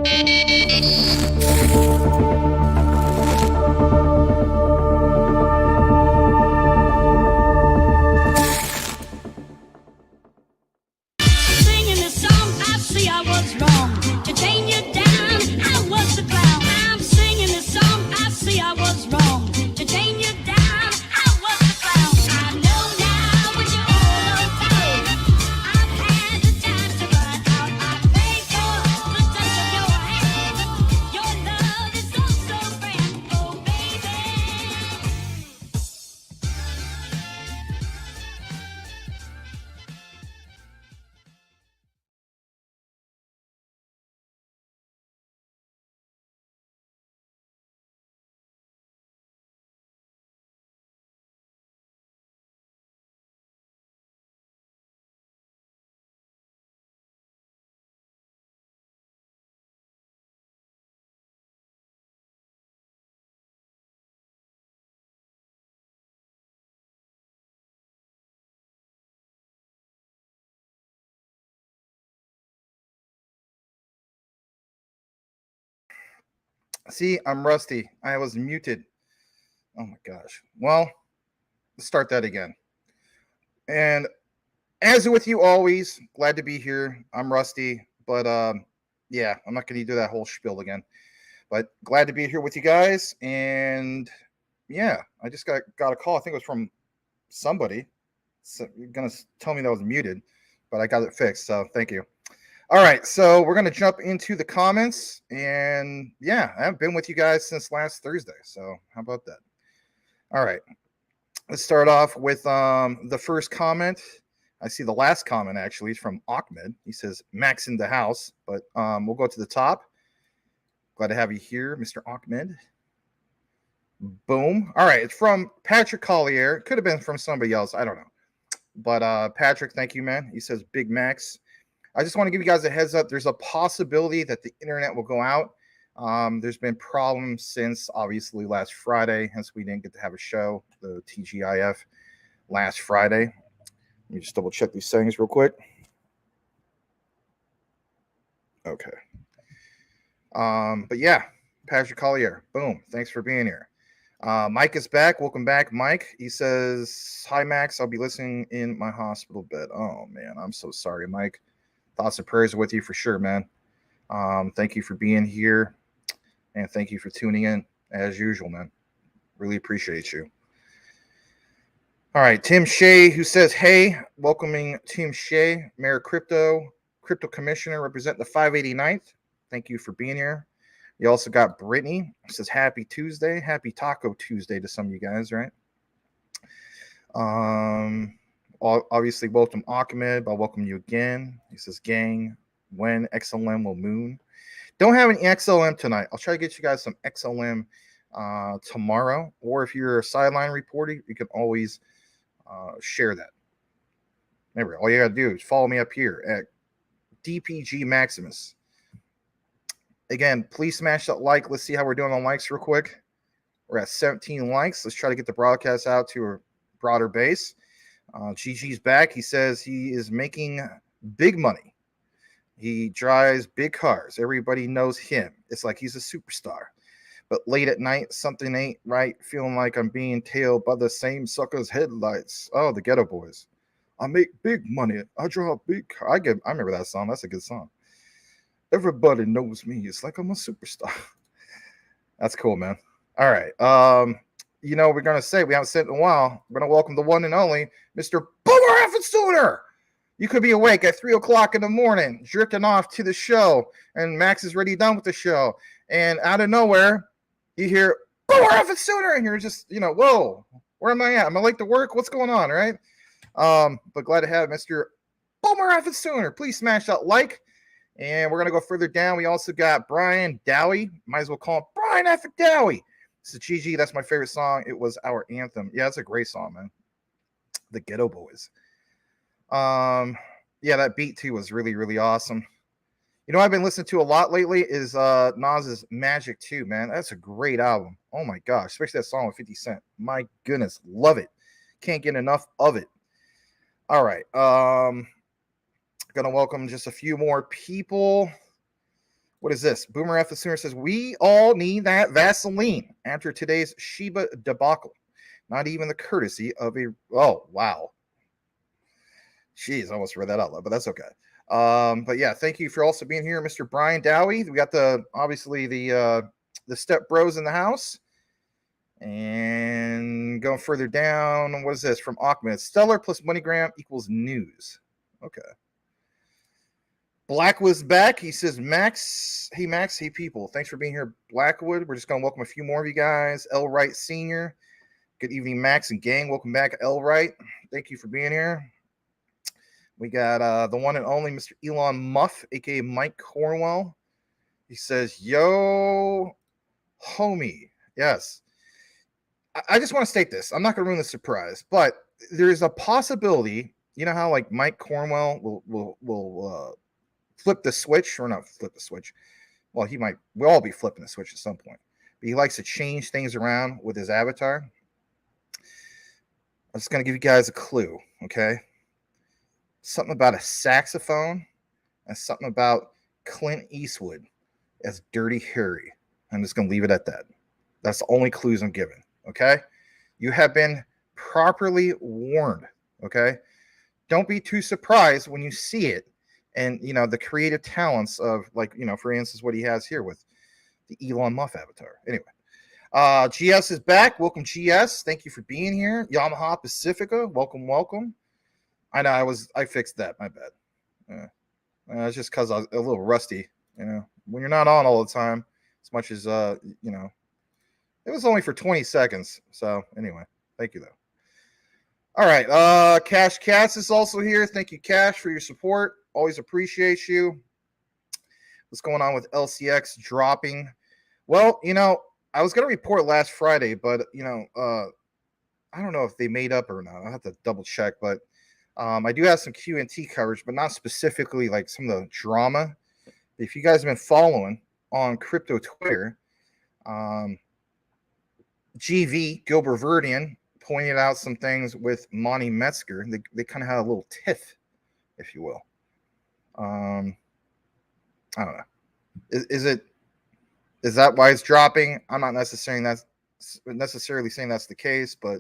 Singing this song, I see I was wrong. To chain you down, I was the clown. I'm singing this song, I see I was wrong. To chain you down, I was the clown. I know now when you're all okay. I've had the time to run out. I pray for the touch of your hand. Your love is so, so grand. Oh, baby. See, I'm rusty. I was muted. Oh my gosh. Well, let's start that again. And as with you always, glad to be here. I'm rusty, but yeah, I'm not going to do that whole spiel again. But glad to be here with you guys. And yeah, I just got a call. I think it was from somebody. So you're going to tell me that I was muted, but I got it fixed. So thank you. All right, so we're going to jump into the comments. And yeah, I haven't been with you guys since last Thursday. So how about that? All right, let's start off with the first comment. I see the last comment actually is from Ahmed. He says, Max in the house, but we'll go to the top. Glad to have you here, Mr. Ahmed. Boom. All right, it's from Patrick Collier. Could have been from somebody else. I don't know. But Patrick, thank you, man. He says, Big Max. I just want to give you guys a heads up. There's a possibility that the internet will go out. There's been problems since obviously last Friday, hence we didn't get to have a show, the TGIF last Friday. Let me just double check these settings real quick. Okay. But yeah, Patrick Collier, boom. Thanks for being here. Mike is back. Welcome back, Mike. He says, Hi, Max. I'll be listening in my hospital bed. Oh, man. I'm so sorry, Mike. Thoughts and prayers with you for sure, man. Thank you for being here. And thank you for tuning in as usual, man. Really appreciate you. All right. Tim Shea, who says, hey, welcoming Tim Shea, Mayor Crypto Commissioner, represent the 589th. Thank you for being here. You also got Brittany, who says, happy Tuesday. Happy Taco Tuesday to some of you guys, right? Obviously, welcome Ahmed. I'll welcome you again. He says, gang, when XLM will moon? Don't have any XLM tonight. I'll try to get you guys some XLM tomorrow. Or if you're a sideline reporter, you can always share that. Remember, all you got to do is follow me up here at DPG Maximus. Again, please smash that like. Let's see how we're doing on likes real quick. We're at 17 likes. Let's try to get the broadcast out to a broader base. GG's back. He says he is making big money. He drives big cars. Everybody knows him. It's like he's a superstar. But late at night, something ain't right. Feeling like I'm being tailed by the same sucker's headlights. Oh, the Ghetto Boys. I make big money. I drive big car. I remember that song. That's a good song. Everybody knows me. It's like I'm a superstar. That's cool, man. All right. You know, we're going to say, we haven't said in a while, we're going to welcome the one and only Mr. Boomer Effin Sooner. You could be awake at 3 o'clock in the morning, drifting off to the show, and Max is already done with the show. And out of nowhere, you hear Boomer Effin Sooner, and you're just, you know, whoa, where am I at? Am I late to work? What's going on, right? But glad to have Mr. Boomer Effin Sooner. Please smash that like. And we're going to go further down. We also got Brian Dowie. Might as well call him Brian Effin Dowie. This is GG. That's my favorite song. It was our anthem. Yeah, it's a great song, man. The Ghetto Boys. Yeah, that beat too was really, really awesome. You know, I've been listening to a lot lately is Nas's Magic 2, man. That's a great album. Oh my gosh, especially that song with 50 Cent. My goodness, love it. Can't get enough of it. All right. Gonna welcome just a few more people. What is this? Boomer F. the Sooner says, we all need that Vaseline after today's Shiba debacle. Not even the courtesy of a... Oh, wow. Jeez, I almost read that out loud, but that's okay. But yeah, thank you for also being here, Mr. Brian Dowie. We got obviously the Step Bros in the house. And going further down, what is this from Ahmed? Stellar plus MoneyGram equals news. Okay. Blackwood's back. He says, Max, hey people. Thanks for being here, Blackwood. We're just going to welcome a few more of you guys. L. Wright Sr. Good evening, Max and gang. Welcome back, L. Wright. Thank you for being here. We got the one and only Mr. Elon Muff, a.k.a. Mike Cornwell. He says, yo, homie. Yes. I just want to state this. I'm not going to ruin the surprise, but there's a possibility. You know how like Mike Cornwell will flip the switch, or not flip the switch. Well, we'll all be flipping the switch at some point. But he likes to change things around with his avatar. I'm just going to give you guys a clue, okay? Something about a saxophone and something about Clint Eastwood as Dirty Harry. I'm just going to leave it at that. That's the only clues I'm giving. Okay, you have been properly warned. Okay, don't be too surprised when you see it, and the creative talents of, like, for instance, what he has here with the Elon Musk avatar. Anyway, GS is back. Welcome, GS. Thank you for being here. Yamaha Pacifica, welcome. I know I fixed that. My bad. It's just because I was a little rusty. When you're not on all the time, as much as it was only for 20 seconds. So anyway, thank you though. All right. Cash Cats is also here. Thank you, Cash, for your support. Always appreciate you. What's going on with LCX dropping? Well, I was going to report last Friday, but I don't know if they made up or not. I'll have to double check, but I do have some Q&T coverage, but not specifically like some of the drama. If you guys have been following on crypto Twitter, GV, Gilbert Verdian, pointed out some things with Monty Metzger. They kind of had a little tiff, if you will. I don't know. Is that why it's dropping? I'm not necessarily saying that's the case, but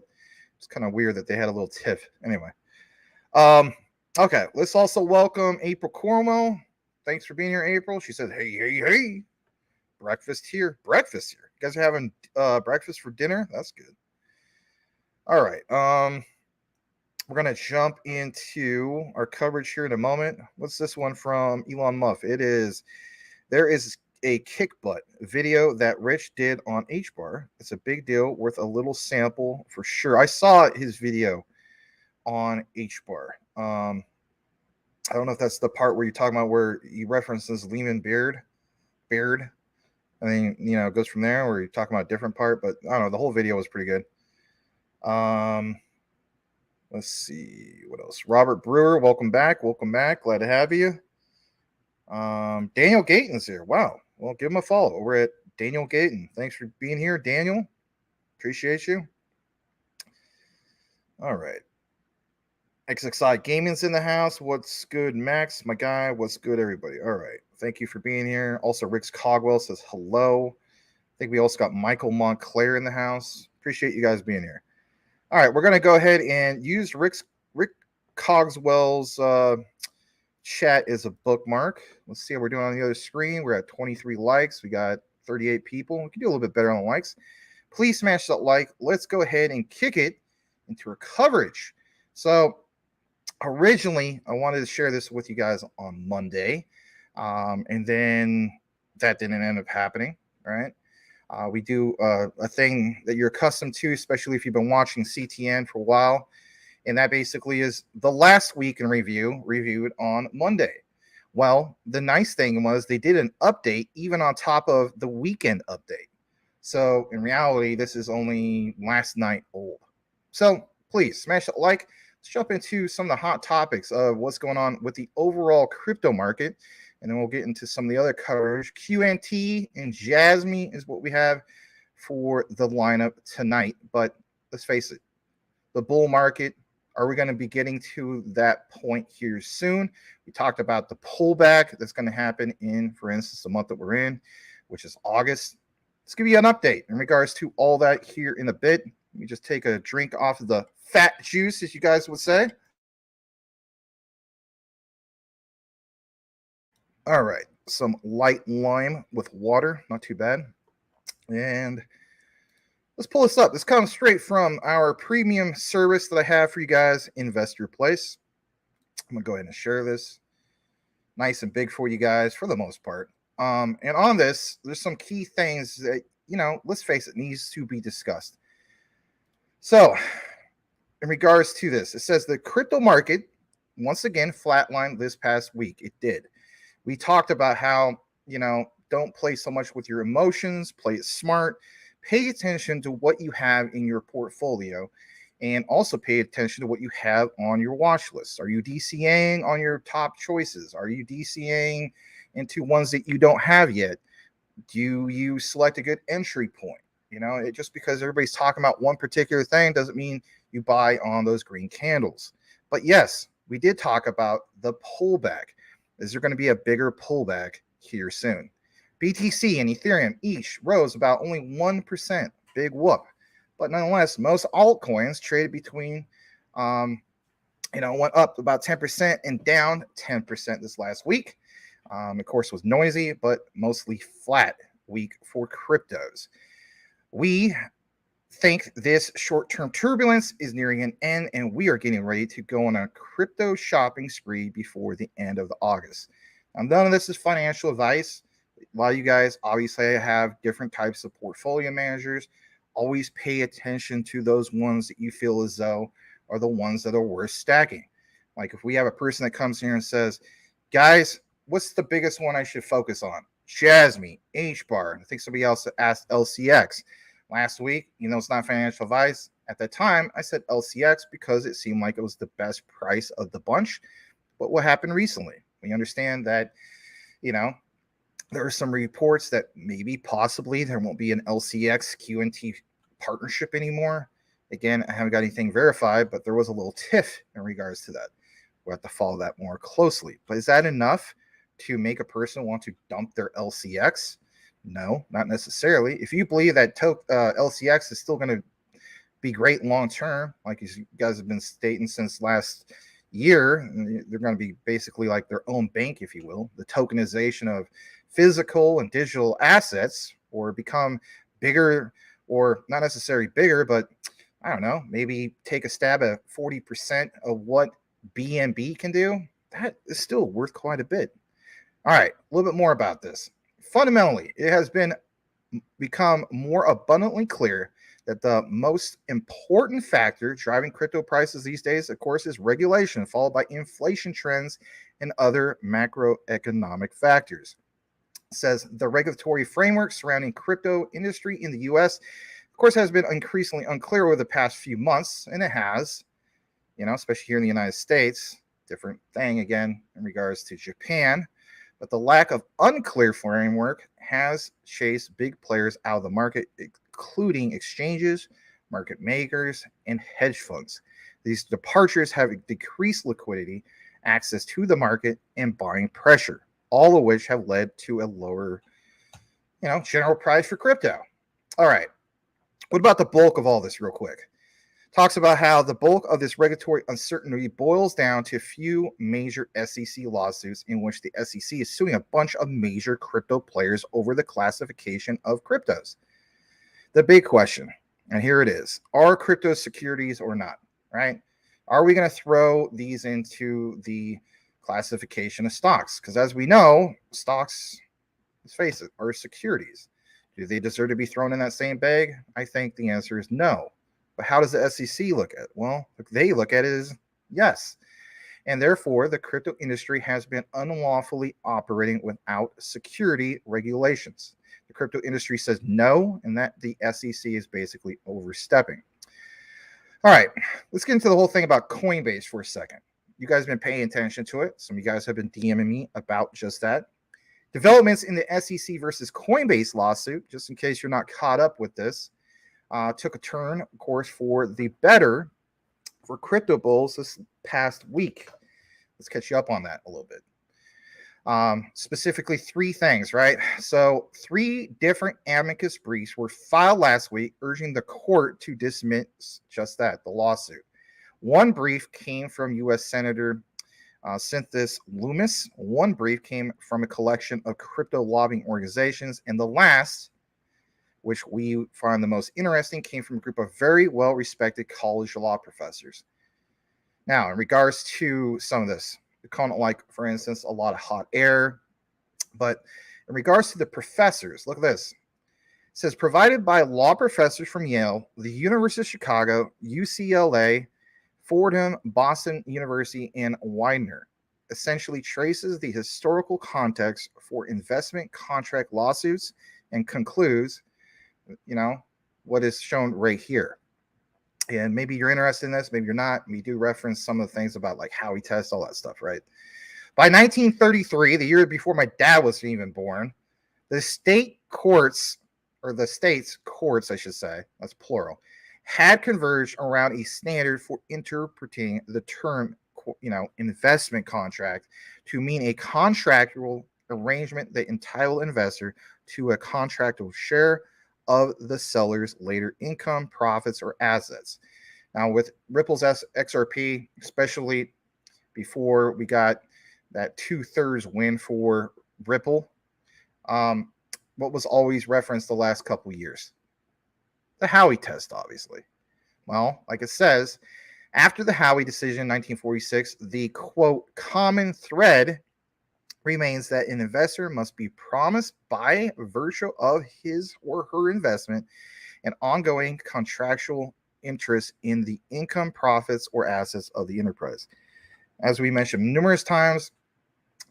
it's kind of weird that they had a little tiff. Anyway. Okay, let's also welcome April Cornwell. Thanks for being here, April. She said, hey. Breakfast here. You guys are having breakfast for dinner? That's good. All right. We're going to jump into our coverage here in a moment. What's this one from Elon Musk? There is a kick butt video that Rich did on HBAR. It's a big deal, worth a little sample for sure. I saw his video on HBAR. I don't know if that's the part where you're talking about where he references Lehman Beard. I mean, it goes from there, where you're talking about a different part, but I don't know. The whole video was pretty good. Let's see what else. Robert Brewer, welcome back. Glad to have you. Daniel Gayton's here. Wow. Well, give him a follow over at Daniel Gayton. Thanks for being here, Daniel. Appreciate you. All right. XXI Gaming's in the house. What's good, Max? My guy. What's good, everybody? All right. Thank you for being here. Also, Rick Cogwell says hello. I think we also got Michael Montclair in the house. Appreciate you guys being here. All right. We're going to go ahead and use Rick Cogswell's chat as a bookmark. Let's see how we're doing on the other screen. We're at 23 likes. We got 38 people. We can do a little bit better on the likes. Please smash that like. Let's go ahead and kick it into our coverage. So, originally, I wanted to share this with you guys on Monday, and then that didn't end up happening, right? We do a thing that you're accustomed to, especially if you've been watching CTN for a while, and that basically is the last week in review, reviewed on Monday. Well, the nice thing was they did an update even on top of the weekend update. So, in reality, this is only last night old. So, please, smash that like. Let's jump into some of the hot topics of what's going on with the overall crypto market, and then we'll get into some of the other coverage. QNT and Jasmine is what we have for the lineup tonight. But let's face it, the bull market Are we going to be getting to that point here soon? We talked about the pullback that's going to happen in, for instance, the month that we're in, which is August. Let's give you an update in regards to all that here in a bit. Let me just take a drink off of the fat juice, as you guys would say. All right, some light lime with water, not too bad. And let's pull this up. This comes straight from our premium service that I have for you guys, Investor Place. I'm gonna go ahead and share this. Nice and big for you guys for the most part. And on this, there's some key things that, let's face it, needs to be discussed. So, in regards to this, it says the crypto market once again flatlined this past week. It did. We talked about how, don't play so much with your emotions, play it smart, pay attention to what you have in your portfolio, and also pay attention to what you have on your watch list. Are you DCAing on your top choices? Are you DCAing into ones that you don't have yet? Do you select a good entry point? Just because everybody's talking about one particular thing doesn't mean you buy on those green candles. But yes, we did talk about the pullback. Is there going to be a bigger pullback here soon? BTC and Ethereum each rose about only 1%. Big whoop. But nonetheless, most altcoins traded between, went up about 10% and down 10% this last week. Of course, was noisy, but mostly flat week for cryptos. We think this short-term turbulence is nearing an end, and we are getting ready to go on a crypto shopping spree before the end of August. Now, none of this is financial advice. A lot of you guys obviously have different types of portfolio managers. Always pay attention to those ones that you feel as though are the ones that are worth stacking. Like if we have a person that comes here and says, guys, what's the biggest one I should focus on? Jasmine, H-Bar. I think somebody else asked LCX. Last week, it's not financial advice. At the time, I said LCX because it seemed like it was the best price of the bunch. But what happened recently? We understand that, there are some reports that maybe possibly there won't be an LCX QNT partnership anymore. Again, I haven't got anything verified, but there was a little tiff in regards to that. We'll have to follow that more closely. But is that enough to make a person want to dump their LCX? No, not necessarily. If you believe that LCX is still going to be great long term, like you guys have been stating since last year, they're going to be basically like their own bank, if you will. The tokenization of physical and digital assets, or become bigger, or not necessarily bigger, but I don't know, maybe take a stab at 40% of what BNB can do. That is still worth quite a bit. All right, a little bit more about this. Fundamentally, it has become more abundantly clear that the most important factor driving crypto prices these days, of course, is regulation, followed by inflation trends and other macroeconomic factors. It says the regulatory framework surrounding crypto industry in the U.S., of course, has been increasingly unclear over the past few months, and it has, especially here in the United States. Different thing again in regards to Japan. But the lack of unclear framework has chased big players out of the market, including exchanges, market makers, and hedge funds. These departures have decreased liquidity, access to the market, and buying pressure, all of which have led to a lower, general price for crypto. All right. What about the bulk of all this real quick? Talks about how the bulk of this regulatory uncertainty boils down to a few major SEC lawsuits in which the SEC is suing a bunch of major crypto players over the classification of cryptos. The big question, and here it is, are crypto securities or not, right? Are we going to throw these into the classification of stocks? Because as we know, stocks, let's face it, are securities. Do they deserve to be thrown in that same bag? I think the answer is no. But how does the SEC look at it? Well, they look at it as yes. And therefore, the crypto industry has been unlawfully operating without security regulations. The crypto industry says no, and that the SEC is basically overstepping. All right, let's get into the whole thing about Coinbase for a second. You guys have been paying attention to it. Some of you guys have been DMing me about just that. Developments in the SEC versus Coinbase lawsuit, just in case you're not caught up with this, took a turn, of course, for the better for crypto bulls this past week. Let's catch you up on that a little bit. Specifically 3 things, right? So 3 different amicus briefs were filed last week urging the court to dismiss just that, the lawsuit. One brief came from U.S. Senator Cynthis Loomis. One brief came from a collection of crypto lobbying organizations. And the last, which we find the most interesting, came from a group of very well-respected college law professors. Now, in regards to some of this, we call it, like, for instance, a lot of hot air. But in regards to the professors, look at this. It says, provided by law professors from Yale, the University of Chicago, UCLA, Fordham, Boston University, and Widener, essentially traces the historical context for investment contract lawsuits and concludes, what is shown right here. And maybe you're interested in this, maybe you're not. We do reference some of the things about like Howey test, all that stuff, right? By 1933, the year before my dad was even born, the state courts, or the state's courts, I should say, that's plural, had converged around a standard for interpreting the term, investment contract to mean a contractual arrangement that entitled investor to a contractual share of the seller's later income, profits, or assets. Now, with Ripple's XRP, especially before we got that 2/3 win for Ripple, what was always referenced the last couple of years? The Howey test, obviously. Well, like it says, after the Howey decision in 1946, the, quote, common thread remains that an investor must be promised by virtue of his or her investment an ongoing contractual interest in the income, profits, or assets of the enterprise. As we mentioned numerous times,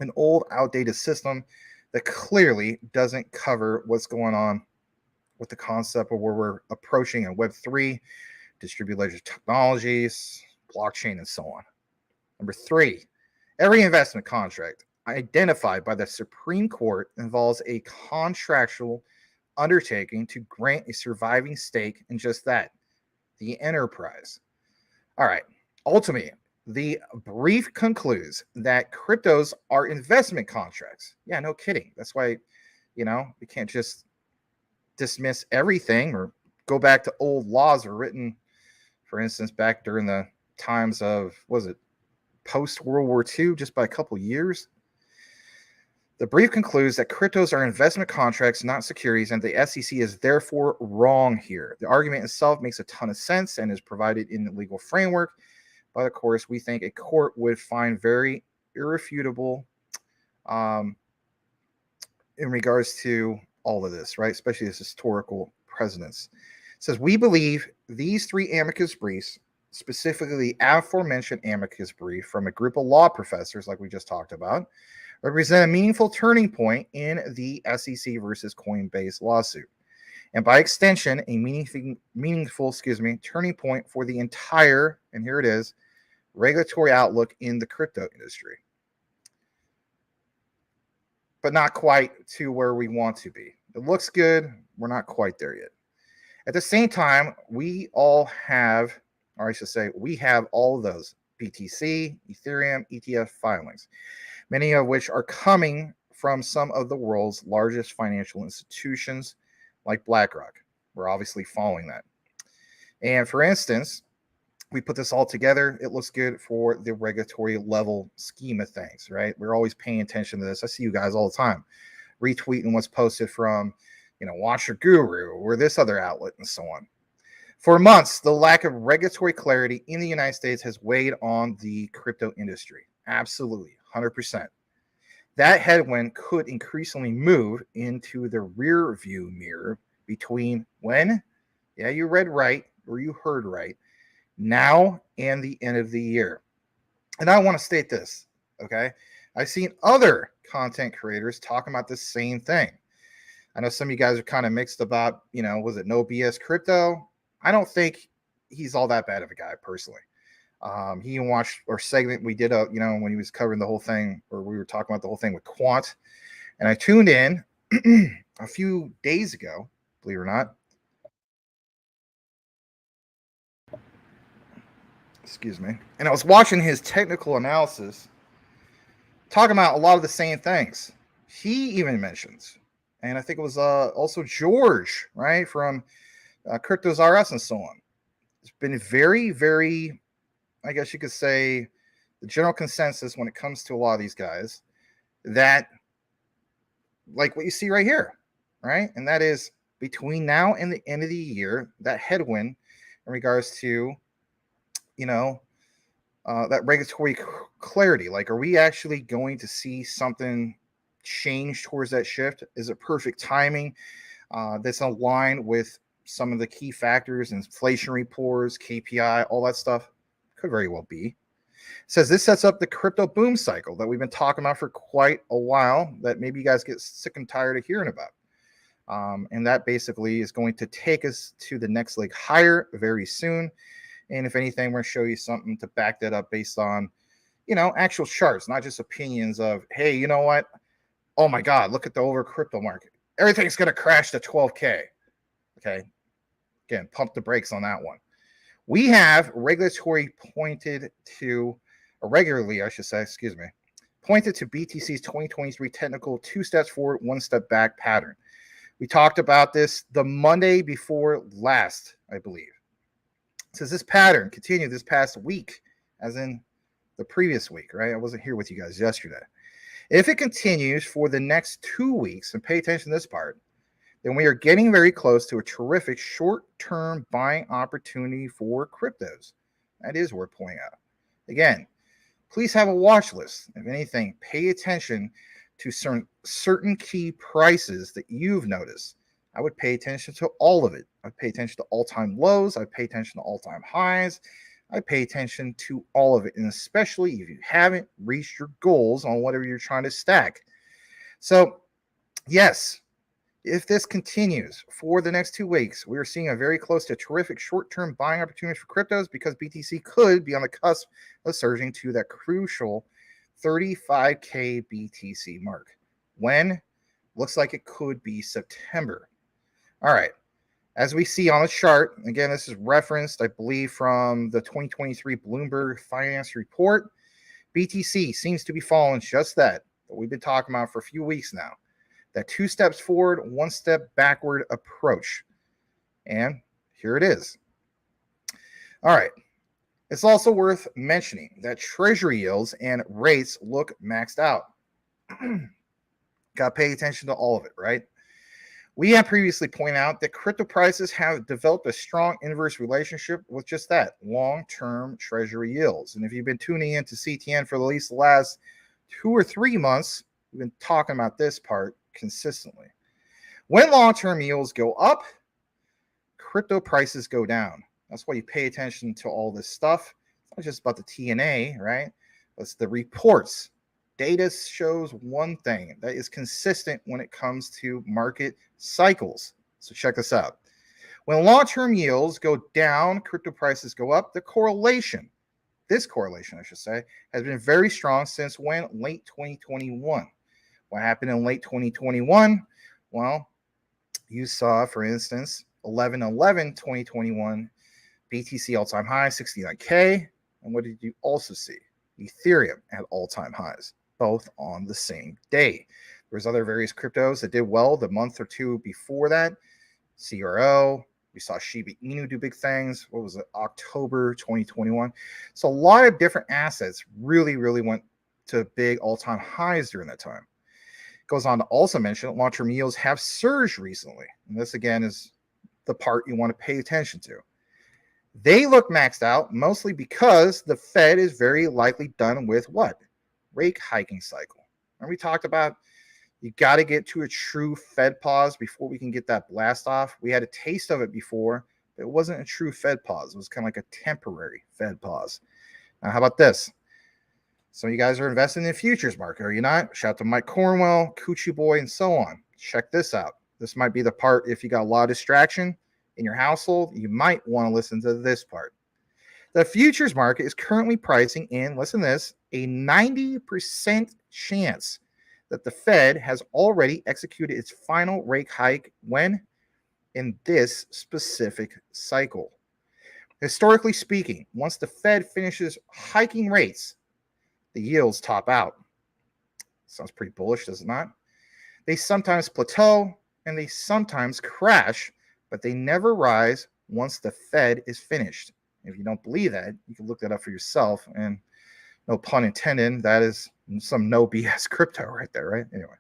an old, outdated system that clearly doesn't cover what's going on with the concept of where we're approaching in Web3, distributed ledger technologies, blockchain, and so on. Number 3, every investment contract identified by the Supreme Court involves a contractual undertaking to grant a surviving stake in just that, the enterprise. All right. Ultimately, the brief concludes that cryptos are investment contracts. Yeah, no kidding. That's why, we can't just dismiss everything or go back to old laws that were written, for instance, back during the times of, post World War II, just by a couple years. The brief concludes that cryptos are investment contracts, not securities, and the SEC is therefore wrong here. The argument itself makes a ton of sense and is provided in the legal framework, but of course, we think a court would find very irrefutable in regards to all of this, right? Especially this historical precedence. It says, we believe these 3 amicus briefs, specifically the aforementioned amicus brief from a group of law professors, like we just talked about, represent a meaningful turning point in the SEC versus Coinbase lawsuit. And by extension, a meaningful turning point for the entire, and here it is, regulatory outlook in the crypto industry. But not quite to where we want to be. It looks good. We're not quite there yet. At the same time, we have all of those BTC, Ethereum, ETF filings, many of which are coming from some of the world's largest financial institutions like BlackRock. We're obviously following that. And for instance, we put this all together. It looks good for the regulatory level scheme of things, right? We're always paying attention to this. I see you guys all the time retweeting what's posted from, Watcher Guru or this other outlet and so on. For months, the lack of regulatory clarity in the United States has weighed on the crypto industry. Absolutely, 100%. That headwind could increasingly move into the rear view mirror between when, yeah, you read right or you heard right, now and the end of the year. And I want to state this, okay? I've seen other content creators talking about the same thing. I know some of you guys are kind of mixed about, was it No BS Crypto? I don't think he's all that bad of a guy personally. He even watched our segment we did, when he was covering the whole thing, or we were talking about the whole thing with Quant. And I tuned in a few days ago, believe it or not. Excuse me. And I was watching his technical analysis, talking about a lot of the same things. He even mentions, and I think it was also George, right, from Cryptos RS and so on. It's been very, very, I guess you could say, the general consensus when it comes to a lot of these guys that, like what you see right here, right? And that is between now and the end of the year, that headwind in regards to, you know, that regulatory clarity. Like, are we actually going to see something change towards that shift? Is it perfect timing that's aligned with some of the key factors, inflation reports, KPI, all that stuff? Could very well be. It says this sets up the crypto boom cycle that we've been talking about for quite a while, that maybe you guys get sick and tired of hearing about. And that basically is going to take us to the next leg higher very soon. And if anything, we're going to show you something to back that up based on, actual charts, not just opinions of, hey, you know what? Oh my God, look at the over crypto market. Everything's going to crash to 12K. Okay. Again, pump the brakes on that one. We have regularly, I should say, pointed to BTC's 2023 technical 2 steps forward, 1 step back pattern. We talked about this the Monday before last, I believe. It says this pattern continued this past week, as in the previous week, right? I wasn't here with you guys yesterday. If it continues for the next 2 weeks, and pay attention to this part, then we are getting very close to a terrific short-term buying opportunity for cryptos. That is worth pointing out. Again, please have a watch list. If anything, pay attention to certain key prices that you've noticed. I would pay attention to all of it. I'd pay attention to all-time lows. I'd pay attention to all-time highs. I'd pay attention to all of it, and especially if you haven't reached your goals on whatever you're trying to stack. So, yes, if this continues for the next 2 weeks, we are seeing a very close to terrific short-term buying opportunities for cryptos, because BTC could be on the cusp of surging to that crucial 35K BTC mark. When? Looks like it could be September. All right. As we see on the chart, again, this is referenced, I believe, from the 2023 Bloomberg Finance Report. BTC seems to be following just that we've been talking about for a few weeks now. That 2 steps forward, 1 step backward approach. And here it is. All right. It's also worth mentioning that treasury yields and rates look maxed out. Got to pay attention to all of it, right? We have previously pointed out that crypto prices have developed a strong inverse relationship with just that, long-term treasury yields. And if you've been tuning into CTN for at least the last 2 or 3 months, we've been talking about this part consistently. When long-term yields go up, crypto prices go down. That's why you pay attention to all this stuff. It's not just about the TNA, right? It's the reports. Data shows one thing that is consistent when it comes to market cycles. So check this out. When long-term yields go down, crypto prices go up. This correlation, I should say, has been very strong since when? Late 2021. What happened in late 2021? Well, you saw, for instance, 11/11/2021, BTC all-time high, 69K. And what did you also see? Ethereum at all-time highs, both on the same day. There's other various cryptos that did well the month or two before that. CRO, we saw Shiba Inu do big things. What was it? October 2021. So a lot of different assets really, really went to big all-time highs during that time. Goes on to also mention that long-term yields have surged recently. And this, again, is the part you want to pay attention to. They look maxed out mostly because the Fed is very likely done with what? Rate hiking cycle. And we talked about you got to get to a true Fed pause before we can get that blast off. We had a taste of it before, but it wasn't a true Fed pause. It was kind of like a temporary Fed pause. Now, how about this? Some of you guys are investing in the futures market, are you not? Shout out to Mike Cornwell, Coochie Boy, and so on. Check this out. This might be the part, if you got a lot of distraction in your household, you might want to listen to this part. The futures market is currently pricing in, listen to this, a 90% chance that the Fed has already executed its final rate hike when? In this specific cycle. Historically speaking, once the Fed finishes hiking rates, the yields top out. Sounds pretty bullish, does it not? They sometimes plateau and they sometimes crash, but they never rise once the Fed is finished. If you don't believe that, you can look that up for yourself. And no pun intended, that is some no BS crypto right there, right? Anyway,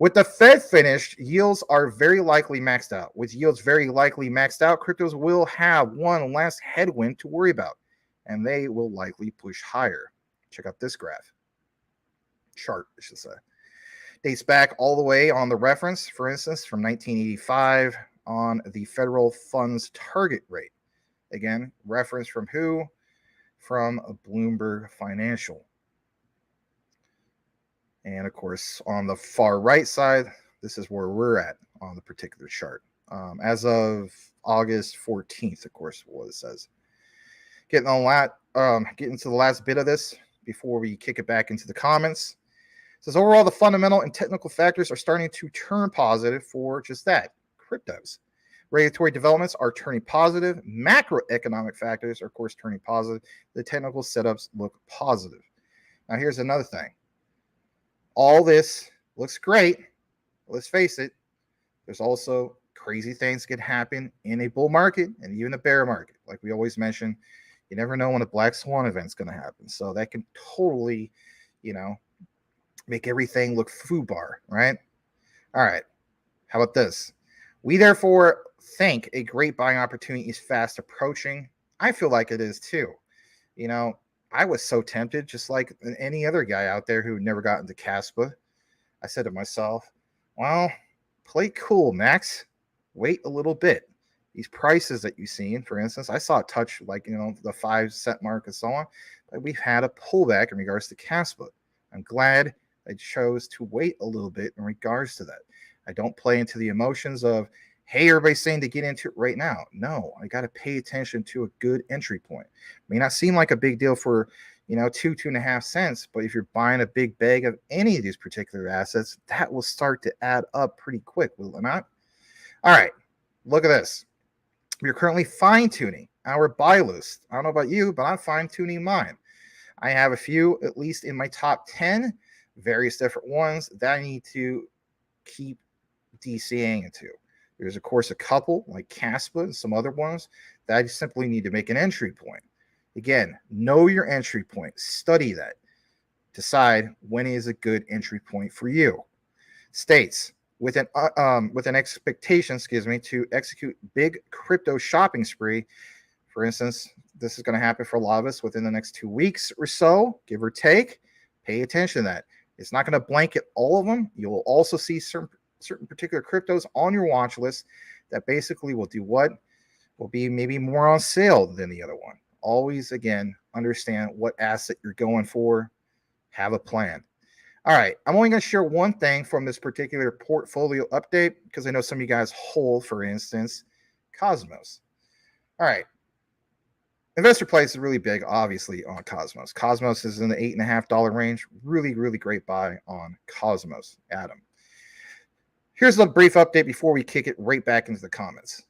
with the Fed finished, yields are very likely maxed out. With yields very likely maxed out, cryptos will have one last headwind to worry about, and they will likely push higher. Check out this chart, I should say. Dates back all the way on the reference, for instance, from 1985 on the federal funds target rate. Again, reference from who? From Bloomberg Financial. And of course, on the far right side, this is where we're at on the particular chart. As of August 14th, of course, what it says. Getting to the last bit of this before we kick it back into the comments. It says overall, the fundamental and technical factors are starting to turn positive for just that, cryptos. Regulatory developments are turning positive. Macroeconomic factors are, of course, turning positive. The technical setups look positive. Now, here's another thing. All this looks great. Let's face it. There's also crazy things can happen in a bull market and even a bear market. Like we always mention, you never know when a black swan event's going to happen. So that can totally, make everything look foobar, right? All right. How about this? We therefore think a great buying opportunity is fast approaching. I feel like it is too. I was so tempted, just like any other guy out there who never got into Caspa. I said to myself, well, play cool, Max. Wait a little bit. These prices that you've seen, for instance, I saw it touch the 5 cent mark and so on, but we've had a pullback in regards to Caspa. I'm glad I chose to wait a little bit in regards to that. I don't play into the emotions of, hey, everybody's saying to get into it right now. No, I got to pay attention to a good entry point. May not seem like a big deal for, 2.5 cents, but if you're buying a big bag of any of these particular assets, that will start to add up pretty quick, will it not? All right, look at this. We're currently fine-tuning our buy list. I don't know about you, but I'm fine-tuning mine. I have a few, at least in my top 10, various different ones that I need to keep DCAing into. There's, of course, a couple like Caspa and some other ones that I just simply need to make an entry point. Again, know your entry point. Study that. Decide when is a good entry point for you. States with an expectation, to execute big crypto shopping spree. For instance, this is going to happen for a lot of us within the next 2 weeks or so, give or take. Pay attention to that. It's not going to blanket all of them. You will also see certain particular cryptos on your watch list that basically will do what? Will be maybe more on sale than the other one. Always, again, understand what asset you're going for. Have a plan. All right, I'm only going to share one thing from this particular portfolio update because I know some of you guys hold, for instance, Cosmos. All right. Investor Place is really big, obviously, on Cosmos. Cosmos is in the $8.50 range. Really, really great buy on Cosmos, Adam. Here's a brief update before we kick it right back into the comments.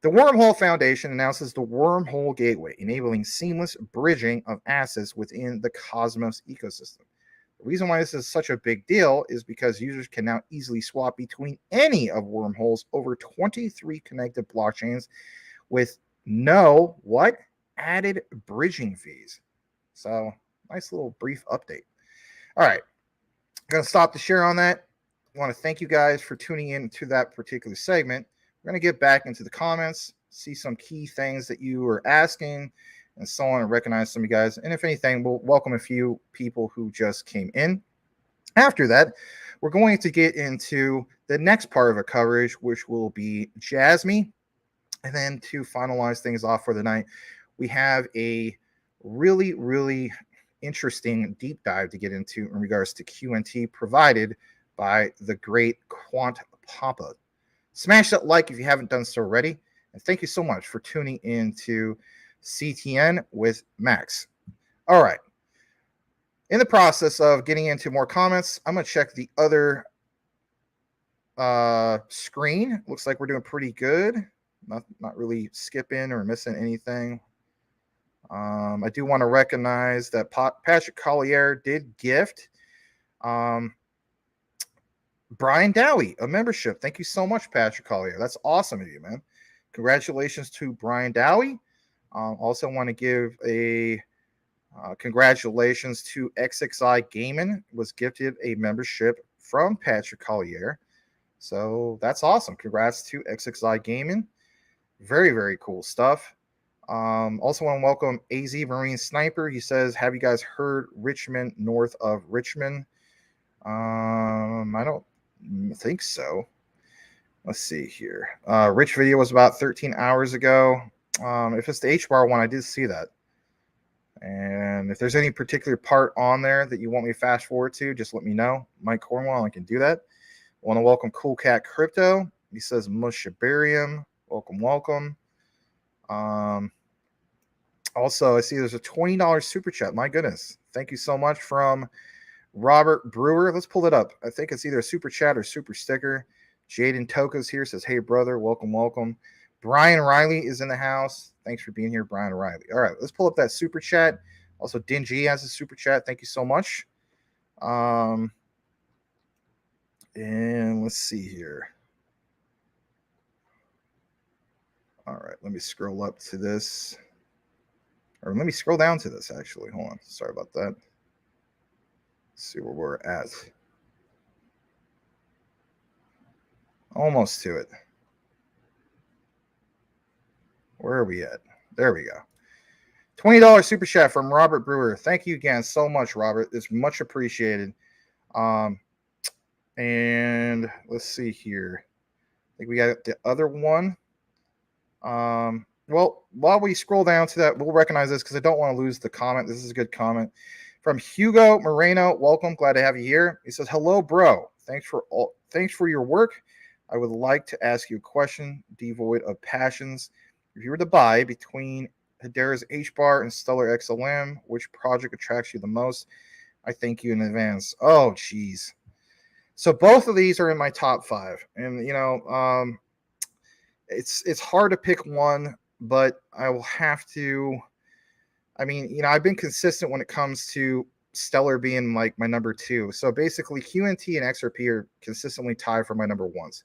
The Wormhole Foundation announces the Wormhole Gateway, enabling seamless bridging of assets within the Cosmos ecosystem. The reason why this is such a big deal is because users can now easily swap between any of Wormhole's over 23 connected blockchains with no added bridging fees. So nice little brief update. All right, I'm going to stop the share on that. I want to thank you guys for tuning in to that particular segment. We're going to get back into the comments, see some key things that you were asking and so on, and recognize some of you guys. And if anything, we'll welcome a few people who just came in. After that, we're going to get into the next part of our coverage, which will be Jasmine. And then to finalize things off for the night, we have a really, really interesting deep dive to get into in regards to QNT provided by the great Quant Papa. Smash that like if you haven't done so already. And thank you so much for tuning in to CTN with Max. All right. In the process of getting into more comments, I'm going to check the other screen. Looks like we're doing pretty good. Not really skipping or missing anything. I do want to recognize that Patrick Collier did gift Brian Dowie a membership. Thank you so much, Patrick Collier. That's awesome of you, man. Congratulations to Brian Dowie. Also want to give a congratulations to XXI Gaming, was gifted a membership from Patrick Collier. So that's awesome. Congrats to XXI Gaming. Very, very cool stuff. Also want to welcome AZ Marine Sniper. He says, have you guys heard Richmond north of Richmond? I don't think so. Let's see here. Rich video was about 13 hours ago. If it's the H-bar one, I did see that. And if there's any particular part on there that you want me to fast forward to, just let me know. Mike Cornwall, I can do that. I want to welcome Cool Cat Crypto. He says Mushabarium. Welcome. Also, I see there's a $20 super chat. My goodness. Thank you so much from Robert Brewer. Let's pull it up. I think it's either a super chat or super sticker. Jaden Toka's here, says, hey, brother. Welcome. Brian Riley is in the house. Thanks for being here, Brian Riley. All right, let's pull up that super chat. Also, Dingy has a super chat. Thank you so much. And let's see here. All right, let me scroll up to this. Or let me scroll down to this, actually. Hold on. Sorry about that. Let's see where we're at. Almost to it. Where are we at? There we go. $20 super chat from Robert Brewer. Thank you again so much, Robert. It's much appreciated. And let's see here. I think we got the other one. Well, while we scroll down to that, we'll recognize this because I don't want to lose the comment. This is a good comment from Hugo Moreno. Welcome. Glad to have you here. He says, hello, bro. Thanks for your work. I would like to ask you a question devoid of passions. If you were to buy between Hedera's H-bar and Stellar XLM, which project attracts you the most? I thank you in advance. Oh, geez. So both of these are in my top 5. And, it's hard to pick one, but I will have to. I mean, I've been consistent when it comes to Stellar being like my number 2. So basically, QNT and XRP are consistently tied for my number 1s.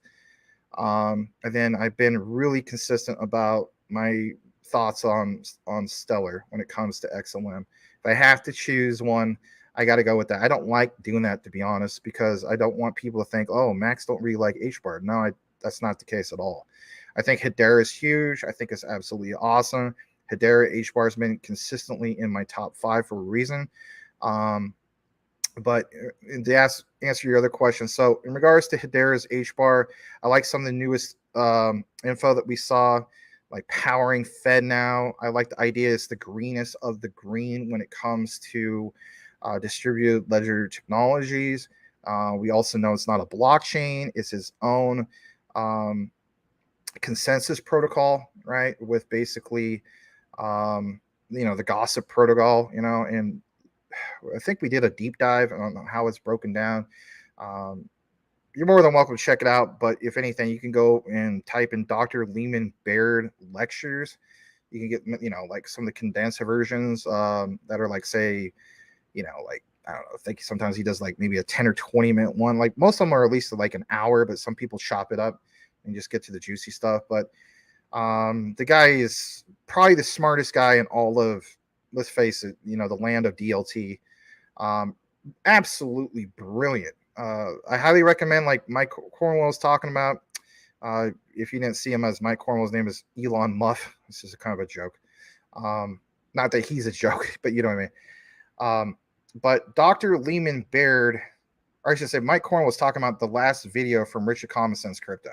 And then I've been really consistent about my thoughts on Stellar when it comes to XLM. If I have to choose one, I got to go with that. I don't like doing that, to be honest, because I don't want people to think, oh, Max don't really like HBAR. No, that's not the case at all. I think Hedera is huge. I think it's absolutely awesome. Hedera HBAR has been consistently in my top 5 for a reason. But to answer your other question, so in regards to Hedera's HBAR, I like some of the newest info that we saw, like powering Fed now. I like the idea it's the greenest of the green when it comes to distributed ledger technologies. We also know it's not a blockchain. It's its own consensus protocol, right? With basically, the gossip protocol, and I think we did a deep dive on how it's broken down. You're more than welcome to check it out. But if anything, you can go and type in Dr. Lehman Baird lectures. You can get, like some of the condensed versions that are like, say, like, I don't know, I think sometimes he does like maybe a 10 or 20 minute one. Like most of them are at least like an hour, but some people chop it up and just get to the juicy stuff. But the guy is probably the smartest guy in all of, let's face it, the land of DLT. Absolutely brilliant. I highly recommend, like Mike Cornwall was talking about. If you didn't see him, as Mike Cornwall's name is Elon Muff. This is kind of a joke. Not that he's a joke, but you know what I mean. But Dr. Lehman Baird, or I should say, Mike Cornwall was talking about the last video from Rich of Common Sense Crypto.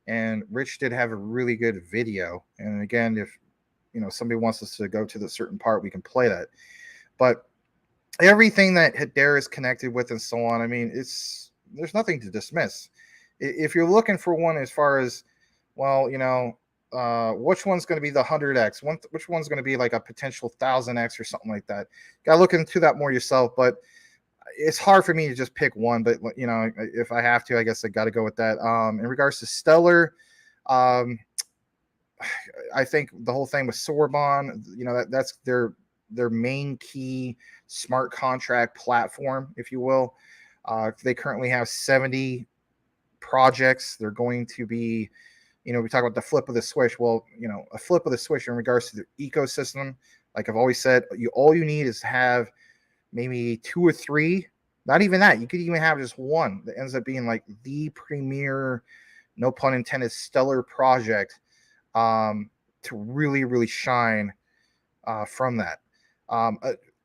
And Rich did have a really good video. And again, if somebody wants us to go to the certain part, we can play that. But everything that Hedera is connected with and so on, I mean, there's nothing to dismiss. If you're looking for one as far as, well, which one's going to be the 100x, which one's going to be like a potential 1000x or something like that, got to look into that more yourself. But it's hard for me to just pick one. But if I have to, I guess I got to go with that. In regards to Stellar, I think the whole thing with Sorbonne, that's their main key smart contract platform, if you will. They currently have 70 projects. They're going to be, we talk about the flip of the switch. Well, a flip of the switch in regards to the ecosystem. Like I've always said, all you need is to have maybe 2 or 3. Not even that. You could even have just one that ends up being like the premier, no pun intended, stellar project to really, really shine from that.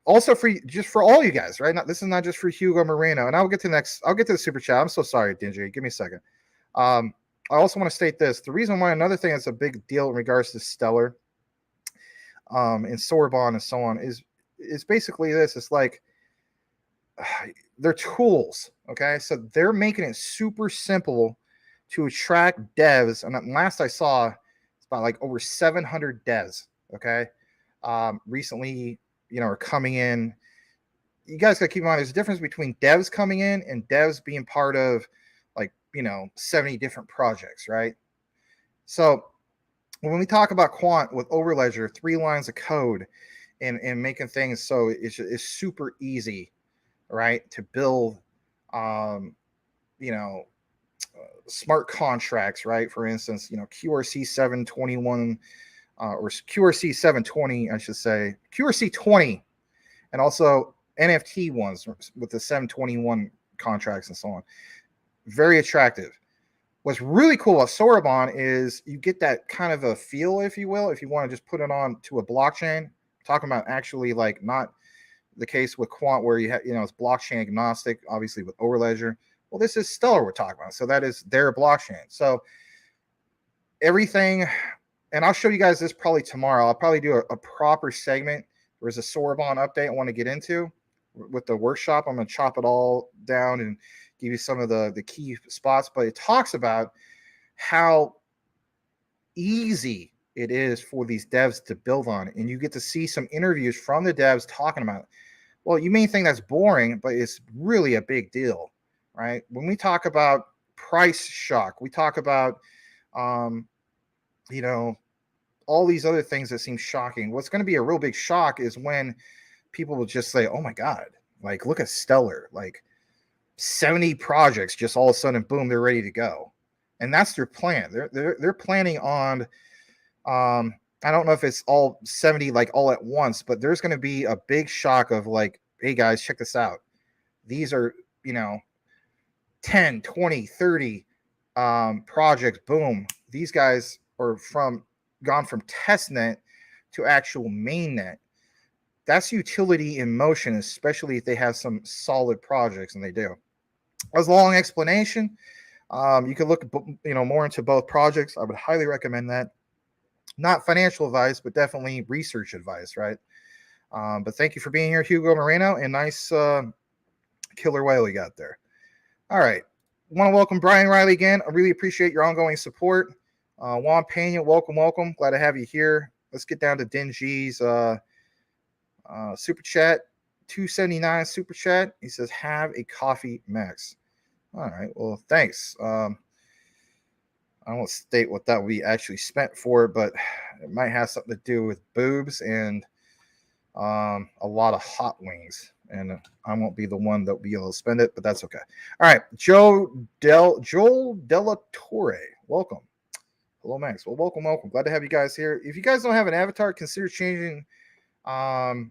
Also for all you guys, right? This is not just for Hugo Moreno. And I'll get to the super chat. I'm so sorry, Dingy. Give me a second. I also want to state this. The reason why another thing that's a big deal in regards to Stellar and Sorbonne and so on is basically this. It's like they're tools, okay? So they're making it super simple to attract devs. And last I saw, it's about like over 700 devs, okay? Recently, are coming in. You guys got to keep in mind there's a difference between devs coming in and devs being part of 70 different projects, right? So when we talk about quant with Overledger, 3 lines of code and making things so it's super easy, right, to build smart contracts, right? For instance, QRC 721 or QRC 720, I should say, QRC 20, and also NFT ones with the 721 contracts and so on. Very attractive. What's really cool about Sorbonne is you get that kind of a feel, if you will, if you want to just put it on to a blockchain. Talking about actually not the case with Quant where you have, it's blockchain agnostic, obviously with Overledger. Well, this is Stellar we're talking about. So that is their blockchain. So everything, and I'll show you guys this probably tomorrow. I'll probably do a proper segment. There's a Sorbonne update I want to get into with the workshop. I'm going to chop it all down and give you some of the key spots, but it talks about how easy it is for these devs to build on. And you get to see some interviews from the devs talking about it. Well, you may think that's boring, but it's really a big deal, right? When we talk about price shock, we talk about, all these other things that seem shocking. What's going to be a real big shock is when people will just say, oh my God, look at Stellar, 70 projects, just all of a sudden, boom, they're ready to go. And that's their plan. They're planning on, I don't know if it's all 70 all at once, but there's going to be a big shock of hey guys, check this out. These are, 10, 20, 30 projects. Boom. These guys are gone from testnet to actual mainnet. That's utility in motion, especially if they have some solid projects, and they do. That was a long explanation. You can look, more into both projects. I would highly recommend that. Not financial advice, but definitely research advice, right? But thank you for being here, Hugo Moreno, and nice killer whale you got there. All right. Want to welcome Brian Riley again. I really appreciate your ongoing support. Juan Pena, welcome. Glad to have you here. Let's get down to Dingy's super chat. 279 super chat. He says, have a coffee, Max. All right. Well, thanks. I won't state what that would be actually spent for, but it might have something to do with boobs and a lot of hot wings. And I won't be the one that will be able to spend it, but that's okay. All right. Joel Della Torre. Welcome. Hello, Max. Well, welcome. Glad to have you guys here. If you guys don't have an avatar, consider changing to an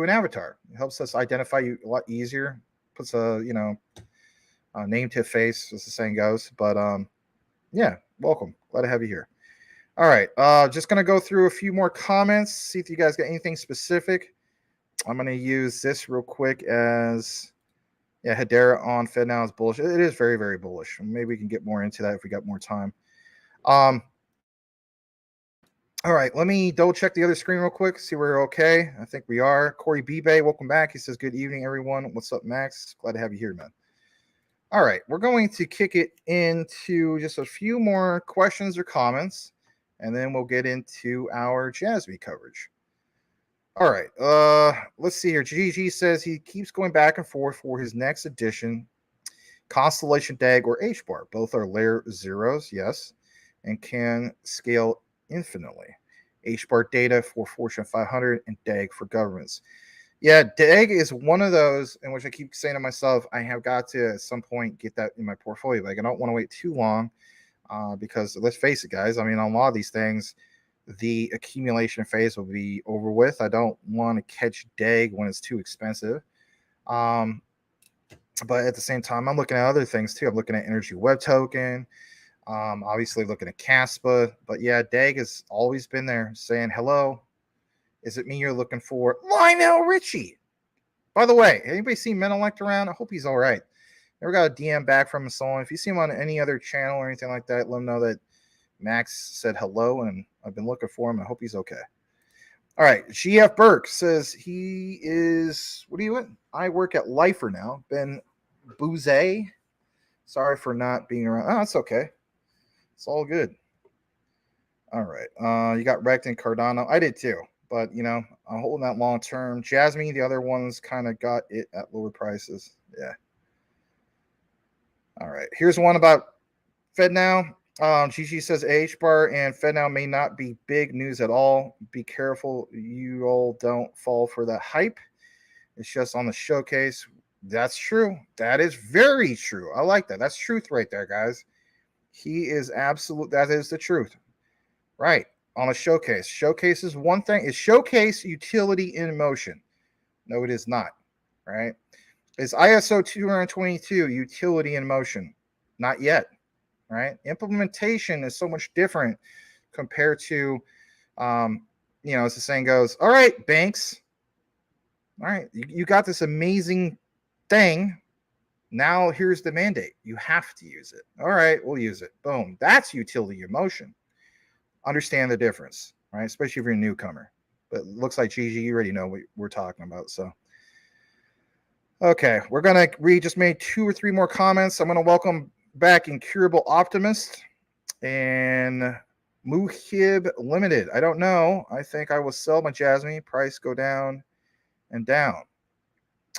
avatar. It helps us identify you a lot easier. Puts a name to a face, as the saying goes. But yeah, welcome. Glad to have you here. All right, just gonna go through a few more comments. See if you guys got anything specific. I'm gonna use this real quick as Hedera on Fed now is bullish. It is very, very bullish. Maybe we can get more into that if we got more time. All right, let me double check the other screen real quick, see we're okay. I think we are. Corey Bebe, welcome back. He says, good evening, everyone. What's up, Max? Glad to have you here, man. All right, we're going to kick it into just a few more questions or comments, and then we'll get into our JASB coverage. All right, let's see here. GG says he keeps going back and forth for his next edition, Constellation DAG or HBAR. Both are layer zeros, yes, and can scale infinitely. HBAR data for Fortune 500 and DAG for governments. Yeah, DAG is one of those in which I keep saying to myself, I have got to at some point get that in my portfolio. Like I don't want to wait too long because let's face it, guys. I mean, on a lot of these things, the accumulation phase will be over with. I don't want to catch DAG when it's too expensive. But at the same time, I'm looking at other things too. I'm looking at Energy Web Token, obviously looking at Caspa. But yeah, DAG has always been there saying, hello, is it me you're looking for? Lionel Richie. By the way, anybody see Menelect around? I hope he's all right. Never got a DM back from him. So if you see him on any other channel or anything like that, let him know that Max said hello and I've been looking for him. I hope he's okay. All right. GF Burke says he is, what are you in? I work at Lifer now. Ben Bouze. Sorry for not being around. Oh, it's okay. It's all good. All right. You got wrecked in Cardano. I did too. But, I'm holding that long term. Jasmine, the other ones kind of got it at lower prices. Yeah. All right. Here's one about FedNow. Gigi says HBAR and FedNow may not be big news at all. Be careful you all don't fall for that hype. It's just on the showcase. That's true. That is very true. I like that. That's truth right there, guys. He is absolute. That is the truth. Right. On a showcase. Showcase is one thing. Is showcase utility in motion? No, it is not. Right. Is ISO 222 utility in motion? Not yet. Right. Implementation is so much different compared to, as the saying goes, all right, banks. All right. You got this amazing thing. Now here's the mandate. You have to use it. All right, we'll use it. Boom. That's utility in motion. Understand the difference, right? Especially if you're a newcomer. But it looks like Gigi, you already know what we're talking about. So, okay, we're gonna read. Just made 2 or 3 more comments. I'm gonna welcome back Incurable Optimist and Muhib Limited. I don't know. I think I will sell my Jasmine. Price go down and down.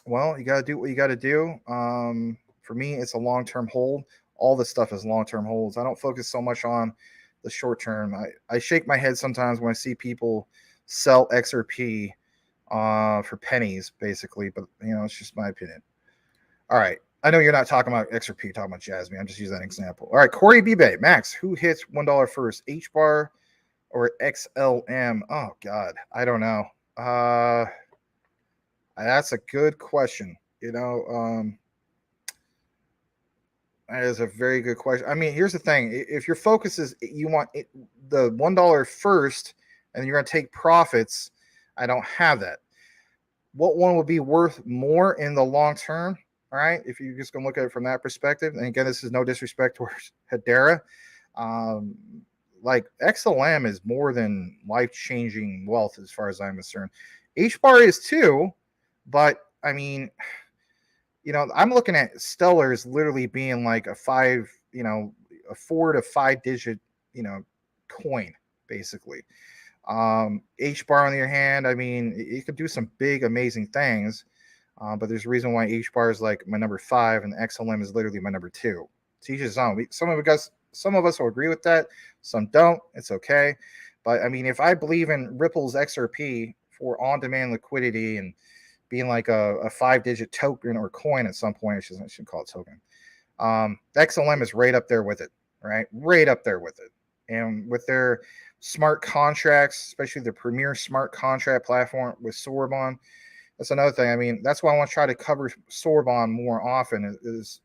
Well, you got to do what you got to do. For me, it's a long-term hold. All this stuff is long-term holds. I don't focus so much on the short term. I shake my head sometimes when I see people sell XRP for pennies, basically. But, it's just my opinion. All right. I know you're not talking about XRP, you're talking about Jasmine. I'm just using that example. All right. Corey Bibe, Max, who hits $1 first, HBAR or XLM? Oh, God. I don't know. That's a good question. That is a very good question. I mean, here's the thing. If your focus is you want the $1 first and you're going to take profits, I don't have that. What one would be worth more in the long term? All right. If you're just going to look at it from that perspective, and again, this is no disrespect towards Hedera. Like XLM is more than life-changing wealth as far as I'm concerned. HBAR is too, but I mean, I'm looking at Stellars literally being like a 4 to 5 digit, coin, basically. HBAR on the other hand, I mean, it could do some big, amazing things. But there's a reason why HBAR is like my number 5 and XLM is literally my number 2. It's each his own. Some of us will agree with that. Some don't. It's okay. But I mean, if I believe in Ripple's XRP for on-demand liquidity and being like a 5-digit token or coin at some point, I shouldn't call it token. XLM is right up there with it, right? Right up there with it. And with their smart contracts, especially the premier smart contract platform with Sorbonne, that's another thing. I mean, that's why I want to try to cover Sorbonne more often as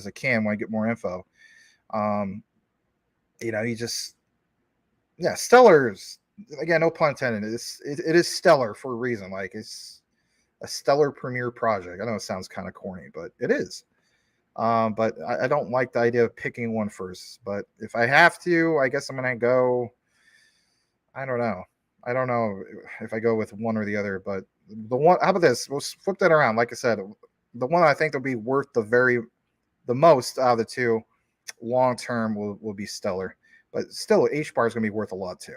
I can when I get more info. Stellar's, again, no pun intended. It is stellar for a reason. Like it's a stellar premier project. I know it sounds kind of corny, but it is. But I don't like the idea of picking one first. But if I have to, I guess I'm going to go. I don't know if I go with one or the other. But the one, how about this? We'll flip that around. Like I said, the one I think will be worth the most out of the two long term will be Stellar. But still, HBAR is going to be worth a lot too.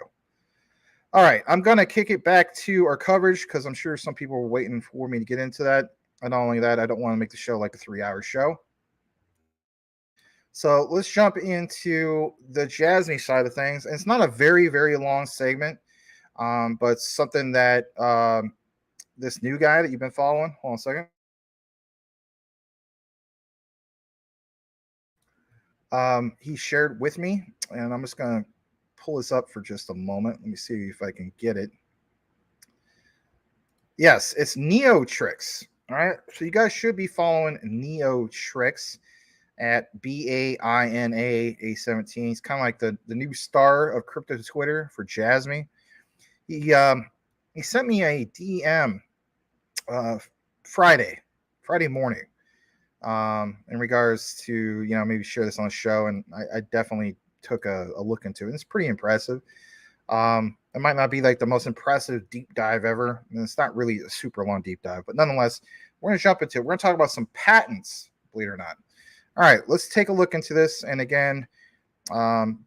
All right, I'm going to kick it back to our coverage because I'm sure some people were waiting for me to get into that. And not only that, I don't want to make the show like a 3-hour show. So let's jump into the Jasmine side of things. And it's not a very, very long segment, but something that this new guy that you've been following, hold on a second. He shared with me, and I'm just going to pull this up for just a moment. Let me see if I can get it. Yes, it's Neotrix. All right. So you guys should be following Neotrix at BAINA17. He's kind of like the new star of crypto Twitter for Jasmine. He sent me a DM Friday morning in regards to, maybe share this on the show, and I definitely took a look into it. It's pretty impressive. It might not be like the most impressive deep dive ever, and it's not really a super long deep dive, but nonetheless, we're going to jump into it. We're going to talk about some patents, believe it or not. All right, let's take a look into this. And again,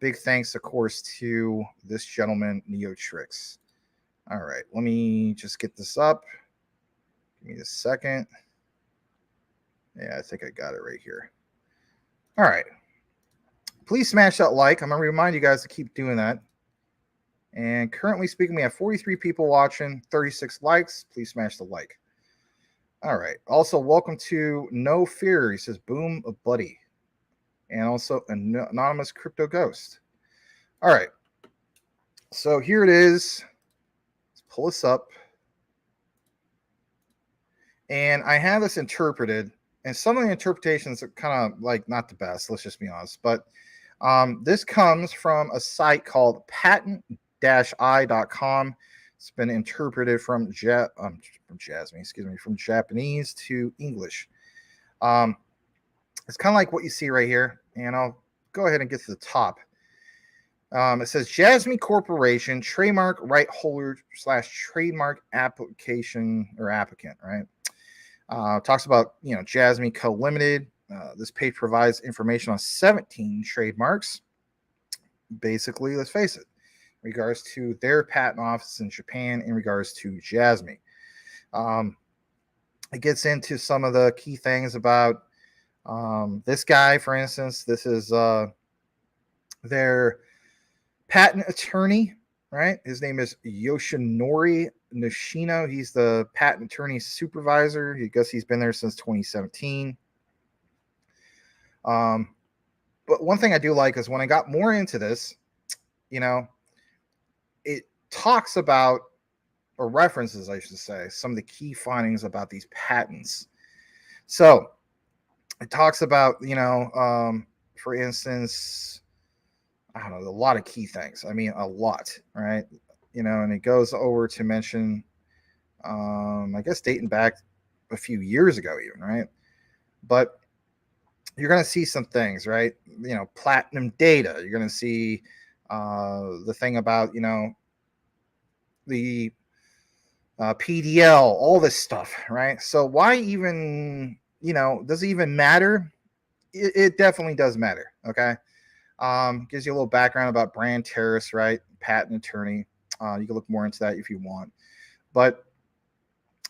big thanks, of course, to this gentleman, Neotrix. All right, let me just get this up. Give me a second. Yeah, I think I got it right here. All right. Please smash that like. I'm going to remind you guys to keep doing that. And currently speaking, we have 43 people watching, 36 likes. Please smash the like. All right. Also, welcome to No Fear. He says, boom, a buddy. And also Anonymous Crypto Ghost. All right. So here it is. Let's pull this up. And I have this interpreted. And some of the interpretations are kind of like not the best. Let's just be honest. But this comes from a site called patent-i.com. It's been interpreted from from Japanese to English. It's kind of like what you see right here, and I'll go ahead and get to the top. It says Jasmine Corporation, trademark right holder / trademark application or applicant, right? Talks about, Jasmine Co. Limited. This page provides information on 17 trademarks. Basically, let's face it, in regards to their patent office in Japan, in regards to Jasmine. It gets into some of the key things about this guy, for instance. This is their patent attorney, right? His name is Yoshinori Nishino. He's the patent attorney supervisor. I guess he's been there since 2017. But one thing I do like is when I got more into this, it talks about, or references, I should say, some of the key findings about these patents. So it talks about, for instance, I don't know, a lot of key things. I mean, a lot, right? And it goes over to mention, I guess, dating back a few years ago even, right? But you're going to see some things, right? Platinum data. You're going to see the thing about, the PDL, all this stuff, right? So why even, does it even matter? It definitely does matter, okay? Gives you a little background about brand terrorists, right? Patent attorney. You can look more into that if you want. But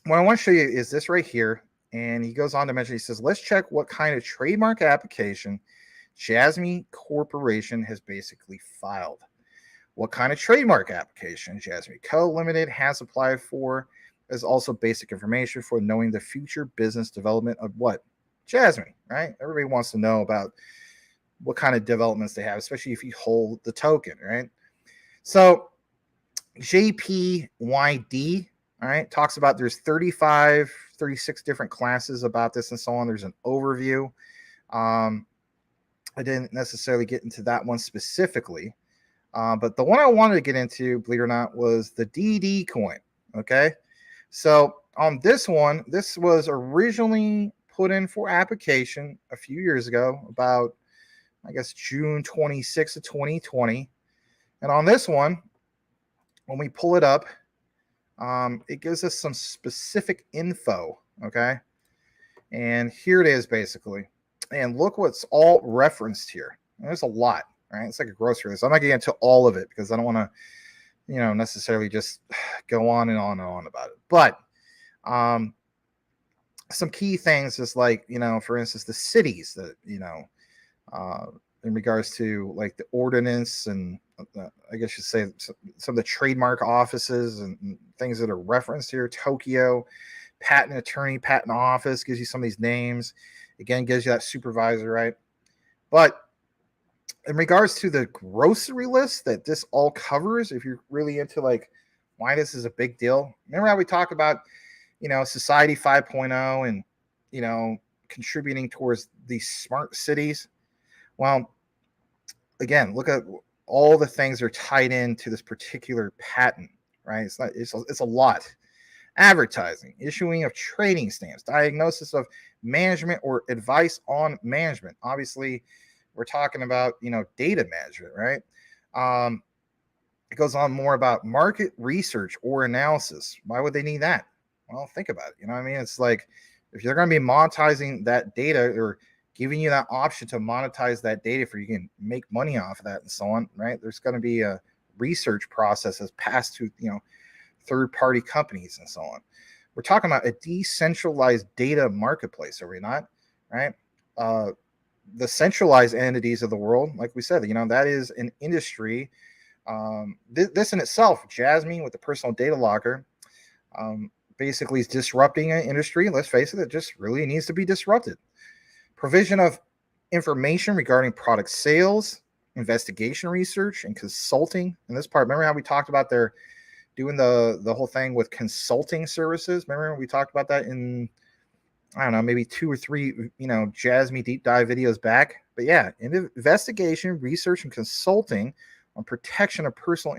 what I want to show you is this right here. And he goes on to mention, he says, let's check what kind of trademark application Jasmine Corporation has basically filed. What kind of trademark application Jasmine Co. Limited has applied for is also basic information for knowing the future business development of what? Jasmine, right? Everybody wants to know about what kind of developments they have, especially if you hold the token, right? So JPYD, all right, talks about there's 36 different classes about this and so on. There's an overview. I didn't necessarily get into that one specifically. But the one I wanted to get into, believe it or not, was the DD coin. Okay. So on this one, this was originally put in for application a few years ago, about, I guess, June 26th of 2020. And on this one, when we pull it up, it gives us some specific info. Okay. And here it is basically. And look what's all referenced here. And there's a lot. Right, it's like a grocery list. I'm not getting into all of it because I don't want to, necessarily just go on and on and on about it. But some key things is like, for instance, the cities that uh, in regards to like the ordinance and I guess you say some of the trademark offices and things that are referenced here. Tokyo patent attorney, patent office gives you some of these names. Again, gives you that supervisor, right? But in regards to the grocery list that this all covers, if you're really into like why this is a big deal, remember how we talk about, society 5.0 and, contributing towards these smart cities? Well, again, look at all the things that are tied into this particular patent, right? It's a lot. Advertising, issuing of trading stamps, diagnosis of management or advice on management. Obviously, we're talking about, data management, right? It goes on more about market research or analysis. Why would they need that? Well, think about it. You know what I mean? It's like if you're going to be monetizing that data or giving you that option to monetize that data for you can make money off of that and so on, right? There's going to be a research process that's passed to, third-party companies and so on. We're talking about a decentralized data marketplace, are we not? Right? The centralized entities of the world, like we said, that is an industry. This in itself, Jasmine with the personal data locker, basically is disrupting an industry. Let's face it, it just really needs to be disrupted. Provision of information regarding product sales, investigation research, and consulting. In this part, remember how we talked about their doing the whole thing with consulting services? Remember we talked about that in, I don't know, maybe 2 or 3, Jasmine deep dive videos back. But yeah, investigation, research, and consulting on protection of personal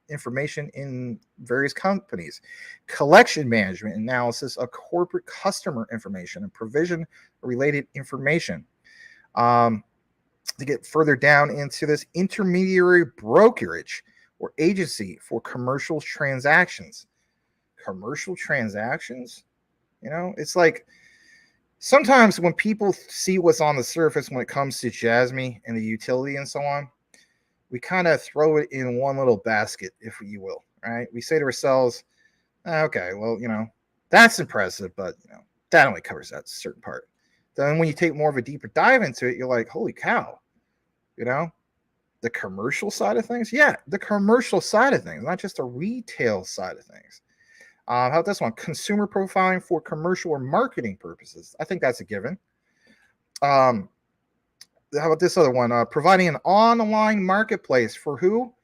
information in various companies, collection management, analysis of corporate customer information, and provision of related information. To get further down into this, intermediary brokerage or agency for commercial transactions. Commercial transactions? It's like sometimes when people see what's on the surface when it comes to Jasmine and the utility and so on, we kind of throw it in one little basket, if you will, right? We say to ourselves, okay, well, that's impressive, but, that only covers that certain part. Then when you take more of a deeper dive into it, you're like, holy cow, the commercial side of things? Yeah, the commercial side of things, not just the retail side of things. How about this one? Consumer profiling for commercial or marketing purposes. I think that's a given. How about this other one? Providing an online marketplace for who?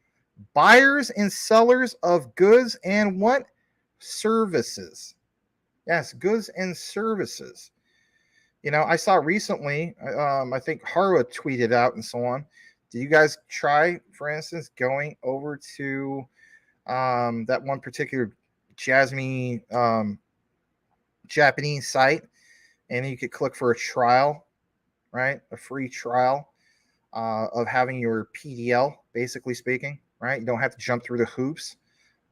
Buyers and sellers of goods and what? Services. Yes, goods and services. I saw recently, I think Harwa tweeted out and so on. Do you guys try, for instance, going over to that one particular Jasmine Japanese site, and you could click for a trial, right? A free trial of having your PDL, basically speaking, right? You don't have to jump through the hoops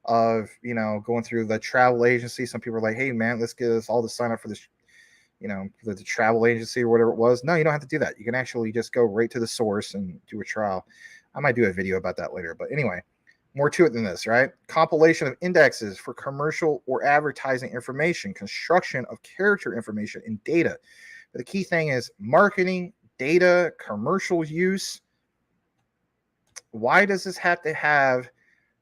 of, going through the travel agency. Some people are like, hey, man, let's get us all to sign up for this, the travel agency or whatever it was. No, you don't have to do that. You can actually just go right to the source and do a trial. I might do a video about that later. But anyway, more to it than this, right? Compilation of indexes for commercial or advertising information, construction of character information and data. But the key thing is marketing, data, commercial use. Why does this have to have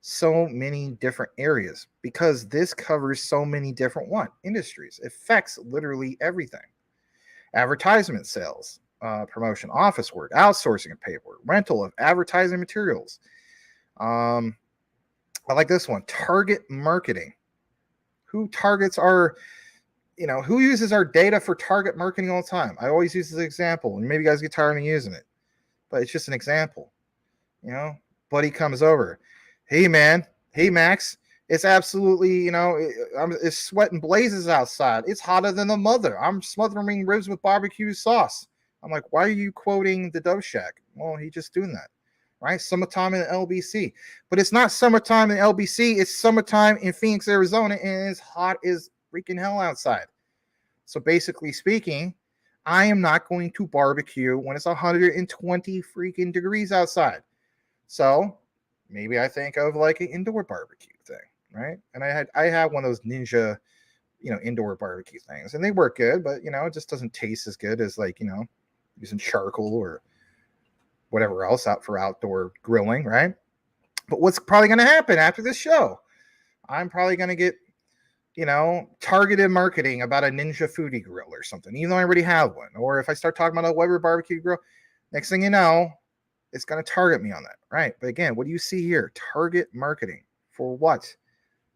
so many different areas? Because this covers so many different industries. It affects literally everything. Advertisement sales, promotion, office work, outsourcing of paperwork, rental of advertising materials. I like this one. Target marketing. Who targets our, who uses our data for target marketing all the time? I always use this example, and maybe you guys get tired of me using it, but it's just an example. Buddy comes over. Hey, man. Hey, Max. It's absolutely, it's sweating blazes outside. It's hotter than the mother. I'm smothering ribs with barbecue sauce. I'm like, why are you quoting the Dove Shack? Well, he's just doing that, right? Summertime in LBC. But it's not summertime in LBC. It's summertime in Phoenix, Arizona, and it's hot as freaking hell outside. So basically speaking, I am not going to barbecue when it's 120 freaking degrees outside. So maybe I think of like an indoor barbecue thing, right? And I had one of those Ninja, indoor barbecue things, and they work good, but it just doesn't taste as good as like, using charcoal or whatever else out for outdoor grilling, right? But what's probably going to happen after this show? I'm probably going to get, targeted marketing about a Ninja Foodie grill or something, even though I already have one. Or if I start talking about a Weber barbecue grill, next thing you know, it's going to target me on that, right? But again, what do you see here? Target marketing for what?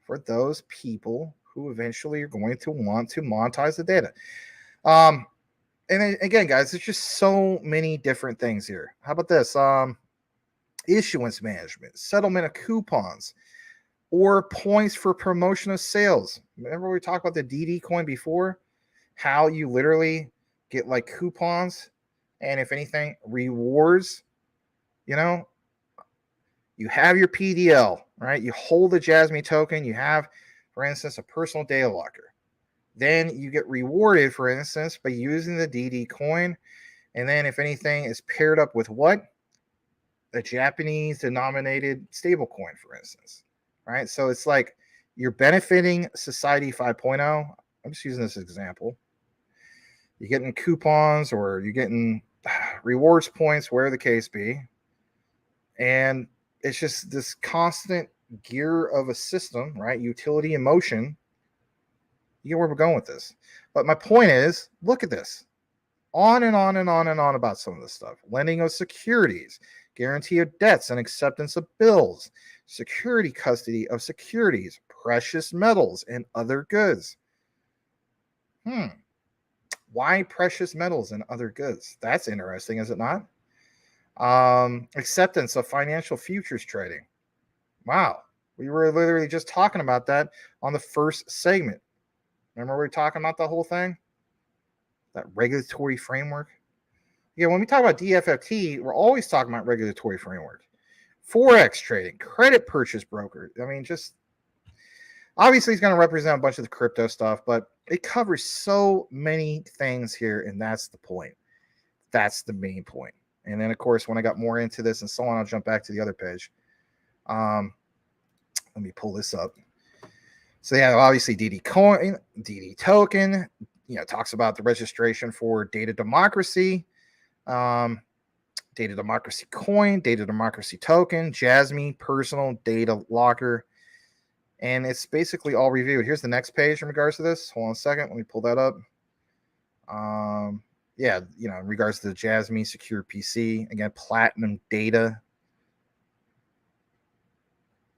For those people who eventually are going to want to monetize the data. And then, again, guys, there's just so many different things here. How about this? Issuance management, settlement of coupons, or points for promotion of sales. Remember we talked about the DD coin before? How you literally get like coupons and, if anything, rewards. You have your PDL, right? You hold the Jasmine token. You have, for instance, a personal data locker. Then you get rewarded, for instance, by using the DD coin. And then, if anything, is paired up with what? A Japanese denominated stable coin, for instance, right? So it's like you're benefiting Society 5.0. I'm just using this example. You're getting coupons or you're getting rewards points, wherever the case be. And it's just this constant gear of a system, right? Utility in motion. You get where we're going with this. But my point is, look at this. On and on and on and on about some of this stuff. Lending of securities, guarantee of debts and acceptance of bills, security custody of securities, precious metals, and other goods. Why precious metals and other goods? That's interesting, is it not? Acceptance of financial futures trading. Wow. We were literally just talking about that on the first segment. Remember we were talking about the whole thing? That regulatory framework? Yeah, when we talk about DFFT, we're always talking about regulatory framework. Forex trading, credit purchase broker. I mean, just obviously he's going to represent a bunch of the crypto stuff, but it covers so many things here, and that's the point. That's the main point. And then, of course, when I got more into this and so on, I'll jump back to the other page. Let me pull this up. So, yeah, obviously DD coin, DD token, talks about the registration for data democracy, data democracy coin, data democracy token, Jasmine personal data locker. And it's basically all reviewed. Here's the next page in regards to this. Hold on a second. Let me pull that up. In regards to the Jasmine secure PC, again, platinum data.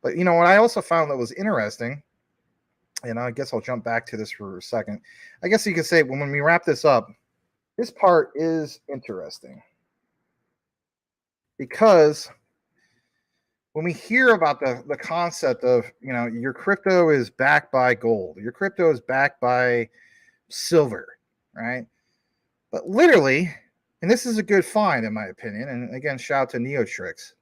But, what I also found that was interesting, and I guess I'll jump back to this for a second. I guess you could say when we wrap this up, this part is interesting because when we hear about the concept of, your crypto is backed by gold, your crypto is backed by silver, right? But literally, and this is a good find in my opinion, and again, shout out to Neotrix.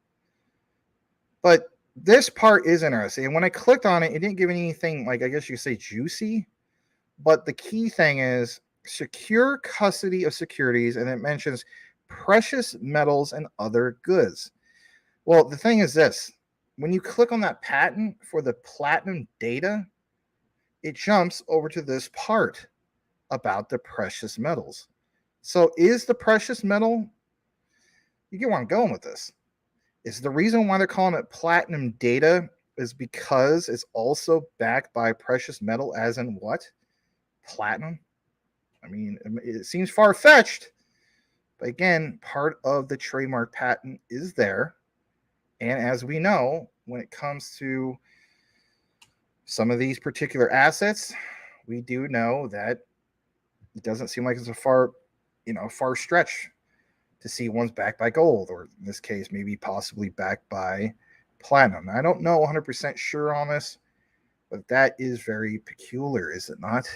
But this part is interesting. And when I clicked on it, it didn't give anything like, I guess you could say, juicy. But the key thing is secure custody of securities, and it mentions precious metals and other goods. Well, the thing is this. When you click on that patent for the platinum data, it jumps over to this part about the precious metals. So is the precious metal, you get where I'm going with this, is the reason why they're calling it platinum data is because it's also backed by precious metal, as in what? Platinum? I mean, it seems far-fetched, but again, part of the trademark patent is there. And as we know, when it comes to some of these particular assets, we do know that it doesn't seem like it's a far stretch to see one's backed by gold, or in this case, maybe possibly backed by platinum. I don't know 100% sure on this, but that is very peculiar, is it not?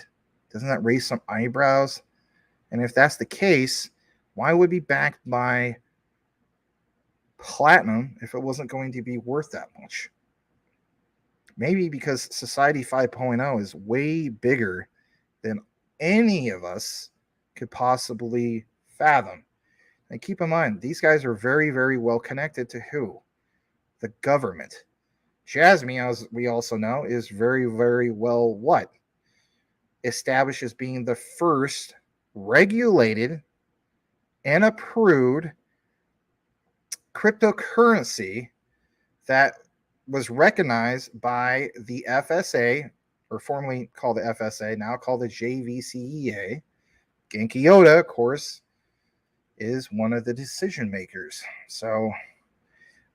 Doesn't that raise some eyebrows? And if that's the case, why would it be backed by platinum if it wasn't going to be worth that much? Maybe because Society 5.0 is way bigger than any of us could possibly fathom. And keep in mind, these guys are very, very well connected to who? The government. Jasmine, as we also know, is very, very well what? Established as being the first regulated and approved cryptocurrency that was recognized by the FSA, or formerly called the FSA, now called the JVCEA. Genki Yoda, of course, is one of the decision makers. So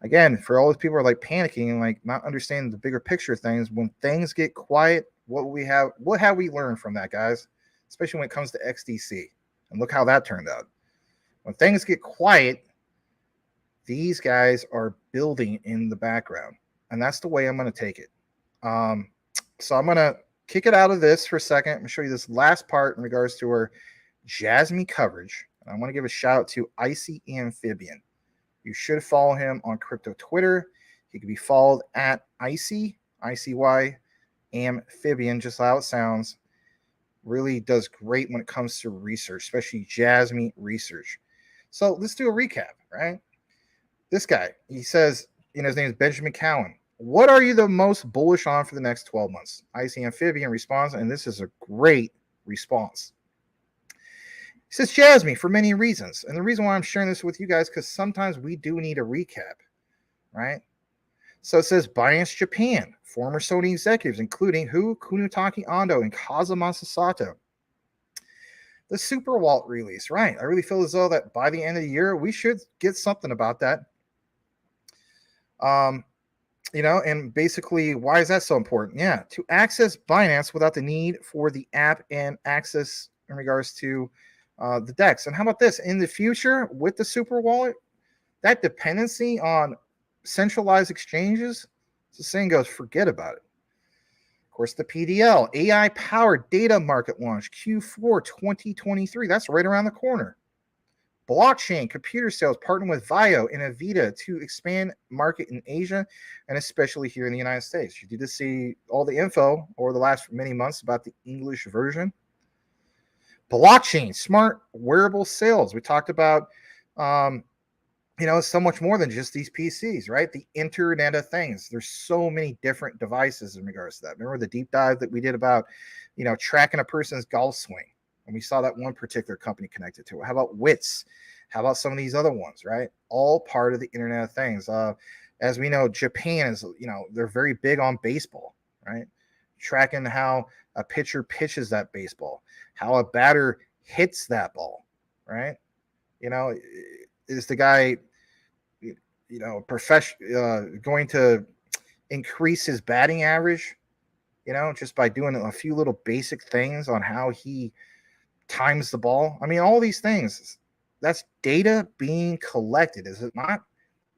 again, for all those people who are like panicking and like not understanding the bigger picture of things, when things get quiet, what have we learned from that, guys? Especially when it comes to XDC. And look how that turned out. When things get quiet, these guys are building in the background. And that's the way I'm going to take it. So I'm going to kick it out of this for a second. I'm going to show you this last part in regards to our Jasmy coverage. And I want to give a shout out to Icy Amphibian. You should follow him on crypto Twitter. He can be followed at Icy, ICY, Amphibian, just how it sounds. Really does great when it comes to research, especially Jasmy research. So let's do a recap, right? This guy, he says, his name is Benjamin Cowan. What are you the most bullish on for the next 12 months? Icy Amphibian responds, and this is a great response. He says, Jasmy, for many reasons. And the reason why I'm sharing this with you guys, because sometimes we do need a recap, right? So it says Binance Japan, former Sony executives, including who? Kunitake Ando and Kazumasa Sato. The Super Wallet release, right? I really feel as though that by the end of the year, we should get something about that. And basically, why is that so important? Yeah, to access Binance without the need for the app and access in regards to the DEX. And how about this? In the future, with the Super Wallet, that dependency on centralized exchanges, the saying goes, forget about it. Of course, the PDL, AI-powered data market launch, Q4 2023. That's right around the corner. Blockchain computer sales partnering with Vio and Avita to expand market in Asia and especially here in the United States. You did see all the info over the last many months about the English version. Blockchain, smart wearable sales. We talked about, so much more than just these PCs, right? The Internet of Things. There's so many different devices in regards to that. Remember the deep dive that we did about, tracking a person's golf swing? And we saw that one particular company connected to it. How about WITS? How about some of these other ones, right? All part of the Internet of Things. As we know, Japan is, they're very big on baseball, right? Tracking how a pitcher pitches that baseball, how a batter hits that ball, right? Is the guy, going to increase his batting average, just by doing a few little basic things on how he times the ball? I mean, all these things, that's data being collected, is it not?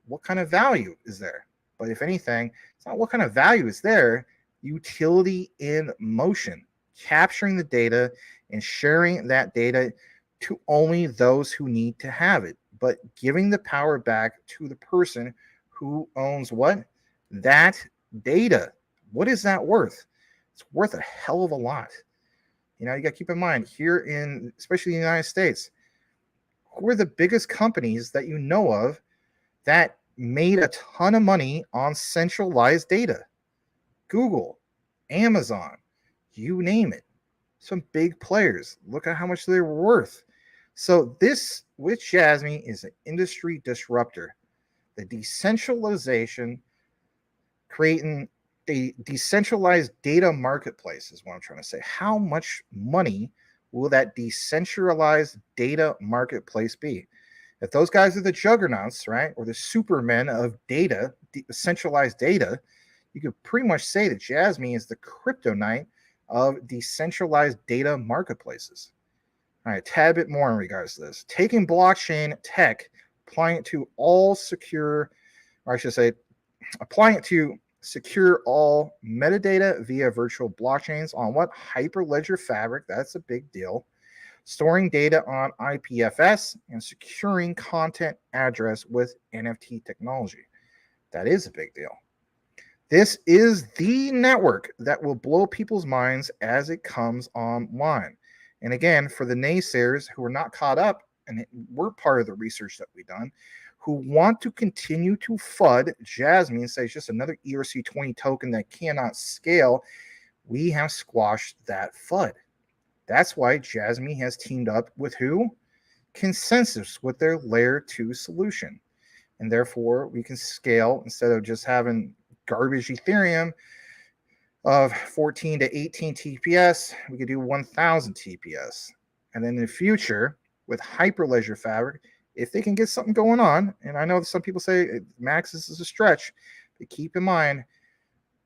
What kind of value is there? But if anything, it's not what kind of value is there. Utility in motion, capturing the data and sharing that data to only those who need to have it, but giving the power back to the person who owns what? That data. What is that worth? It's worth a hell of a lot. You got to keep in mind here in, especially in the United States, who are the biggest companies that you know of that made a ton of money on centralized data? Google, Amazon, you name it. Some big players. Look at how much they're worth. So this, with Jasmy, is an industry disruptor. The decentralization, creating a decentralized data marketplace is what I'm trying to say. How much money will that decentralized data marketplace be? If those guys are the juggernauts, right, or the supermen of data, centralized data, you could pretty much say that Jasmy is the kryptonite of decentralized data marketplaces. All right, a tad bit more in regards to this. Taking blockchain tech, applying it to all secure, or I should say, applying it to secure all metadata via virtual blockchains on what? Hyperledger Fabric. That's a big deal. Storing data on IPFS and securing content address with NFT technology. That is a big deal. This is the network that will blow people's minds as it comes online. And again, for the naysayers who are not caught up, and we're part of the research that we've done, who want to continue to FUD Jasmy and say it's just another ERC20 token that cannot scale, we have squashed that FUD. That's why Jasmy has teamed up with who? Consensus, with their layer 2 solution. and therefore we can scale. Instead of just having garbage Ethereum of 14 to 18 TPS, we could do 1000 TPS. And then in the future, with Hyperledger Fabric, if they can get something going on, and I know that some people say Max, this is a stretch, but keep in mind,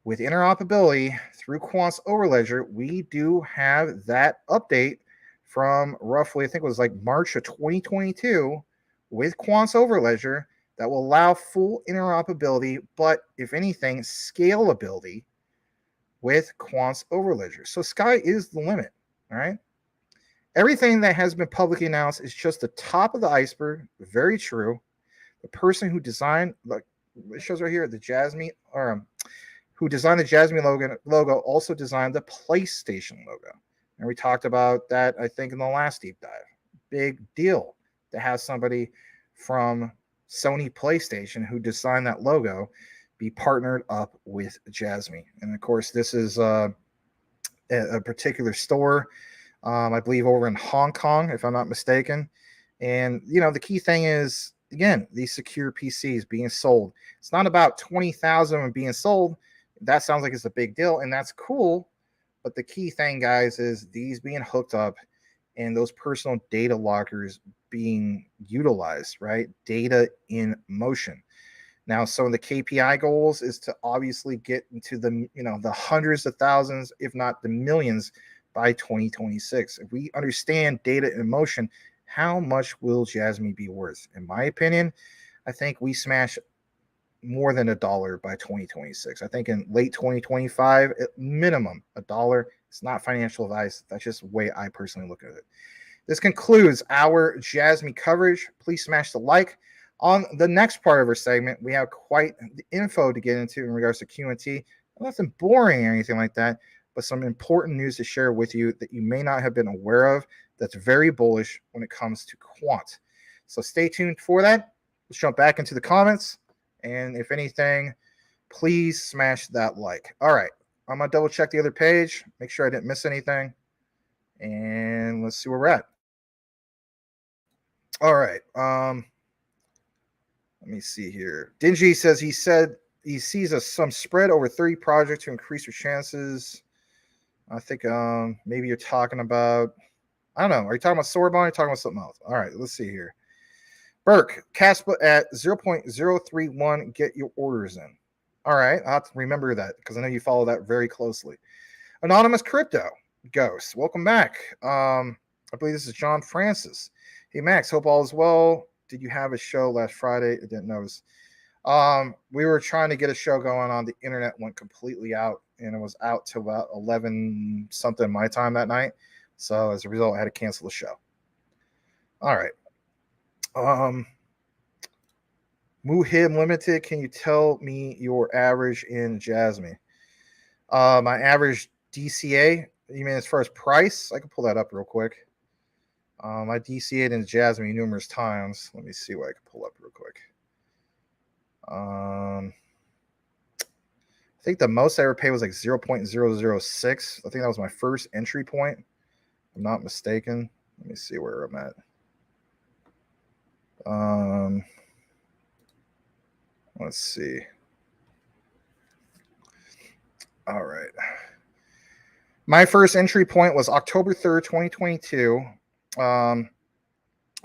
with interoperability through Quant's Overledger, we do have that update from roughly, I think it was like March of 2022 with Quant's Overledger that will allow full interoperability, but if anything, scalability with Quant's Overledger. So sky is the limit, all right? Everything that has been publicly announced is just the top of the iceberg. Very true. The person who designed, like it shows right here, the Jasmine, or who designed the Jasmine logo also designed the PlayStation logo. And we talked about that, I think, in the last deep dive. Big deal to have somebody from Sony PlayStation who designed that logo be partnered up with Jasmine. And of course, this is a particular store, I believe over in Hong Kong, if I'm not mistaken. And, you know, the key thing is, again, these secure PCs being sold. It's not about 20,000 being sold. That sounds like it's a big deal, and that's cool. But the key thing, guys, is these being hooked up and those personal data lockers being utilized, right? Data in motion. Now, some of the KPI goals is to obviously get into the, you know, the hundreds of thousands, if not the millions, by 2026. If we understand data in motion, how much will Jasmine be worth? In my opinion, I think we smash more than $1 by 2026. I think in late 2025, at minimum $1. It's not financial advice. That's just the way I personally look at it. This concludes our Jasmine coverage. Please smash the like. On the next part of our segment, we have quite the info to get into in regards to Q&T. Nothing boring or anything like that, but some important news to share with you that you may not have been aware of that's very bullish when it comes to quant. So stay tuned for that. Let's jump back into the comments. And if anything, please smash that like. All right. I'm going to double check the other page, make sure I didn't miss anything. And let's see where we're at. All right. Let me see here. Dingy says he sees some spread over 30 projects to increase your chances. I think maybe you're talking about, I don't know. Are you talking about Sorbonne? Or are you talking about something else? All right, let's see here. Burke, Caspa at 0.031. Get your orders in. All right, I'll have to remember that because I know you follow that very closely. Anonymous Crypto Ghost, welcome back. I believe this is John Francis. Hey, Max, hope all is well. Did you have a show last Friday? I didn't notice. We were trying to get a show going on. The internet went completely out, and it was out till about 11 something my time that night. So as a result, I had to cancel the show. All right. Muhib Limited, can you tell me your average in Jasmine? My average DCA, you mean as far as price? I can pull that up real quick. I DCA'd in Jasmine numerous times. Let me see what I can pull up real quick. I think the most I ever paid was like 0.006. I think that was my first entry point, if I'm not mistaken. Let me see where I'm at. Let's see. All right. My first entry point was October 3rd, 2022. And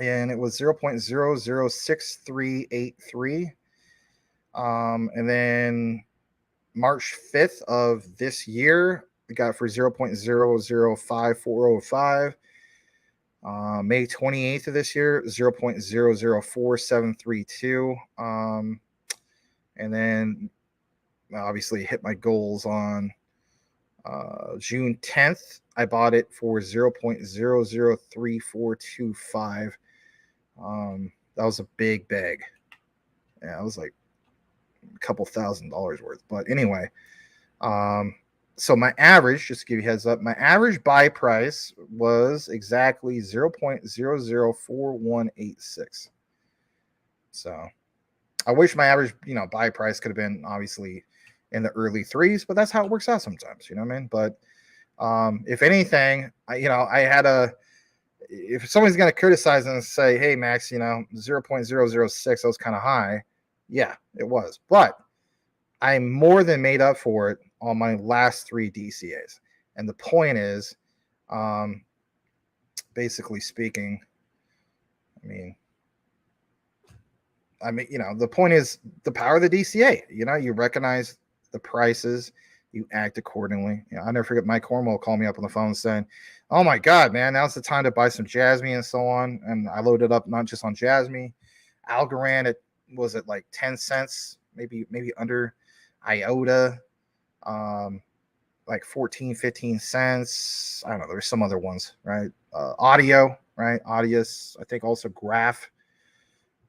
it was 0.006383. And then March 5th of this year, we got it for 0.005405. May 28th of this year, 0.004732. And then obviously hit my goals on June 10th. I bought it for 0.003425. That was a big bag. Yeah, it was like a couple $1,000s worth. But anyway, so my average, just to give you a heads up, my average buy price was exactly 0.004186. So I wish my average, buy price could have been obviously in the early threes, but that's how it works out sometimes, you know what I mean? But if anything, if somebody's going to criticize and say, hey, Max, 0.006, that was kind of high. Yeah, it was. But I more than made up for it on my last 3 DCAs. And the point is, basically speaking, I mean, the point is the power of the DCA. You recognize the prices, you act accordingly. I never forget Mike Cornwell called me up on the phone saying, "Oh my God, man, now's the time to buy some Jasmine and so on." And I loaded up not just on Jasmine, Algorand. It was at like 10 cents, maybe under. IOTA, like 14, 15 cents. I don't know. There's some other ones, right? Audio, right? Audius. I think also Graph.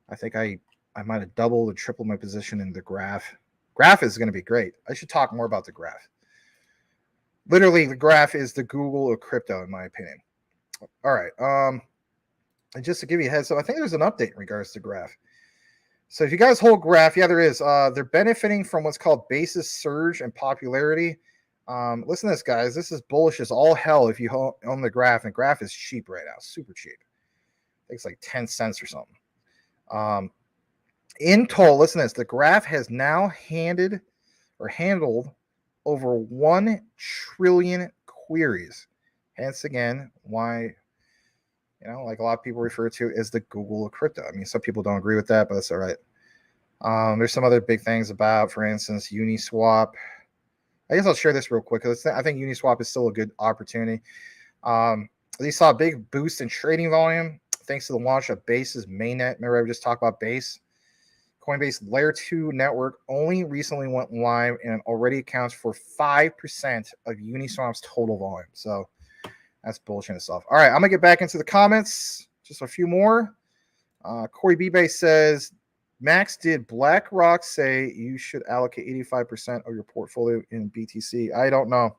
I think I might have doubled or tripled my position in the Graph. Graph is going to be great. I should talk more about the Graph. Literally, the Graph is the Google of crypto, in my opinion. All right. And just to give you a heads up, I think there's an update in regards to Graph. So if you guys hold Graph, yeah, there is. They're benefiting from what's called basis surge and popularity. Listen to this, guys. This is bullish as all hell if you own the Graph. And Graph is cheap right now, super cheap. I think it's like 10 cents or something. In total, listen to this. The Graph has now handled over 1 trillion queries. Hence, again, why, like a lot of people refer to as the Google of crypto. I mean, some people don't agree with that, but that's all right. There's some other big things about, for instance, Uniswap. I guess I'll share this real quick because I think Uniswap is still a good opportunity. They saw a big boost in trading volume thanks to the launch of Base's mainnet. Remember, I just talked about Base? Coinbase Layer 2 network only recently went live and already accounts for 5% of Uniswap's total volume. So that's bullshit itself. All right, I'm going to get back into the comments. Just a few more. Corey B-Bay says, Max, did BlackRock say you should allocate 85% of your portfolio in BTC? I don't know.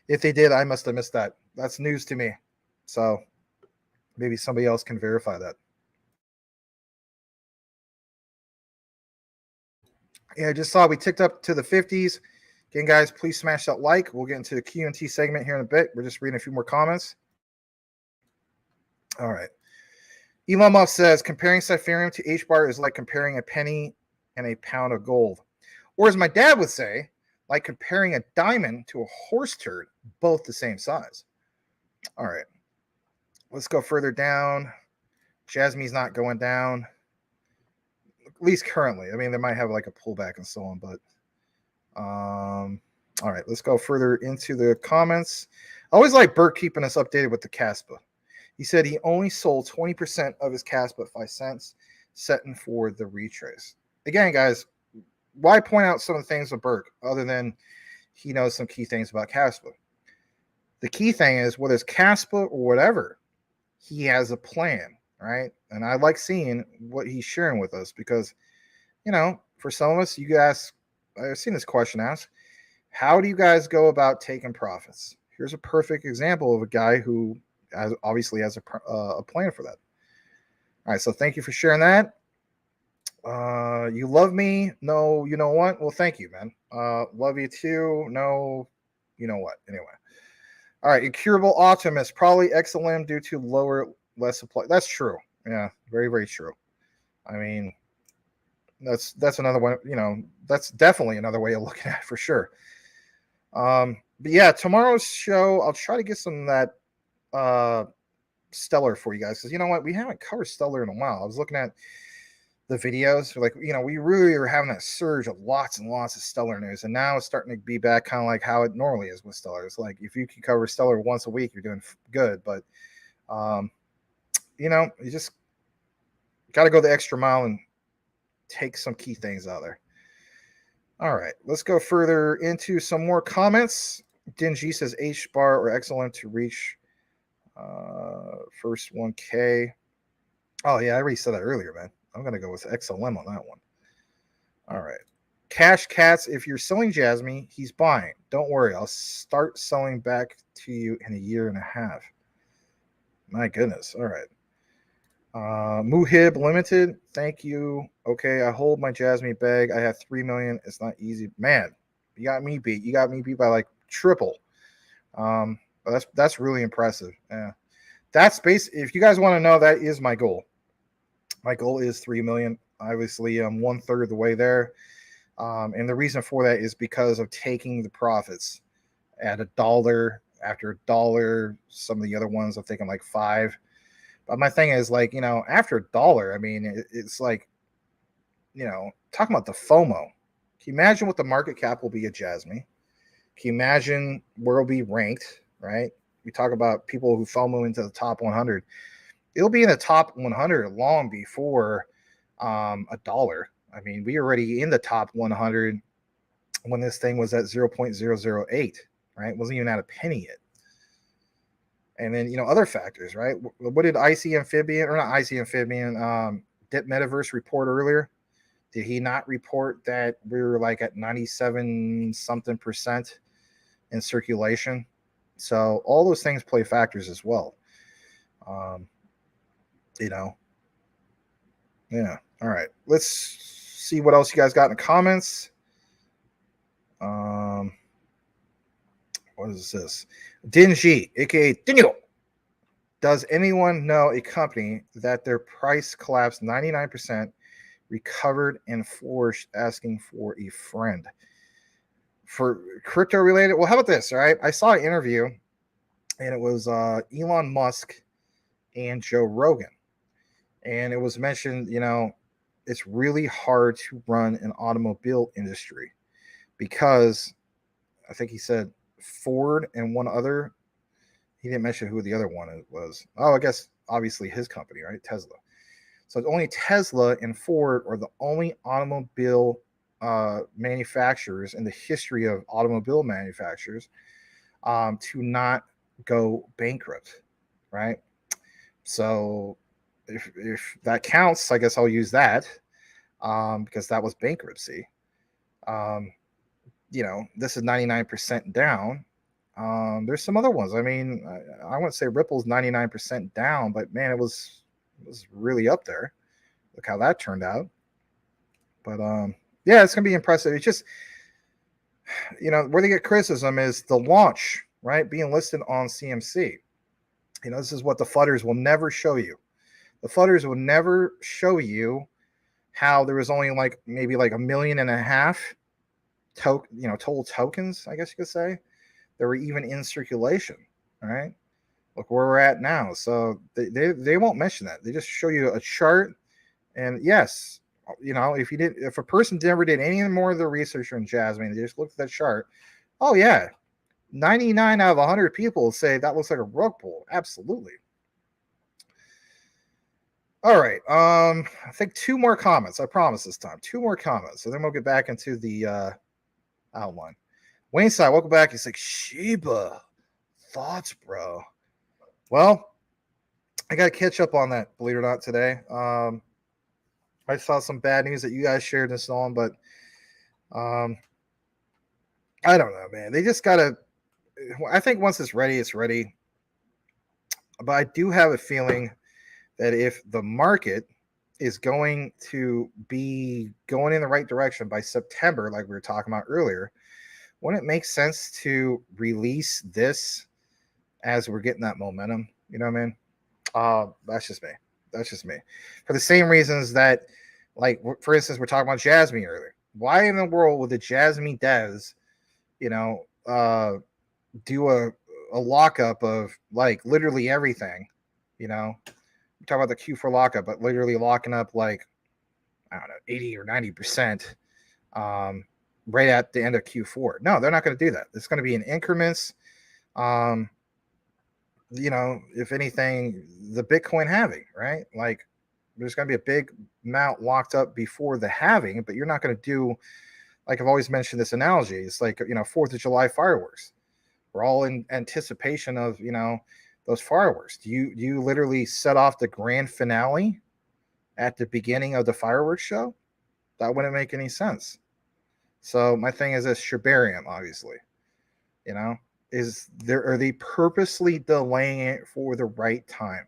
If they did, I must have missed that. That's news to me. So maybe somebody else can verify that. Yeah, I just saw we ticked up to the 50s. Again, guys, please smash that like. We'll get into the Q&T segment here in a bit. We're just reading a few more comments. All right. Elon Musk says, comparing Cypherium to HBAR is like comparing a penny and a pound of gold. Or as my dad would say, like comparing a diamond to a horse turd, both the same size. All right. Let's go further down. Jasmine's not going down, at least currently. I mean, they might have like a pullback and so on, but all right, let's go further into the comments. I always like Bert keeping us updated with the Caspa. He said he only sold 20% of his Caspa at 5 cents, setting for the retrace. Again, guys, why point out some of the things with Bert other than he knows some key things about Caspa? The key thing is, whether it's Caspa or whatever, he has a plan, right? And I like seeing what he's sharing with us because, for some of us, you guys, I've seen this question asked, how do you guys go about taking profits? Here's a perfect example of a guy who obviously has a plan for that. All right, so thank you for sharing that. You love me? No, you know what? Well, thank you, man. Love you too. No, you know what? Anyway. All right, incurable optimist, probably XLM due to less supply. That's true. Yeah, very, very true. I mean, that's another one, that's definitely another way of looking at it for sure. But yeah, tomorrow's show, I'll try to get some of that Stellar for you guys, because you know what, we haven't covered Stellar in a while. I was looking at the videos, like, we really are having that surge of lots and lots of Stellar news, and now it's starting to be back kind of like how it normally is with Stellar. It's like if you can cover Stellar once a week, you're doing good, but you just got to go the extra mile and take some key things out there. All right, let's go further into some more comments. Dingy says HBAR or XLM to reach first 1K. Oh yeah, I already said that earlier, man. I'm gonna go with XLM on that one. All right, Cash Cats. If you're selling Jasmine, he's buying. Don't worry, I'll start selling back to you in 1.5 years. My goodness. All right. Muhib Limited, thank you. Okay, I hold my Jasmine bag. I have 3 million. It's not easy, man. You got me beat. You got me beat by like triple. But that's really impressive. Yeah, that's base. If you guys want to know, that is my goal. My goal is 3 million. obviously 1/3 of the way there. And the reason for that is because of taking the profits at $1, after $1, some of the other ones I'm thinking like 5. But my thing is like, after $1, I mean, it's like, talking about the FOMO. Can you imagine what the market cap will be at Jasmine? Can you imagine where it'll be ranked, right? We talk about people who FOMO into the top 100. It'll be in the top 100 long before $1. I mean, we were already in the top 100 when this thing was at 0.008, right? It wasn't even at a penny yet. And then, other factors, right? What did IC Amphibian, or not IC Amphibian, Dip Metaverse report earlier? Did he not report that we were like at 97 something percent in circulation? So all those things play factors as well. Yeah. All right. Let's see what else you guys got in the comments. What is this? Dingy, aka Daniel. Does anyone know a company that their price collapsed 99%, recovered and flourished, asking for a friend? For crypto related, well, how about this? All right, I saw an interview, and it was Elon Musk and Joe Rogan, and it was mentioned, it's really hard to run an automobile industry because I think he said Ford and one other. He didn't mention who the other one was. Oh, I guess obviously his company, right? Tesla. So only Tesla and Ford are the only automobile manufacturers in the history of automobile manufacturers to not go bankrupt, right? So if that counts, I guess I'll use that because that was bankruptcy. This is 99% down. There's some other ones. I mean, I wouldn't say Ripple's 99% down, but man, it was really up there. Look how that turned out. But yeah, it's gonna be impressive. It's just, where they get criticism is the launch, right? Being listed on CMC. This is what the FUDDers will never show you. The FUDDers will never show you how there was only maybe 1.5 million total tokens, I guess you could say, that were even in circulation. All right, look where we're at now. So they won't mention that. They just show you a chart. And yes, if a person never did any more of the research on Jasmine, they just looked at that chart. Oh yeah, 99 out of 100 people say that looks like a rug pull. Absolutely. All right. I think 2 more comments. I promise this time. 2 more comments. So then we'll get back into the outline. Wayne Side, welcome back. He's like, Shiba, thoughts, bro. Well, I got to catch up on that, believe it or not, today. I saw some bad news that you guys shared this on, but I don't know, man. They just got to, I think once it's ready, it's ready. But I do have a feeling that if the market is going to be going in the right direction by September, like we were talking about earlier, wouldn't it make sense to release this as we're getting that momentum? You know what I mean? That's just me. That's just me. For the same reasons that, for instance, we're talking about Jasmine earlier. Why in the world would the Jasmine devs, do a lockup of literally everything? We talk about the Q4 lockup, but literally locking up I don't know, 80 or 90%. Right at the end of Q4. No, they're not going to do that. It's going to be in increments. If anything, the Bitcoin halving, right? There's going to be a big amount locked up before the halving, but you're not going to do, I've always mentioned this analogy. It's 4th of July fireworks. We're all in anticipation of, those fireworks. Do you literally set off the grand finale at the beginning of the fireworks show? That wouldn't make any sense. So my thing is this, Shibarium, obviously, are they purposely delaying it for the right time?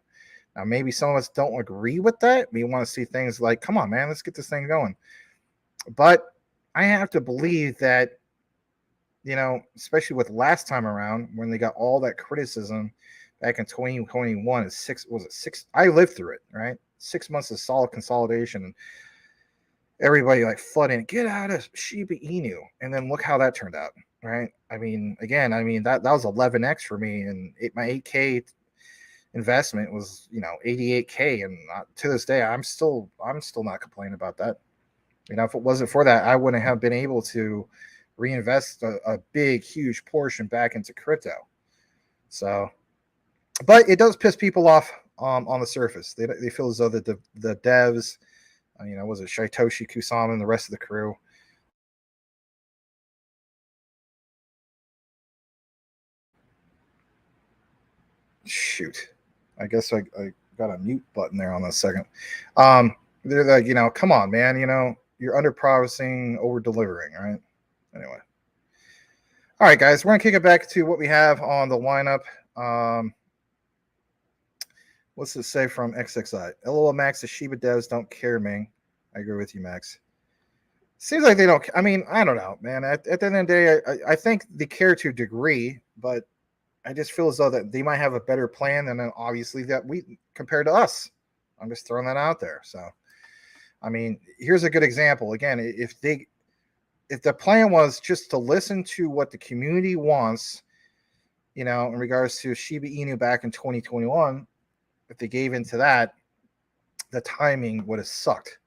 Now, maybe some of us don't agree with that. We want to see things come on, man, let's get this thing going. But I have to believe that, especially with last time around when they got all that criticism back in 2021, was it six? I lived through it, right? 6 months of solid consolidation. everybody like flooding, get out of Shiba Inu. And then look how that turned out, right? I mean, again, that was 11x for me, and my 8K investment was 88K, and to this day I'm still not complaining about that. If it wasn't for that, I wouldn't have been able to reinvest a big, huge portion back into crypto. So, but it does piss people off on the surface. They feel as though that the devs, was it Satoshi Kusama and the rest of the crew, shoot, I guess I got a mute button there on a second. They're like, come on, man, you're under promising, over delivering, right? Anyway. All right, guys, we're gonna kick it back to what we have on the lineup. What's it say from XXI? LOL Max, the Shiba devs don't care, man. I agree with you, Max. Seems like they don't. I mean, I don't know, man. At the end of the day, I think they care to a degree, but I just feel as though that they might have a better plan than obviously that we compared to us. I'm just throwing that out there. So, I mean, here's a good example. Again, if the plan was just to listen to what the community wants, in regards to Shiba Inu back in 2021, if they gave into that, the timing would have sucked.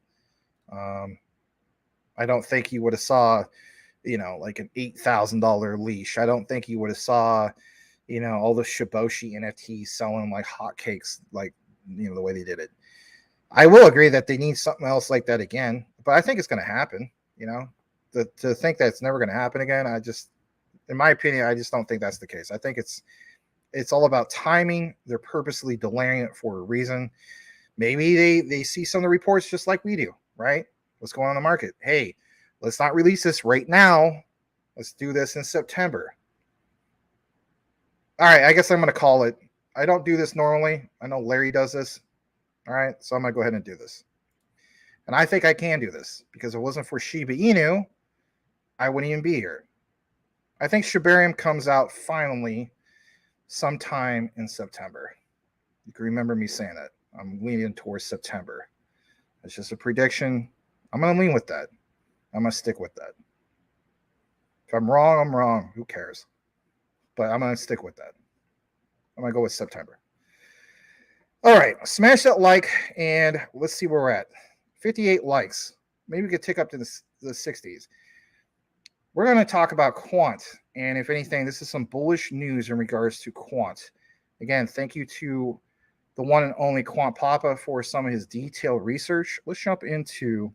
I don't think he would have saw, like an $8,000 leash. I don't think he would have saw, all the Shiboshi NFTs selling like hotcakes, like, the way they did it. I will agree that they need something else like that again, but I think it's going to happen. To think that it's never going to happen again, in my opinion, I just don't think that's the case. I think it's all about timing. They're purposely delaying it for a reason. Maybe they see some of the reports just like we do, right? What's going on in the market? Hey, let's not release this right now. Let's do this in September. All right, I guess I'm going to call it. I don't do this normally. I know Larry does this. All right, so I'm going to go ahead and do this. And I think I can do this because if it wasn't for Shiba Inu, I wouldn't even be here. I think Shibarium comes out finally sometime in September. You can remember me saying that. I'm leaning towards September. It's just a prediction. I'm going to lean with that. I'm going to stick with that. If I'm wrong, I'm wrong. Who cares? But I'm going to stick with that. I'm going to go with September. All right. Smash that like, and let's see where we're at. 58 likes. Maybe we could tick up to the 60s. We're going to talk about quant. And if anything, this is some bullish news in regards to quant. Again, thank you to the one and only Quant Papa for some of his detailed research. Let's jump into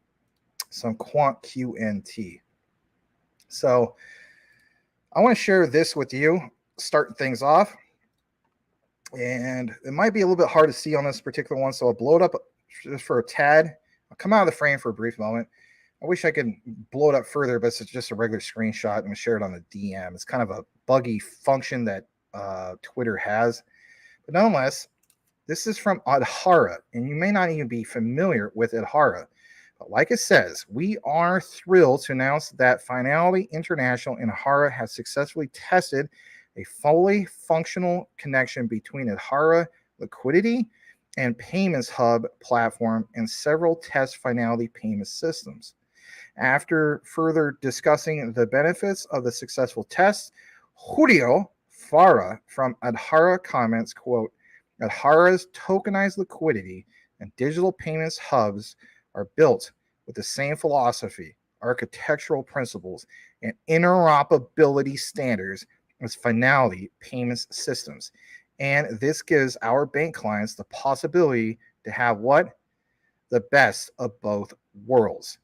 some quant QNT. So I want to share this with you, starting things off. And it might be a little bit hard to see on this particular one, so I'll blow it up just for a tad. I'll come out of the frame for a brief moment. I wish I could blow it up further, but it's just a regular screenshot. I'm going to share it on the DM. It's kind of a buggy function that Twitter has. But nonetheless, this is from Adhara, and you may not even be familiar with Adhara. But like it says, we are thrilled to announce that Finality International and Adhara have successfully tested a fully functional connection between Adhara liquidity and payments hub platform and several test Finality payment systems. After further discussing the benefits of the successful test, Julio Farah from Adhara comments, quote, Adhara's tokenized liquidity and digital payments hubs are built with the same philosophy, architectural principles, and interoperability standards as Finality payments systems. And this gives our bank clients the possibility to have what? The best of both worlds.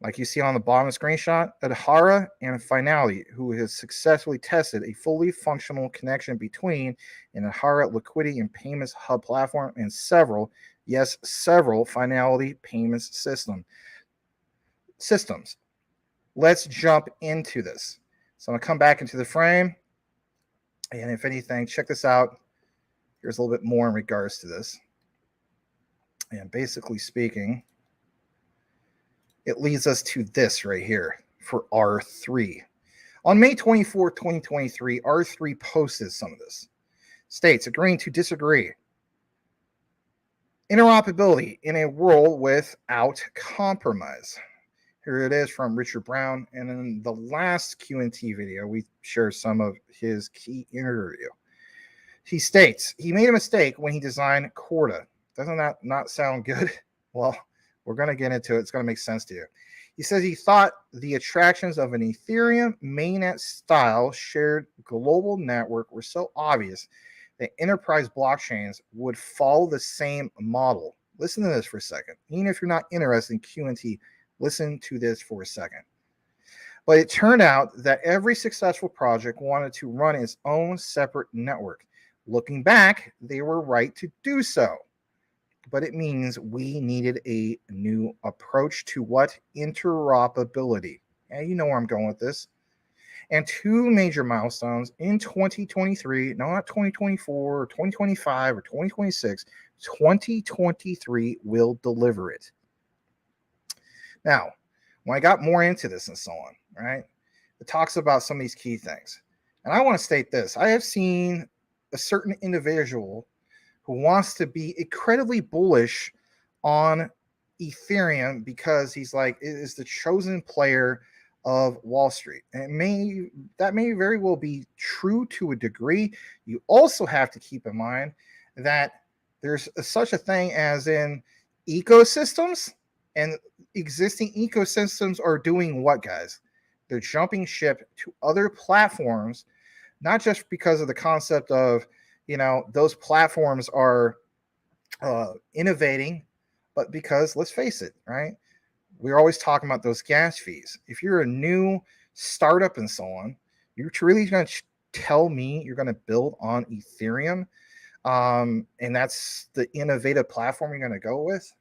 Like you see on the bottom of the screenshot, Adhara and Finality, who has successfully tested a fully functional connection between an Adhara liquidity and payments hub platform and several Finality payments systems. Let's jump into this. So I'm going to come back into the frame. And if anything, check this out. Here's a little bit more in regards to this. And basically speaking, it leads us to this right here for R3. On May 24, 2023, R3 posted some of this. States agreeing to disagree. Interoperability in a world without compromise. Here it is from Richard Brown. And in the last Q&T video, we share some of his key interview. He states he made a mistake when he designed Corda. Doesn't that not sound good? Well, we're going to get into it. It's going to make sense to you. He says he thought the attractions of an Ethereum mainnet style shared global network were so obvious that enterprise blockchains would follow the same model. Listen to this for a second. Even if you're not interested in Q&T, listen to this for a second. But it turned out that every successful project wanted to run its own separate network. Looking back, they were right to do so. But it means we needed a new approach to what? Interoperability. And you know where I'm going with this. And two major milestones in 2023, not 2024 or 2025 or 2026, 2023 will deliver it. Now, when I got more into this and so on, right, it talks about some of these key things. And I want to state this. I have seen a certain individual who wants to be incredibly bullish on Ethereum because he's like, it is the chosen player of Wall Street. And that may very well be true to a degree. You also have to keep in mind that there's such a thing as in ecosystems, and existing ecosystems are doing what, guys? They're jumping ship to other platforms, not just because of the concept of, those platforms are innovating, but because, let's face it, right? We're always talking about those gas fees. If you're a new startup and so on, you're really going to tell me you're going to build on Ethereum, and that's the innovative platform you're going to go with?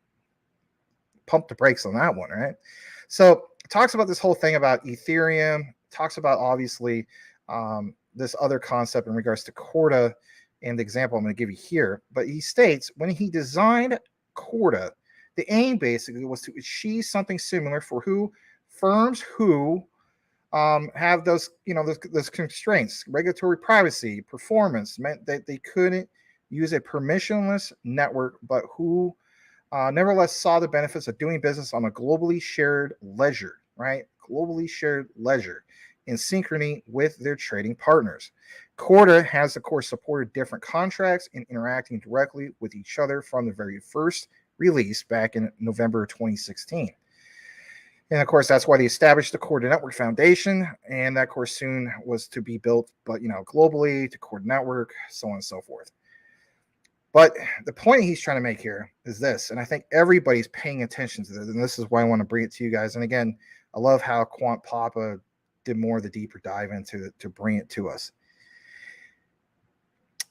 Pump the brakes on that one, right? So it talks about this whole thing about Ethereum, talks about obviously this other concept in regards to Corda and the example I'm going to give you here. But he states when he designed Corda, the aim basically was to achieve something similar for firms who have those constraints, regulatory privacy, performance, meant that they couldn't use a permissionless network, but who nevertheless saw the benefits of doing business on a globally shared ledger, right? Globally shared ledger in synchrony with their trading partners. Corda has, of course, supported different contracts and interacting directly with each other from the very first release back in November 2016. And of course, that's why they established the Corda Network Foundation. And that, of course, soon was to be built, but, globally to Corda Network, so on and so forth. But the point he's trying to make here is this, and I think everybody's paying attention to this, and this is why I want to bring it to you guys. And again, I love how Quant Papa did more of the deeper dive into it to bring it to us.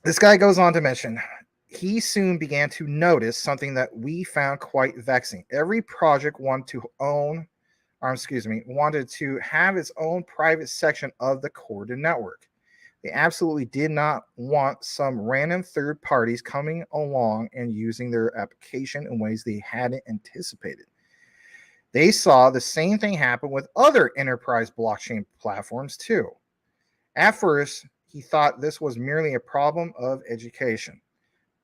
This guy goes on to mention, he soon began to notice something that we found quite vexing. Every project wanted to have its own private section of the Corda network. They absolutely did not want some random third parties coming along and using their application in ways they hadn't anticipated. They saw the same thing happen with other enterprise blockchain platforms too. At first, he thought this was merely a problem of education.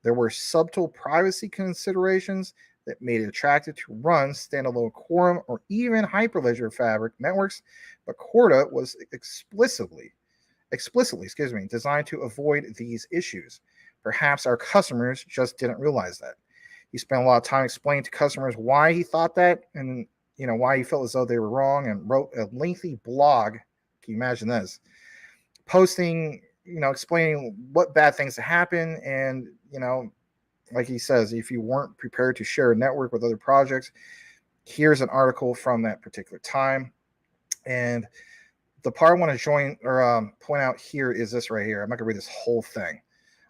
There were subtle privacy considerations that made it attractive to run standalone Quorum or even Hyperledger Fabric networks, but Corda was explicitly designed to avoid these issues. Perhaps our customers just didn't realize that. He spent a lot of time explaining to customers why he thought that and why he felt as though they were wrong, and wrote a lengthy blog. Can you imagine this? Posting, explaining what bad things happen, and like he says, if you weren't prepared to share a network with other projects, here's an article from that particular time. And the part I want to point out here is this right here. I'm not gonna read this whole thing,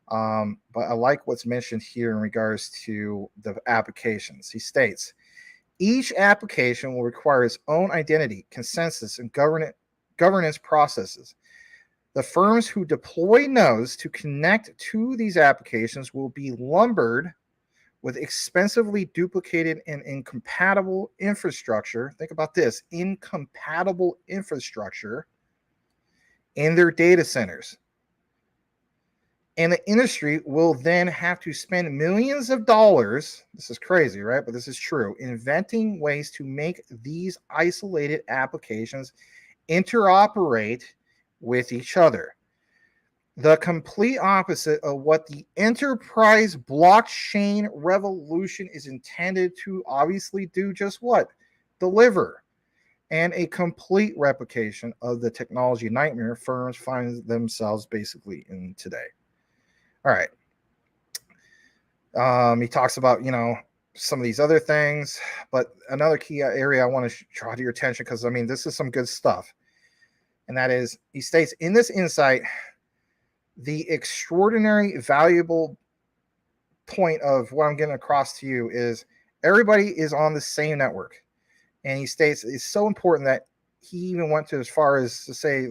but I like what's mentioned here in regards to the applications. He states, each application will require its own identity, consensus, and governance processes. The firms who deploy nodes to connect to these applications will be lumbered with expensively duplicated and incompatible infrastructure. Think about this, incompatible infrastructure in their data centers. And the industry will then have to spend millions of dollars. This is crazy, right? But this is true. Inventing ways to make these isolated applications interoperate with each other. The complete opposite of what the enterprise blockchain revolution is intended to obviously do just what? Deliver. And a complete replication of the technology nightmare firms find themselves basically in today. All right. He talks about, some of these other things, but another key area I want to draw to your attention, because this is some good stuff. And that is, he states in this insight, the extraordinary valuable point of what I'm getting across to you is everybody is on the same network. And he states it's so important that he even went to as far as to say,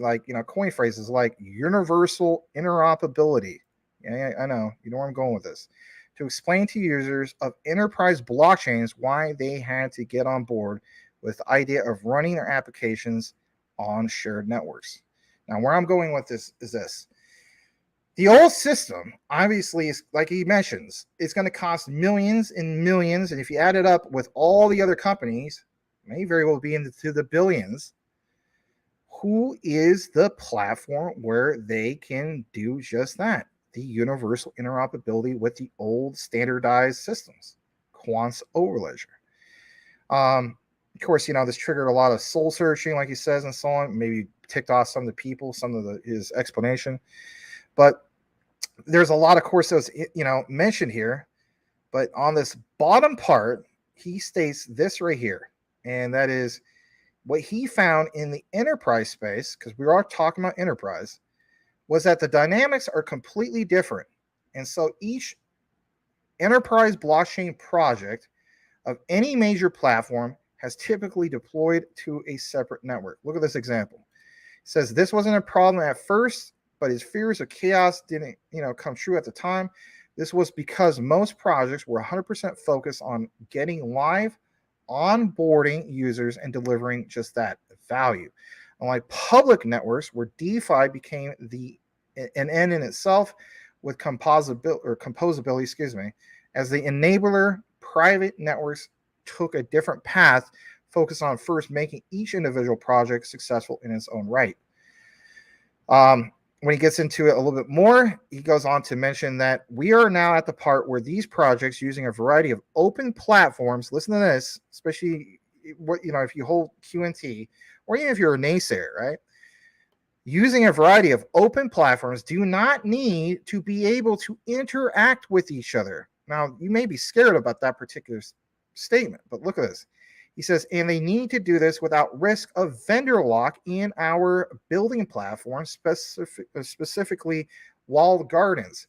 coin phrases like universal interoperability. Yeah, I know. You know where I'm going with this. To explain to users of enterprise blockchains why they had to get on board with the idea of running their applications on shared networks. Now, where I'm going with this is this. The old system, obviously, is like he mentions, it's going to cost millions and millions. And if you add it up with all the other companies, may very well be into the billions. Who is the platform where they can do just that? The universal interoperability with the old standardized systems, quants over ledger. Of course, this triggered a lot of soul searching, like he says, and so on. Maybe ticked off some of the people, his explanation. But there's a lot of course that was, mentioned here. But on this bottom part, he states this right here. And that is what he found in the enterprise space, because we are talking about enterprise, was that the dynamics are completely different. And so each enterprise blockchain project of any major platform has typically deployed to a separate network. Look at this example. It says this wasn't a problem at first, but his fears of chaos didn't, come true at the time. This was because most projects were 100% focused on getting live, onboarding users, and delivering just that value. Unlike public networks, where DeFi became an end in itself, with composability, as the enabler, private networks took a different path, focused on first making each individual project successful in its own right. When he gets into it a little bit more, he goes on to mention that we are now at the part where these projects, using a variety of open platforms, listen to this, especially if you hold QNT, or even if you're a naysayer, right? Using a variety of open platforms, do not need to be able to interact with each other. Now, you may be scared about that particular statement, but look at this. He says, and they need to do this without risk of vendor lock in our building platform, specifically walled gardens.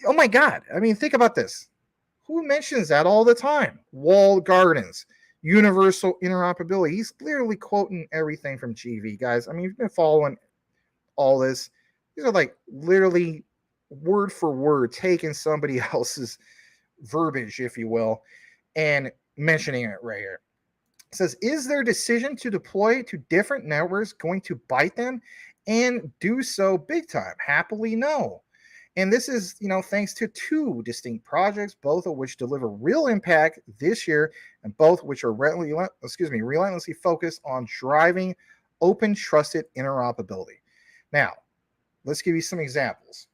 Oh my God. Think about this. Who mentions that all the time? Walled gardens, universal interoperability. He's clearly quoting everything from GV, guys. You've been following all this. These are like literally word for word taking somebody else's verbiage, if you will, and mentioning it right here. It says, is their decision to deploy to different networks going to bite them, and do so big time? Happily, no. And this is, thanks to two distinct projects, both of which deliver real impact this year, and both which are relentlessly focused on driving open, trusted interoperability. Now, let's give you some examples.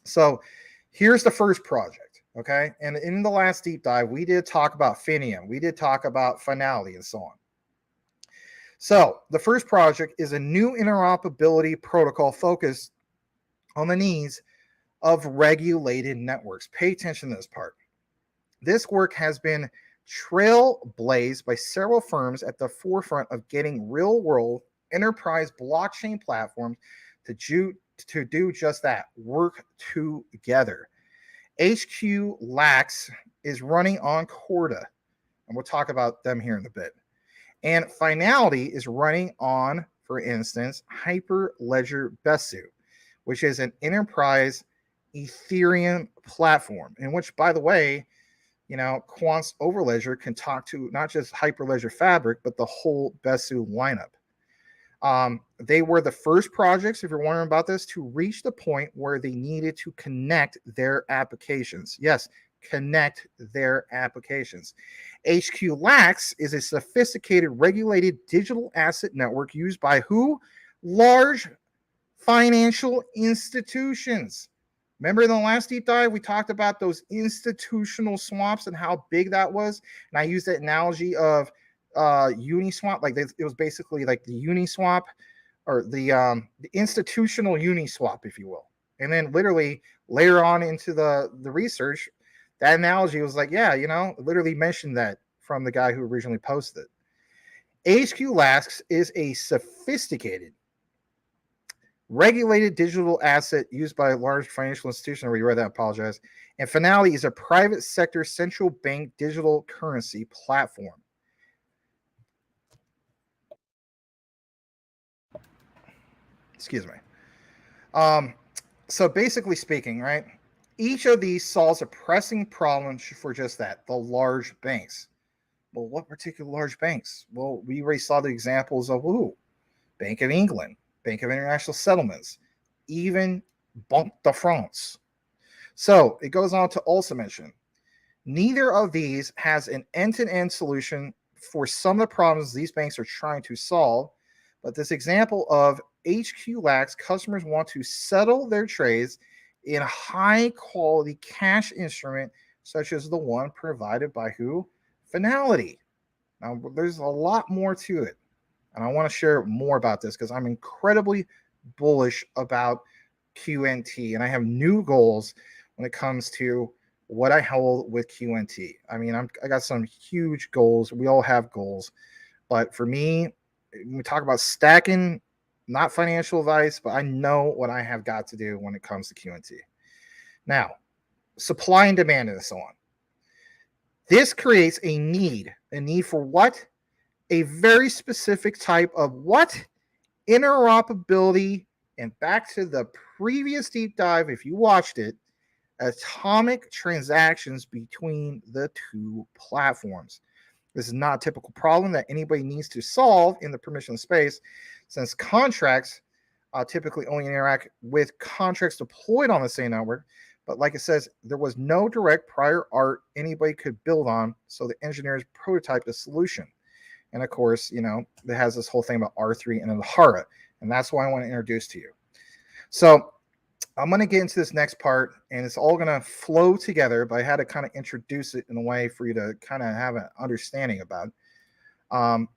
So here's the first project. Okay. And in the last deep dive, we did talk about Finium. We did talk about Finality and so on. So the first project is a new interoperability protocol focused on the needs of regulated networks. Pay attention to this part. This work has been trailblazed by several firms at the forefront of getting real-world enterprise blockchain platforms to do just that, work together. HQ Lax is running on Corda, and we'll talk about them here in a bit. And Finality is running on, for instance, Hyperledger Besu, which is an enterprise Ethereum platform, in which, by the way, Quants Overledger can talk to not just Hyperledger Fabric, but the whole Besu lineup. They were the first projects, if you're wondering about this, to reach the point where they needed to connect their applications. Yes, connect their applications. HQ Lax is a sophisticated, regulated digital asset network used by who? Large financial institutions. Remember in the last deep dive, we talked about those institutional swaps and how big that was. And I used that analogy of Uniswap. Like it was basically like the Uniswap or the institutional Uniswap, if you will. And then literally later on into the research, that analogy was like, yeah, literally mentioned that from the guy who originally posted it. HQ Lax is a sophisticated regulated digital asset used by a large financial institution. I already read that, I apologize. And Finality is a private sector central bank digital currency platform. Excuse me. So basically speaking, right, each of these solves a pressing problem for just that, the large banks. Well, what particular large banks? Well, we already saw the examples of who? Bank of England, Bank of International Settlements, even Banque de France. So it goes on to also mention, neither of these has an end-to-end solution for some of the problems these banks are trying to solve. But this example of HQ Lax, customers want to settle their trades in a high-quality cash instrument, such as the one provided by who? Finality. Now, there's a lot more to it. And I want to share more about this because I'm incredibly bullish about QNT. And I have new goals when it comes to what I hold with QNT. I mean, I got some huge goals. We all have goals. But for me, when we talk about stacking, not financial advice, but I know what I have got to do when it comes to QNT. Now, supply and demand and so on. This creates a need. A need for what? A very specific type of what? Interoperability. And back to the previous deep dive, if you watched it, atomic transactions between the two platforms. This is not a typical problem that anybody needs to solve in the permissionless space, since contracts typically only interact with contracts deployed on the same network. But like it says, there was no direct prior art anybody could build on, so the engineers prototyped a solution. And of course, it has this whole thing about R3 and Alhara, and that's why I want to introduce to you. So I'm going to get into this next part, and it's all going to flow together, but I had to kind of introduce it in a way for you to kind of have an understanding about. And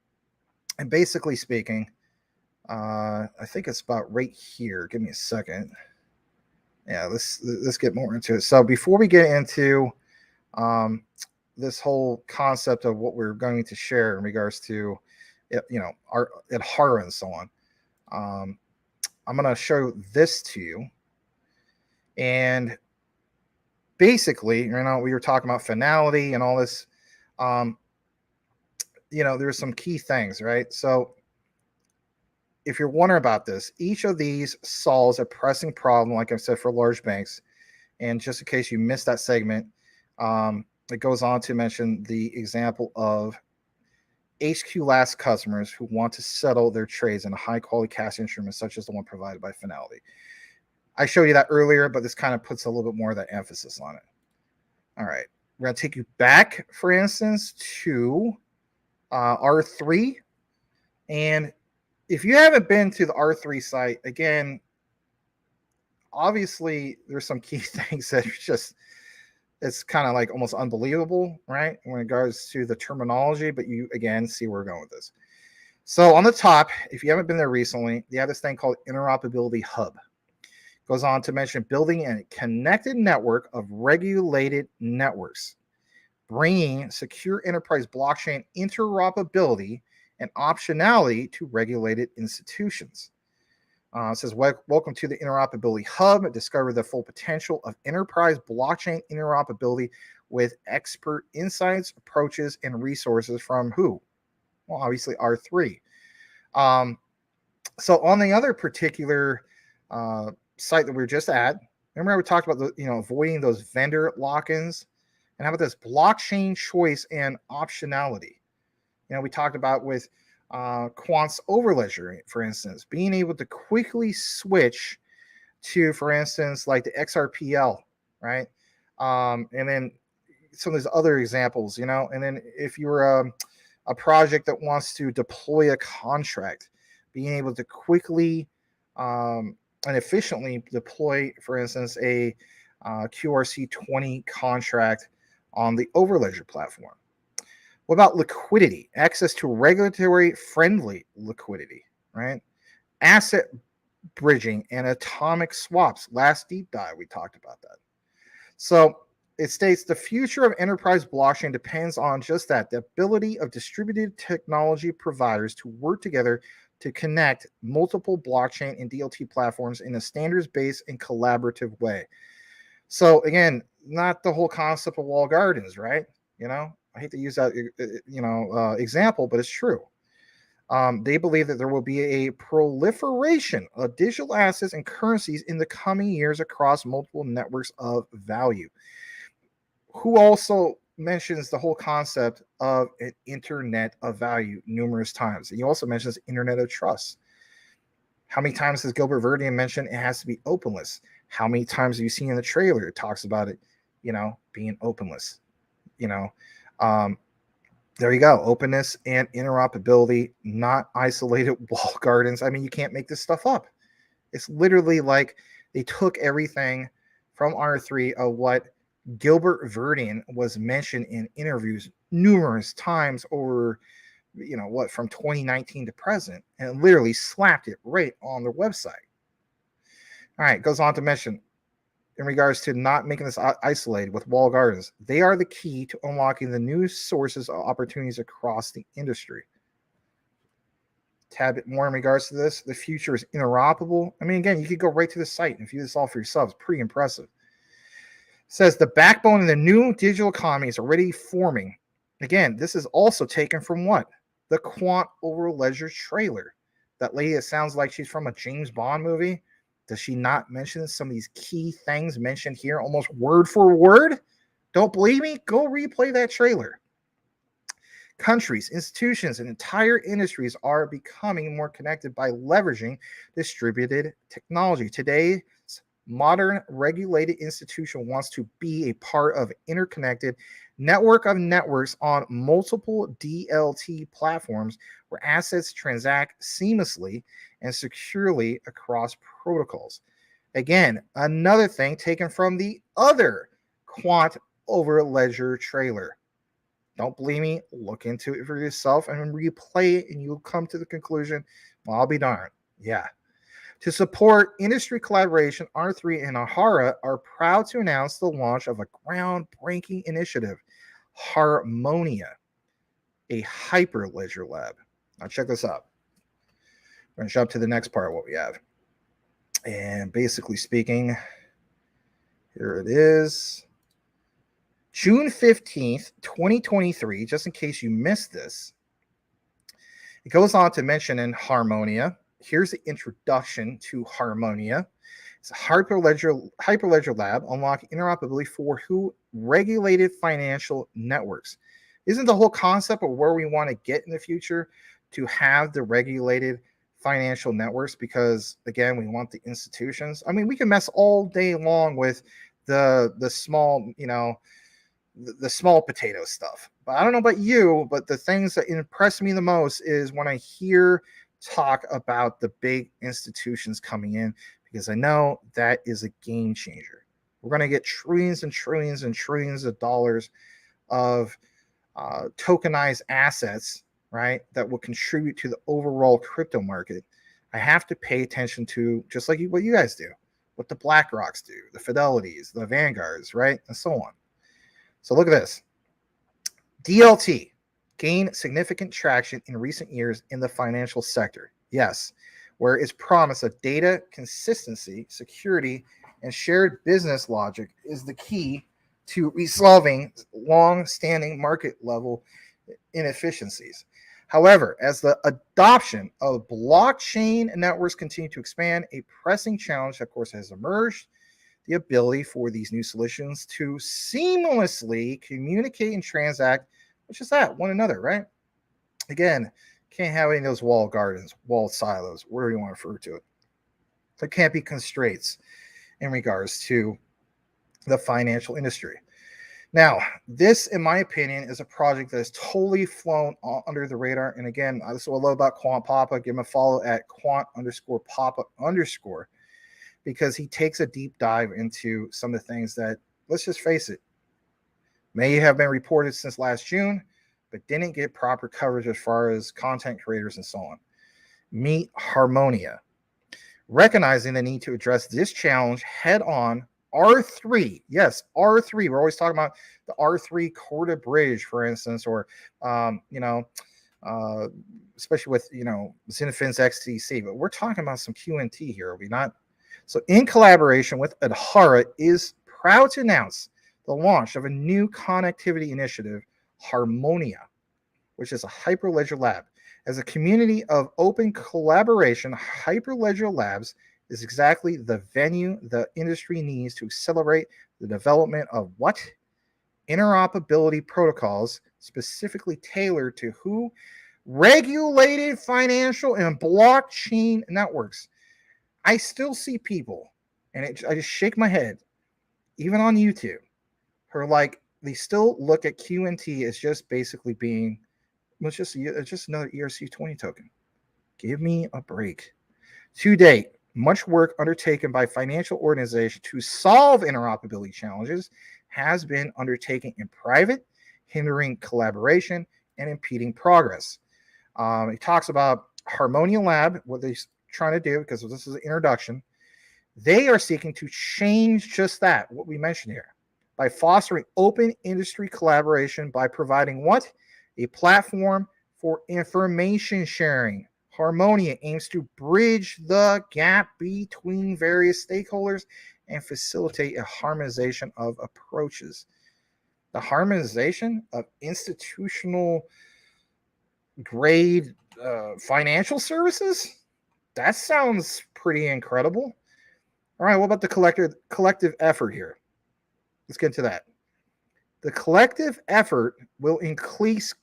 basically speaking, I think it's about right here. Give me a second. Yeah, let's get more into it. So before we get into this whole concept of what we're going to share in regards to, our Alhara and so on, I'm going to show this to you. And basically, we were talking about finality and all this. There's some key things, right? So if you're wondering about this, each of these solves a pressing problem, like I said, for large banks. And just in case you missed that segment, it goes on to mention the example of HQ Lax customers who want to settle their trades in a high-quality cash instrument, such as the one provided by Finality. I showed you that earlier, but this kind of puts a little bit more of that emphasis on it. All right. We're going to take you back, for instance, to R3. And if you haven't been to the R3 site, again, obviously there's some key things that are just, it's kind of like almost unbelievable, right? When it goes to the terminology, but you, again, see where we're going with this. So on the top, if you haven't been there recently, they have this thing called Interoperability Hub. Goes on to mention building a connected network of regulated networks, bringing secure enterprise blockchain interoperability and optionality to regulated institutions. It says, welcome to the Interoperability Hub. Discover the full potential of enterprise blockchain interoperability with expert insights, approaches, and resources from who? Well, obviously R3. So on the other particular site that we were just at, remember we talked about avoiding those vendor lock-ins, and how about this blockchain choice and optionality? We talked about with quants over ledger, for instance, being able to quickly switch to, for instance, like the XRPL, right? And then some of these other examples, you know, and then if you're a project that wants to deploy a contract, being able to quickly and efficiently deploy, for instance, a QRC20 contract on the Overledger platform. What about liquidity? Access to regulatory friendly liquidity, right? Asset bridging and atomic swaps. Last deep dive, we talked about that. So it states the future of enterprise blockchain depends on just that, the ability of distributed technology providers to work together to connect multiple blockchain and DLT platforms in a standards-based and collaborative way. So again, not the whole concept of walled gardens, right? You know, I hate to use that, example, but it's true. They believe that there will be a proliferation of digital assets and currencies in the coming years across multiple networks of value. Who also mentions the whole concept of an internet of value numerous times. He also mentions internet of trust. How many times has Gilbert Verdian mentioned it has to be openless? How many times have you seen in the trailer it talks about it, you know, being openless? You know, there you go. Openness and interoperability, not isolated wall gardens. I mean, you can't make this stuff up. It's literally like they took everything from R3 of what Gilbert Verdian was mentioned in interviews numerous times over, you know, what, from 2019 to present, and literally slapped it right on their website. All right, goes on to mention in regards to not making this isolated with walled gardens, they are the key to unlocking the new sources of opportunities across the industry. Tad bit more in regards to this. The future is interoperable. I mean, again, you could go right to the site and view this all for yourself. It's pretty impressive. It says the backbone of the new digital economy is already forming. Again, this is also taken from what? The Quant Over Ledger trailer. That lady that sounds like she's from a James Bond movie. Does she not mention some of these key things mentioned here almost word for word? Don't believe me? Go replay that trailer. Countries, institutions, and entire industries are becoming more connected by leveraging distributed technology. Today's modern regulated institution wants to be a part of an interconnected network of networks on multiple DLT platforms where assets transact seamlessly and securely across protocols. Again, another thing taken from the other Quant Over Ledger trailer. Don't believe me? Look into it for yourself and replay it, and you'll come to the conclusion, well, I'll be darned. Yeah. To support industry collaboration, R3 and Ahara are proud to announce the launch of a groundbreaking initiative, Harmonia, a hyperledger lab. Now check this out. We're going to jump to the next part of what we have. And basically speaking, here it is. June 15th, 2023, just in case you missed this, it goes on to mention in Harmonia. Here's the introduction to Harmonia. It's a hyperledger lab unlocking interoperability for who regulated financial networks. Isn't the whole concept of where we want to get in the future to have the regulated financial networks? Because again, we want the institutions. I mean, we can mess all day long with the small, you know, the small potato stuff. But I don't know about you, but the things that impress me the most is when I hear talk about the big institutions coming in, because I know that is a game changer. We're going to get trillions and trillions and trillions of dollars of tokenized assets, right, that will contribute to the overall crypto market. I have to pay attention to, just like what you guys do, what the BlackRocks do, the Fidelities, the Vanguards, right, and so on. So look at this. DLT gained significant traction in recent years in the financial sector. Yes, where its promise of data consistency, security, and shared business logic is the key to resolving long-standing market level inefficiencies. However, as the adoption of blockchain networks continue to expand, a pressing challenge, of course, has emerged: the ability for these new solutions to seamlessly communicate and transact, which is that, one another, right? Again, Can't have any of those walled gardens, walled silos, whatever you want to refer to it. There can't be constraints in regards to the financial industry. Now, this, in my opinion, is a project that has totally flown under the radar. And again, this is what I love about Quant Papa. Give him a follow at Quant_Papa_, because he takes a deep dive into some of the things that, let's just face it, may have been reported since last June, but didn't get proper coverage as far as content creators and so on. Meet Harmonia. Recognizing the need to address this challenge head on, R3, yes, R3. We're always talking about the R3 Corda Bridge, for instance, or especially with Zenfin's XTC. But we're talking about some QNT here, are we not? So, in collaboration with Adhara, is proud to announce the launch of a new connectivity initiative, Harmonia, which is a Hyperledger lab. As a community of open collaboration, Hyperledger Labs is exactly the venue the industry needs to accelerate the development of what? Interoperability protocols specifically tailored to who? Regulated financial and blockchain networks. I still see people, and I just shake my head, even on YouTube, who are like, they still look at QNT as just basically being, it's just another ERC20 token. Give me a break. To date, much work undertaken by financial organizations to solve interoperability challenges has been undertaken in private, hindering collaboration and impeding progress. He talks about Harmonia Lab, what they're trying to do, because this is an introduction. They are seeking to change just that, what we mentioned here, by fostering open industry collaboration by providing what? A platform for information sharing. Harmonia aims to bridge the gap between various stakeholders and facilitate a harmonization of approaches. The harmonization of institutional grade financial services? That sounds pretty incredible. All right, what about the collective effort here? Let's get into that. The collective effort will increase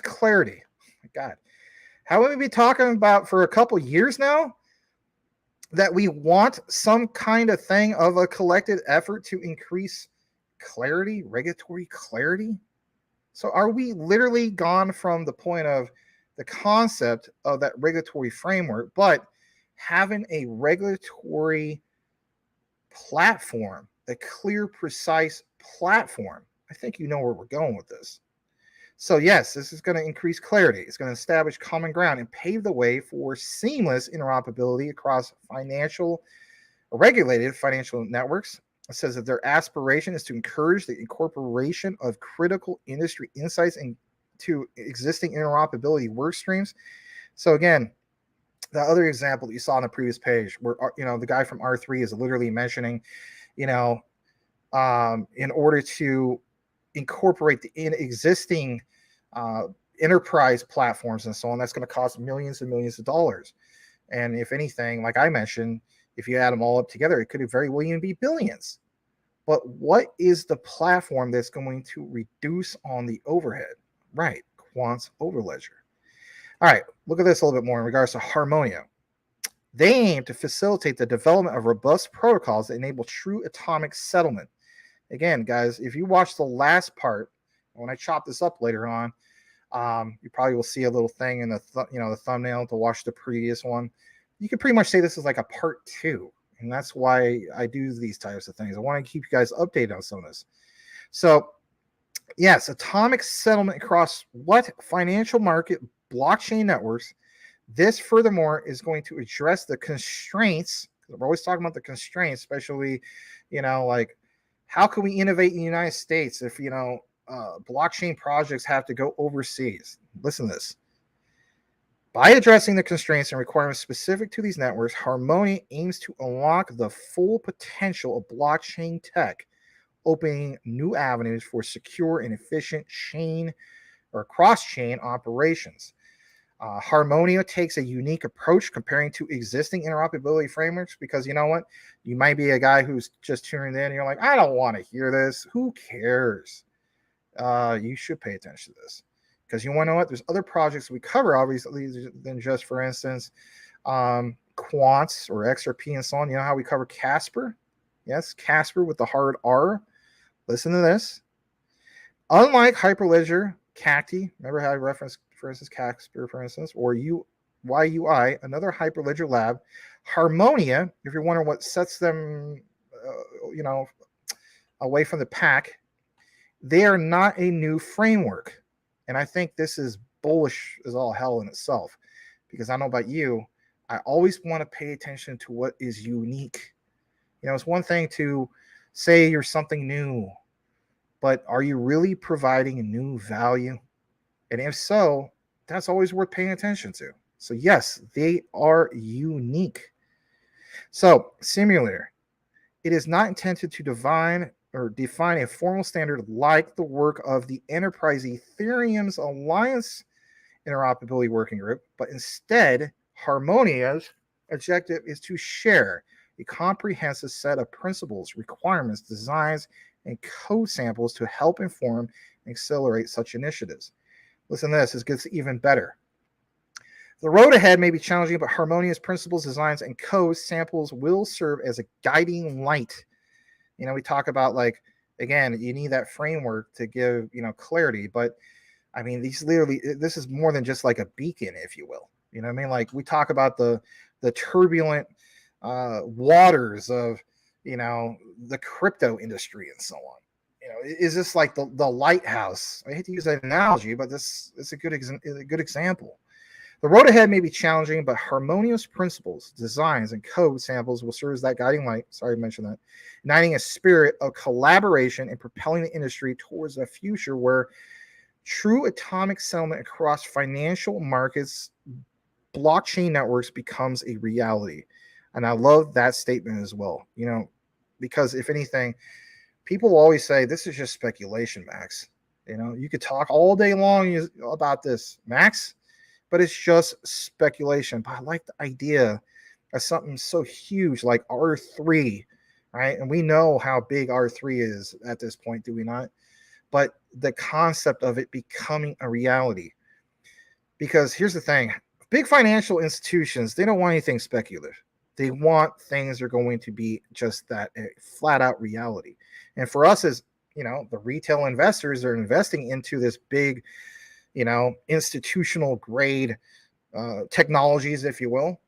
clarity. Oh my God. How have we been talking about for a couple years now that we want some kind of thing of a collective effort to increase clarity, regulatory clarity? So are we literally gone from the point of the concept of that regulatory framework, but having a regulatory platform, a clear, precise platform? I think you know where we're going with this. So yes, this is going to increase clarity. It's going to establish common ground and pave the way for seamless interoperability across regulated financial networks. It says that their aspiration is to encourage the incorporation of critical industry insights into existing interoperability work streams. So again, the other example that you saw on the previous page, where the guy from R3 is literally mentioning, in order to incorporate the existing enterprise platforms and so on, that's going to cost millions and millions of dollars. And if anything, like I mentioned, if you add them all up together, it could very well even be billions. But what is the platform that's going to reduce on the overhead? Right, Quant's Overledger. All right, look at this a little bit more in regards to Harmonia. They aim to facilitate the development of robust protocols that enable true atomic settlement. Again, guys, if you watch the last part, when I chop this up later on, you probably will see a little thing in the thumbnail to watch the previous one. You can pretty much say this is like a part 2, and that's why I do these types of things. I want to keep you guys updated on some of this. So, yes, atomic settlement across what? Financial market blockchain networks. This, furthermore, is going to address the constraints. We're always talking about the constraints, especially, like, how can we innovate in the United States if, blockchain projects have to go overseas? Listen to this. By addressing the constraints and requirements specific to these networks, Harmonia aims to unlock the full potential of blockchain tech, opening new avenues for secure and efficient chain or cross-chain operations. Harmonia takes a unique approach comparing to existing interoperability frameworks, because you know what? You might be a guy who's just tuning in and you're like, I don't want to hear this. Who cares? You should pay attention to this, Because you want to know what? There's other projects we cover, obviously, than just, for instance, Quants or XRP and so on. You know how we cover Casper? Yes, Casper with the hard R. Listen to this. Unlike Hyperledger, Cacti, remember how I referenced, for instance, Casper, for instance, or YUI, another Hyperledger lab, Harmonia, if you're wondering what sets them, away from the pack, they are not a new framework. And I think this is bullish as all hell in itself, because I don't know about you, I always want to pay attention to what is unique. It's one thing to say you're something new, but are you really providing a new value? And if so, that's always worth paying attention to. So yes, they are unique. So simulator, it is not intended to define a formal standard like the work of the Enterprise Ethereum's Alliance Interoperability Working Group, but instead, Harmonia's objective is to share a comprehensive set of principles, requirements, designs, and code samples to help inform and accelerate such initiatives. Listen to this, it gets even better. The road ahead may be challenging, but Harmonia's principles, designs, and code samples will serve as a guiding light. We talk about, like, again, you need that framework to give, clarity, but I mean, this is more than just like a beacon, if you will. You know what I mean? Like, we talk about the turbulent waters of, the crypto industry and so on. Is this like the lighthouse? I hate to use that analogy, but this is a good example. The road ahead may be challenging, but Harmonia's principles, designs, and code samples will serve as that guiding light. Sorry to mention that. Uniting a spirit of collaboration and propelling the industry towards a future where true atomic settlement across financial markets, blockchain networks becomes a reality. And I love that statement as well, because if anything, people always say this is just speculation, Max. You could talk all day long about this, Max, but it's just speculation. But I like the idea of something so huge like R3, right? And we know how big R3 is at this point, do we not? But the concept of it becoming a reality. Because here's the thing, big financial institutions, they don't want anything speculative. They want things that are going to be just that, a flat out reality. And for us as, the retail investors are investing into this big, institutional grade technologies, if you will,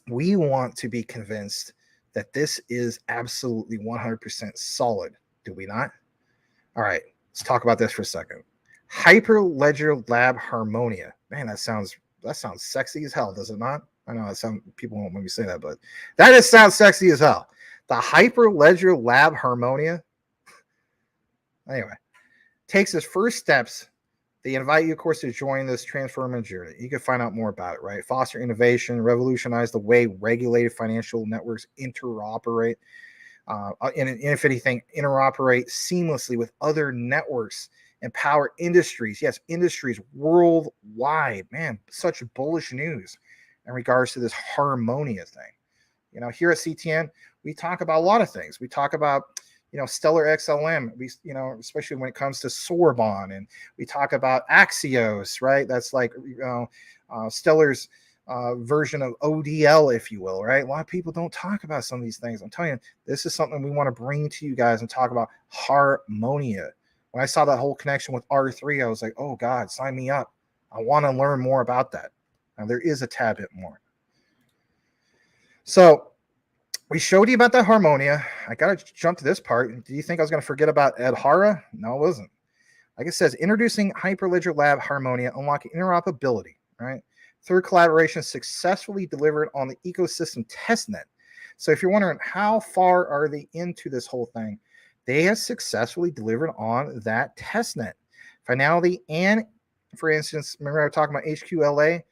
we want to be convinced that this is absolutely 100% solid. Do we not? All right, let's talk about this for a second. Hyperledger Lab Harmonia. Man, that sounds sexy as hell, does it not? I know some people won't let me say that, but that just sounds sexy as hell. The Hyperledger Lab Harmonia, anyway, takes its first steps. They invite you, of course, to join this transformative journey. You can find out more about it, right? Foster innovation, revolutionize the way regulated financial networks interoperate, and if anything, interoperate seamlessly with other networks, empower industries. Yes, industries worldwide. Man, such bullish news in regards to this Harmonia thing. Here at CTN, we talk about a lot of things. We talk about, Stellar XLM, especially when it comes to Sorbonne, and we talk about Axios, right? That's like, Stellar's version of ODL, if you will, right? A lot of people don't talk about some of these things. I'm telling you, this is something we want to bring to you guys and talk about Harmonia. When I saw that whole connection with R3, I was like, oh God, sign me up. I want to learn more about that. Now, there is a tad bit more. So we showed you about that Harmonia. I got to jump to this part. Do you think I was going to forget about Adhara? No, I wasn't. Like it says, introducing Hyperledger Lab Harmonia, unlocking interoperability, right? Third collaboration successfully delivered on the ecosystem testnet. So if you're wondering how far are they into this whole thing, they have successfully delivered on that testnet. Finality, and for instance, remember I was talking about HQLA?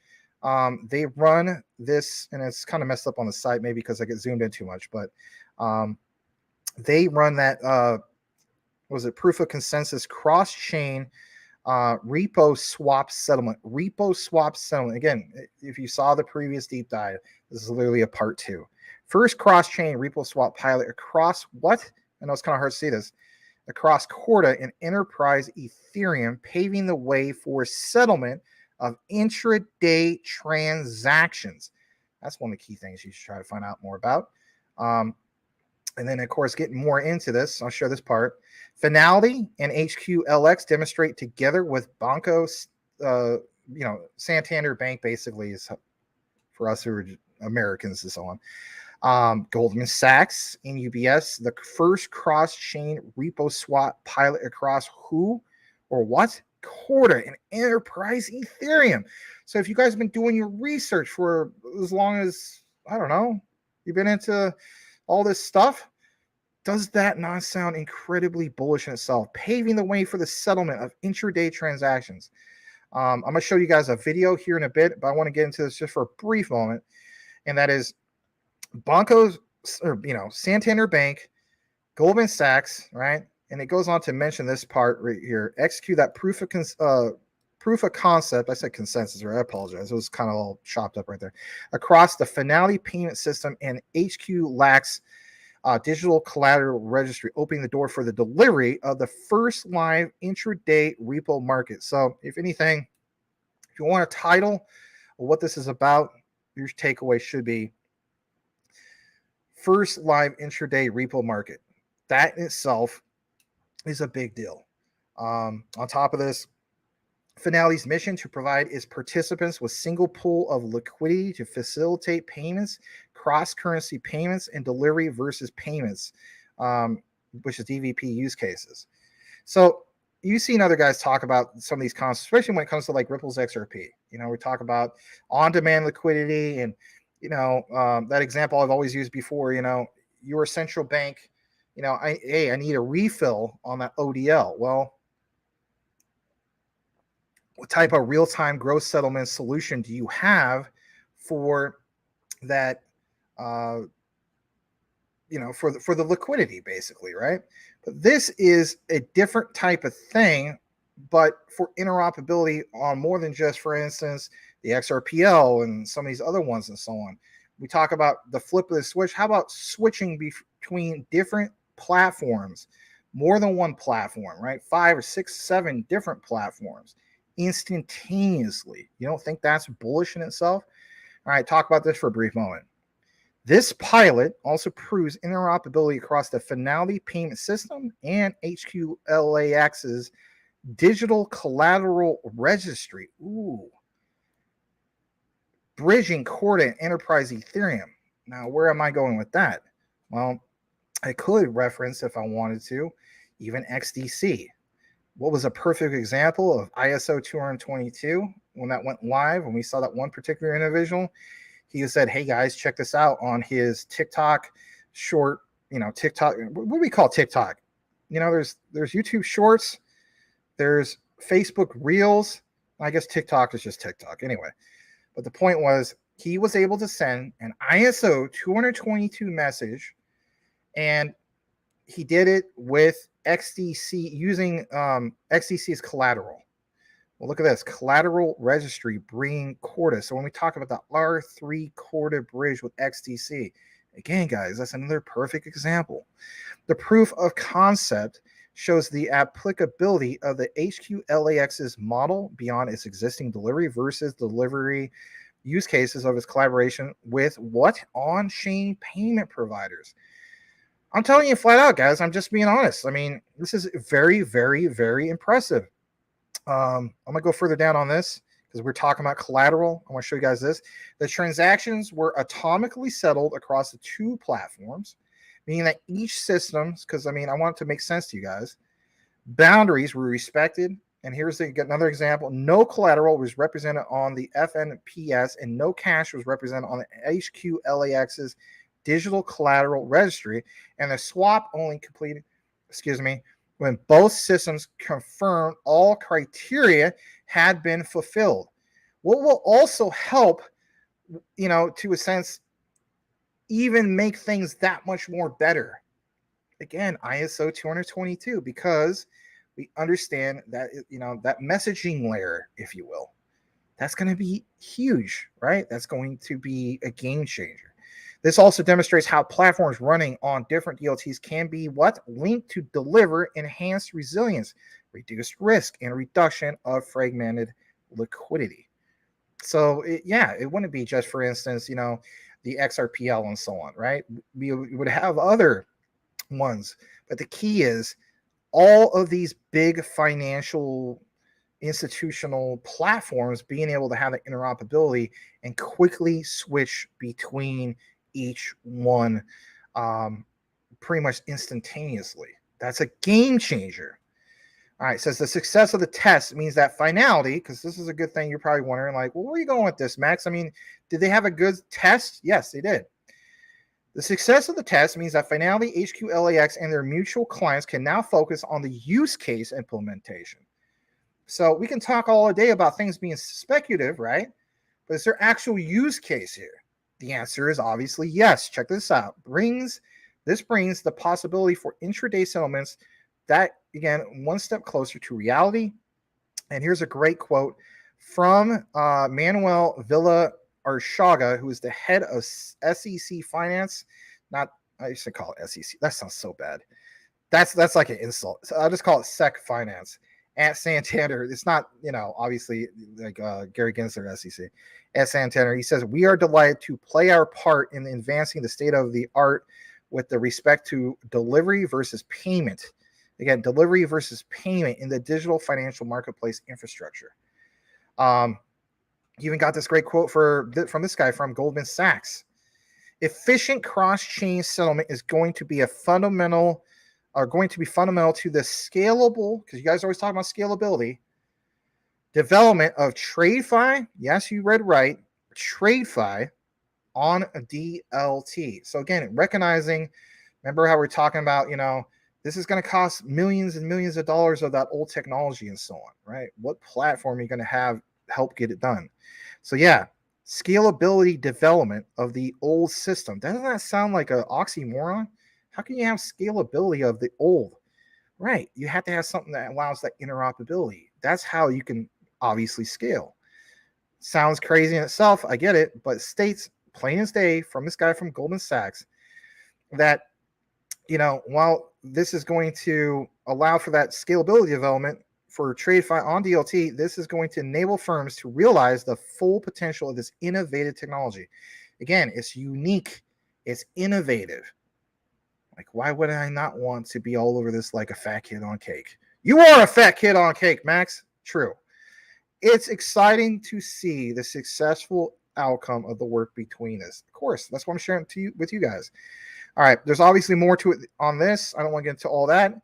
They run this, and it's kind of messed up on the site, maybe because I get zoomed in too much, but they run that, proof of consensus cross-chain repo swap settlement. Repo swap settlement. Again, if you saw the previous deep dive, this is literally a part 2. First cross-chain repo swap pilot across what? I know it's kind of hard to see this. across Corda and Enterprise Ethereum, paving the way for settlement of intraday transactions. That's one of the key things you should try to find out more about. And then, of course, getting more into this, I'll show this part. Finality and HQLX demonstrate together with Banco, Santander Bank, basically, is for us who are Americans and so on. Goldman Sachs and UBS, the first cross-chain repo swap pilot across who or what? Corda and Enterprise Ethereum. So if you guys have been doing your research for as long as, I don't know, you've been into all this stuff, does that not sound incredibly bullish in itself, paving the way for the settlement of intraday transactions? I'm going to show you guys a video here in a bit, but I want to get into this just for a brief moment, and that is Santander Bank, Goldman Sachs, right? And it goes on to mention this part right here: execute that proof of concept. I said consensus, right? I apologize. It was kind of all chopped up right there. Across the Finality payment system and HQLX digital collateral registry, opening the door for the delivery of the first live intraday repo market. So, if anything, if you want a title of what this is about, your takeaway should be first live intraday repo market. That in itself is a big deal. On top of this, Finality's mission to provide its participants with single pool of liquidity to facilitate payments, cross-currency payments, and delivery versus payments, which is DVP use cases. So you've seen other guys talk about some of these concepts, especially when it comes to like Ripple's XRP. We talk about on-demand liquidity, and that example I've always used before. Your central bank, I need a refill on that ODL. Well, what type of real-time gross settlement solution do you have for that? For the liquidity, basically, right? But this is a different type of thing, but for interoperability on more than just, for instance, the XRPL and some of these other ones and so on. We talk about the flip of the switch. How about switching between different platforms, more than one platform, right? 5 or 6, 7 different platforms instantaneously. You don't think that's bullish in itself? All right, talk about this for a brief moment. This pilot also proves interoperability across the Finality payment system and HQLAX's digital collateral registry. Ooh. Bridging Corda and Enterprise Ethereum. Now, where am I going with that? Well, I could reference, if I wanted to, even XDC. What was a perfect example of ISO 222 when that went live, when we saw that one particular individual? He said, hey guys, check this out on his TikTok short, TikTok. What do we call TikTok? There's YouTube shorts, there's Facebook Reels. I guess TikTok is just TikTok anyway. But the point was, he was able to send an ISO 222 message, and he did it with XDC, using XDC's collateral. Well, look at this collateral registry bringing Corda. So when we talk about the R3 Corda bridge with XDC, again, guys, that's another perfect example. The proof of concept shows the applicability of the HQLAX's model beyond its existing delivery versus delivery use cases of its collaboration with what? On-chain payment providers. I'm telling you flat out, guys, I'm just being honest. I mean, this is very, very, very impressive. I'm going to go further down on this because we're talking about collateral. I want to show you guys this. The transactions were atomically settled across the 2 platforms, meaning that each system, because I want it to make sense to you guys, boundaries were respected. And here's another example. No collateral was represented on the FNPS, and no cash was represented on the HQLAX's digital collateral registry. And the swap only completed, when both systems confirmed all criteria had been fulfilled. What will also help, to a sense, even make things that much more better. Again, ISO 222, because we understand that, that messaging layer, if you will, that's going to be huge, right? That's going to be a game changer. This also demonstrates how platforms running on different DLTs can be linked to deliver enhanced resilience, reduced risk, and reduction of fragmented liquidity. So it wouldn't be just, for instance, the XRPL and so on, right? We would have other ones, but the key is all of these big financial institutional platforms being able to have the interoperability and quickly switch between each one pretty much instantaneously. That's a game changer. All right, says the success of the test means that finality, because this is a good thing. You're probably wondering, like, well, where are you going with this, Max? I mean, did they have a good test? Yes, they did. The success of the test means that Finality, HQLAX, and their mutual clients can now focus on the use case implementation. So we can talk all day about things being speculative, right? But is there actual use case here? The answer is obviously yes. Check this out. This brings the possibility for intraday settlements that, again, one step closer to reality. And here's a great quote from Manuel Villarchaga, who is the head of SEC Finance. I used to call it SEC. That sounds so bad. That's like an insult. So I'll just call it SEC Finance at Santander. It's not, obviously like Gary Gensler, SEC. At Santander, he says, we are delighted to play our part in advancing the state of the art with the respect to delivery versus payment. Again, delivery versus payment in the digital financial marketplace infrastructure. You even got this great quote from this guy from Goldman Sachs. Efficient cross-chain settlement is going to be fundamental to the scalable, because you guys always talk about scalability, development of TradeFi. Yes, you read right. TradeFi on a DLT. So again, recognizing, remember how we're talking about, this is going to cost millions and millions of dollars of that old technology and so on, right? What platform are you going to have help get it done? So yeah, scalability development of the old system. Doesn't that sound like an oxymoron? How can you have scalability of the old? Right, you have to have something that allows that interoperability. That's how you can obviously scale. Sounds crazy in itself, I get it, but states plain as day from this guy from Goldman Sachs that, while this is going to allow for that scalability development for TradeFi on DLT, this is going to enable firms to realize the full potential of this innovative technology. Again, it's unique, it's innovative. Like, why would I not want to be all over this like a fat kid on cake? You are a fat kid on cake, Max. True. It's exciting to see the successful outcome of the work between us. Of course, that's what I'm sharing with you guys. All right, there's obviously more to it on this. I don't want to get into all that.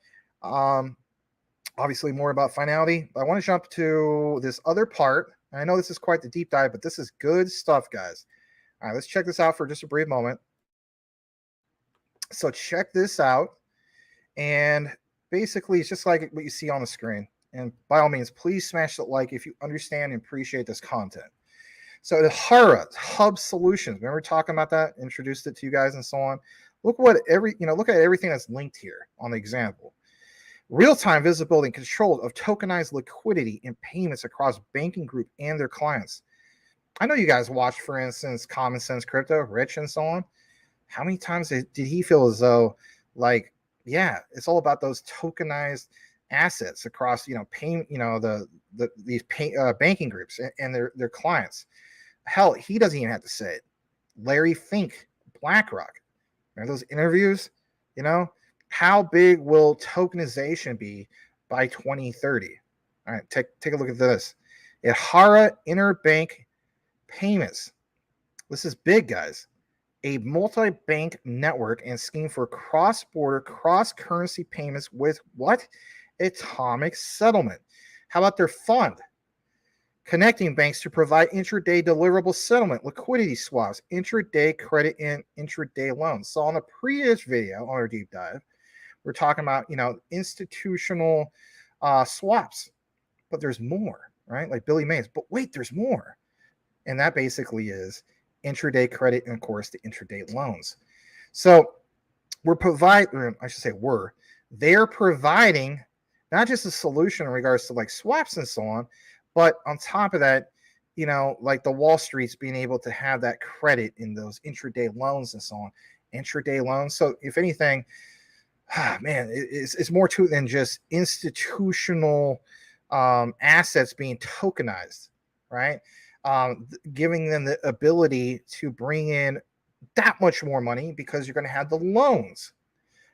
Obviously more about finality, but I want to jump to this other part. And I know this is quite the deep dive, but this is good stuff, guys. All right, let's check this out for just a brief moment. So check this out. And basically, it's just like what you see on the screen. And by all means, please smash that like if you understand and appreciate this content. So the Hub Solutions, remember talking about that, introduced it to you guys and so on. Look at everything that's linked here on the example. Real-time visibility and control of tokenized liquidity and payments across banking group and their clients. I know you guys watch, for instance, Common Sense Crypto, Rich and so on. How many times did he feel as though, like, yeah, it's all about those tokenized assets across, banking groups and their clients. Hell, he doesn't even have to say it. Larry Fink, BlackRock. Remember those interviews? How big will tokenization be by 2030? All right, take a look at this. Ihara Interbank Payments. This is big, guys. A multi-bank network and scheme for cross-border, cross-currency payments with what? Atomic settlement. How about their fund? Connecting banks to provide intraday deliverable settlement, liquidity swaps, intraday credit, and intraday loans. So on the previous video, on our deep dive, we're talking about, institutional swaps. But there's more, right? Like Billy Mays. But wait, there's more. And that basically is intraday credit and, of course, the intraday loans. So they're providing not just a solution in regards to like swaps and so on, but on top of that, like the Wall Street's being able to have that credit in those intraday loans and so on. Intraday loans. So if anything, man, it's more to it than just institutional assets being tokenized, right? Giving them the ability to bring in that much more money because you're going to have the loans.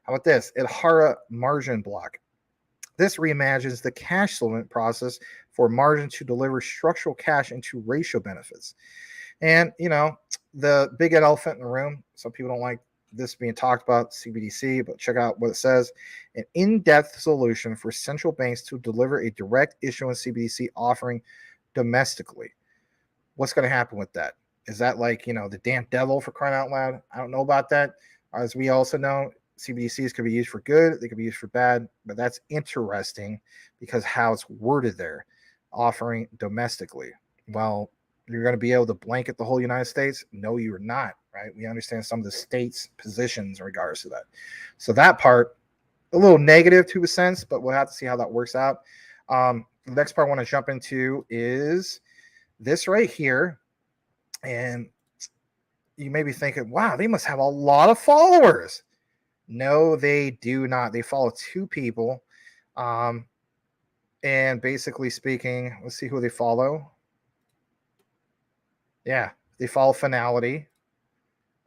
How about this? Hara margin block. This reimagines the cash settlement process for margin to deliver structural cash into ratio benefits. And, the big elephant in the room, some people don't like this being talked about, CBDC, but check out what it says. An in-depth solution for central banks to deliver a direct issuance CBDC offering domestically. What's going to happen with that? Is that like, the damn devil, for crying out loud? I don't know about that. As we also know, CBDCs could be used for good, they could be used for bad, but that's interesting because how it's worded there, offering domestically. Well, you're going to be able to blanket the whole United States? No, you're not, right? We understand some of the states' positions in regards to that. So that part, a little negative to a sense, but we'll have to see how that works out. The next part I want to jump into is this right here. And you may be thinking, wow, they must have a lot of followers. No, they do not. They follow 2 people. And basically speaking, let's see who they follow. Yeah, they follow Finality.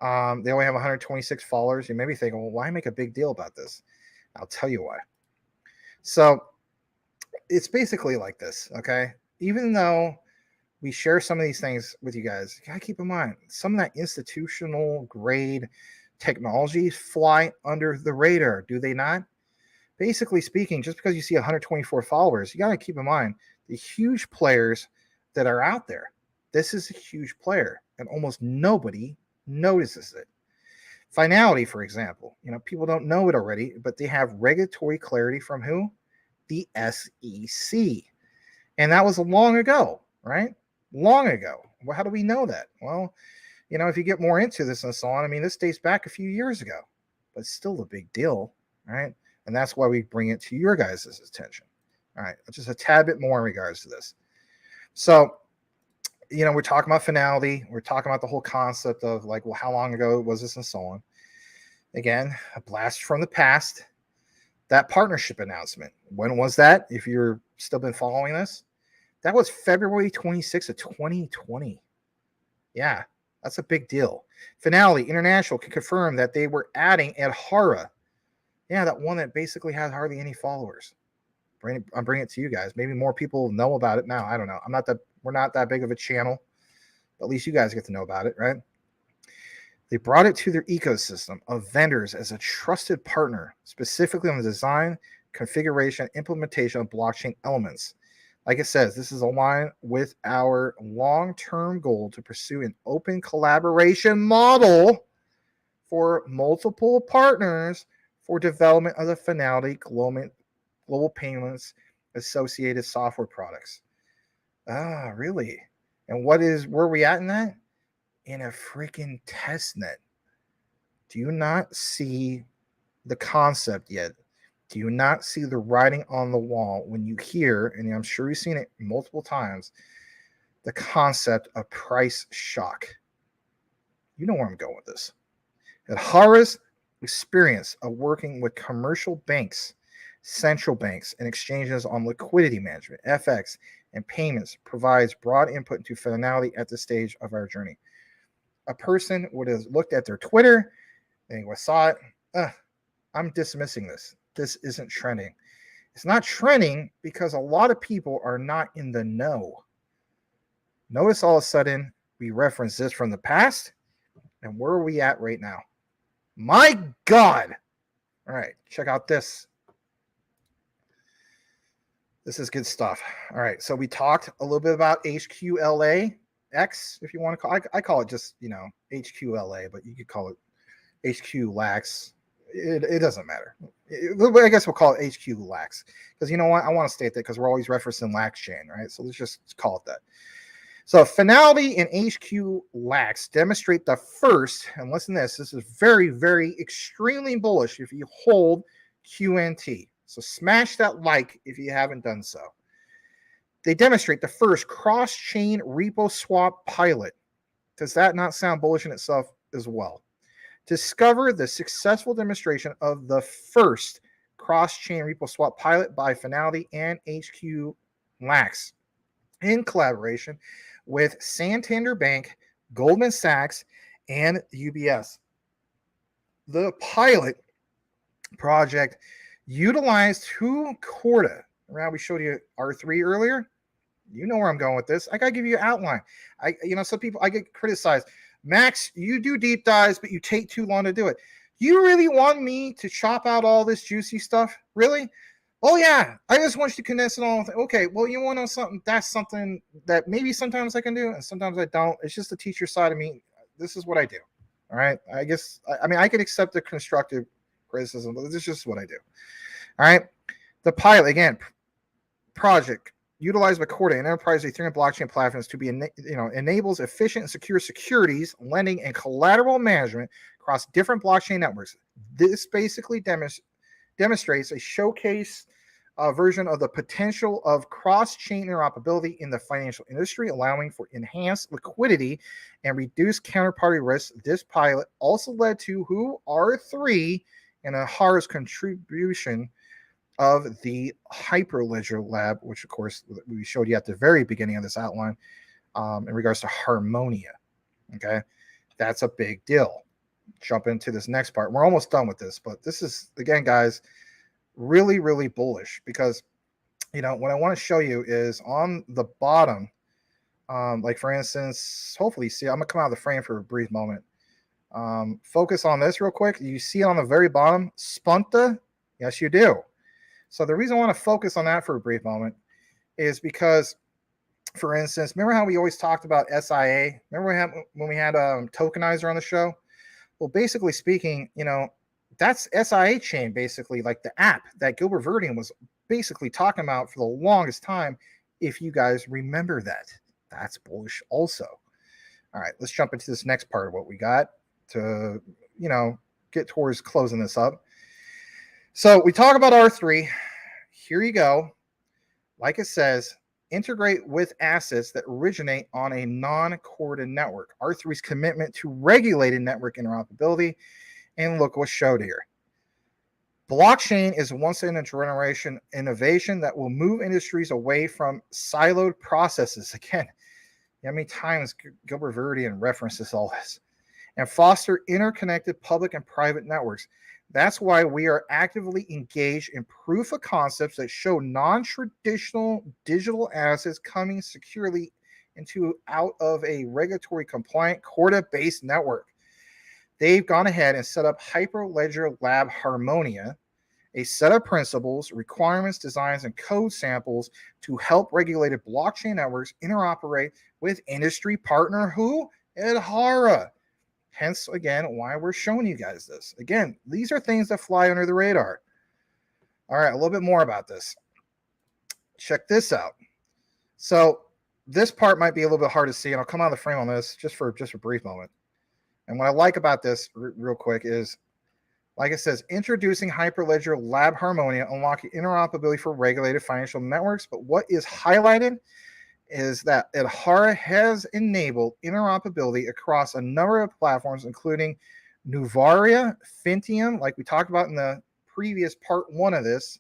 They only have 126 followers. You may be thinking, well, why make a big deal about this? I'll tell you why. So it's basically like this, okay? Even though we share some of these things with you guys, you gotta keep in mind, some of that institutional grade technologies fly under the radar, do they not? Basically speaking, just because you see 124 followers, you got to keep in mind the huge players that are out there. This is a huge player, and almost nobody notices it. Finality, for example, people don't know it already, but they have regulatory clarity from who? The SEC. And that was long ago, right? Long ago. Well, how do we know that? Well, if you get more into this and so on, this dates back a few years ago, but it's still a big deal, right? And that's why we bring it to your guys' attention. All right, just a tad bit more in regards to this. So, we're talking about Finality. We're talking about the whole concept of like, well, how long ago was this and so on. Again, a blast from the past. That partnership announcement. When was that? If you're still been following this, that was February 26th of 2020. Yeah, that's a big deal. Finality International can confirm that they were adding Hara. Yeah, that one that basically has hardly any followers. I'm bringing it to you guys. Maybe more people know about it now. I don't know. We're not that big of a channel, but at least you guys get to know about it, right? They brought it to their ecosystem of vendors as a trusted partner, specifically on the design, configuration, implementation of blockchain elements. Like it says, this is aligned with our long-term goal to pursue an open collaboration model for multiple partners for development of the Finality global payments associated software products. Ah, really? And where are we at in that? In a freaking test net. Do you not see the concept yet? Do you not see the writing on the wall when you hear, and I'm sure you've seen it multiple times, the concept of price shock? You know where I'm going with this. At Hara's experience of working with commercial banks, central banks, and exchanges on liquidity management, FX, and payments provides broad input into Finality at this stage of our journey. A person would have looked at their Twitter and saw it. I'm dismissing this. This isn't trending. It's not trending because a lot of people are not in the know. Notice all of a sudden we reference this from the past, and where are we at right now? My God. All right, check out this. This is good stuff. All right, so we talked a little bit about HQLA X, if you want to call it. I call it just, HQLA, but you could call it HQ Lax. It doesn't matter. I guess we'll call it HQ Lax because you know what? I want to state that because we're always referencing Lax chain, right? So let's just call it that. So Finality and HQ Lax demonstrate the first, and listen to this. This is very, very extremely bullish if you hold QNT. So smash that like if you haven't done so. They demonstrate the first cross-chain repo swap pilot. Does that not sound bullish in itself as well? Discover the successful demonstration of the first cross-chain repo swap pilot by Finality and HQ Lax in collaboration with Santander Bank, Goldman Sachs, and UBS. The pilot project utilized two Corda. Remember, we showed you R3 earlier. You know where I'm going with this. I gotta give you an outline. Some people, I get criticized. Max, you do deep dives, but you take too long to do it. You really want me to chop out all this juicy stuff? Really? Oh yeah, I just want you to condense it all. Okay, well, you want to know something? That's something that maybe sometimes I can do, and sometimes I don't. It's just the teacher side of me. This is what I do. All right. I guess I could accept the constructive criticism, but this is just what I do. All right. The pilot again project utilized by Corda and enterprise Ethereum blockchain platforms to be enables efficient and secure securities, lending, and collateral management across different blockchain networks. This basically demonstrates a showcase version of the potential of cross-chain interoperability in the financial industry, allowing for enhanced liquidity and reduced counterparty risk. This pilot also led to R3 and Ahara's contribution of the Hyperledger Lab, which of course we showed you at the very beginning of this outline in regards to Harmonia. Okay, that's a big deal. Jump into this next part. We're almost done with this, but this is, again, guys, really, really bullish because, what I want to show you is on the bottom, like for instance, hopefully, see, I'm going to come out of the frame for a brief moment. Focus on this real quick. You see on the very bottom, Spunta? Yes, you do. So the reason I want to focus on that for a brief moment is because, for instance, remember how we always talked about SIA? Remember when we had Tokenizer on the show? Well, basically speaking, that's SIA chain, basically, like the app that Gilbert Verdian was basically talking about for the longest time, if you guys remember that. That's bullish also. All right, let's jump into this next part of what we got to, get towards closing this up. So we talk about R3. Here you go. Like it says, integrate with assets that originate on a non-Corda network. R3's commitment to regulated network interoperability. And look what's showed here. Blockchain is once in a generation innovation that will move industries away from siloed processes. Again, how many times Gilbert Verdian references all this? And foster interconnected public and private networks. That's why we are actively engaged in proof of concepts that show non-traditional digital assets coming securely out of a regulatory compliant Corda-based network. They've gone ahead and set up Hyperledger Lab Harmonia, a set of principles, requirements, designs, and code samples to help regulated blockchain networks interoperate with industry partner Ahara. Hence, again, why we're showing you guys this. Again, these are things that fly under the radar. All right, a little bit more about this. Check this out. So this part might be a little bit hard to see, and I'll come out of the frame on this just for a brief moment. And what I like about this real quick is, like it says, introducing Hyperledger Lab Harmonia, unlocking interoperability for regulated financial networks. But what is highlighted is that Ahara has enabled interoperability across a number of platforms, including Nuvaria, Fintium, like we talked about in the previous part 1 of this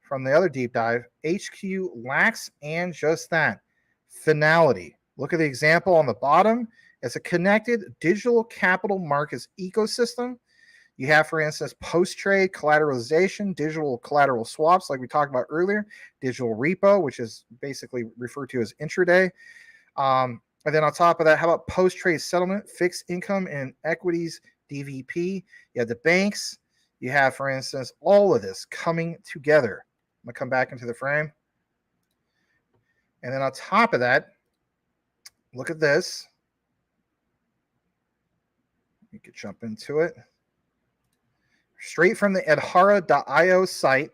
from the other deep dive, HQ Lax, and just that, Finality. Look at the example on the bottom. It's a connected digital capital markets ecosystem. You have, for instance, post-trade collateralization, digital collateral swaps, like we talked about earlier, digital repo, which is basically referred to as intraday. And then on top of that, how about post-trade settlement, fixed income and equities, DVP? You have the banks. You have, for instance, all of this coming together. I'm going to come back into the frame. And then on top of that, look at this. You could jump into it. Straight from the Ahara.io site,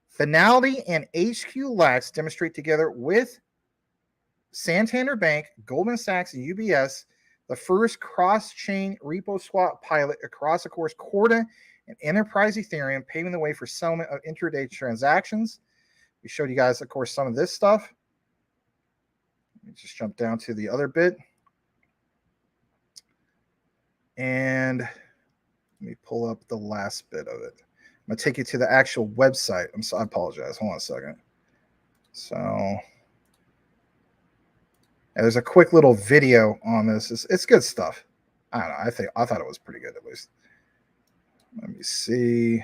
Finality and HQ Lax demonstrate together with Santander Bank, Goldman Sachs, and UBS the first cross-chain repo swap pilot across, of course, Corda and Enterprise Ethereum, paving the way for settlement of intraday transactions. We showed you guys, of course, some of this stuff. Let me just jump down to the other bit. And let me pull up the last bit of it. I'm going to take you to the actual website. I apologize. Hold on a second. So there's a quick little video on this. It's good stuff. I don't know. I thought it was pretty good, at least. Let me see.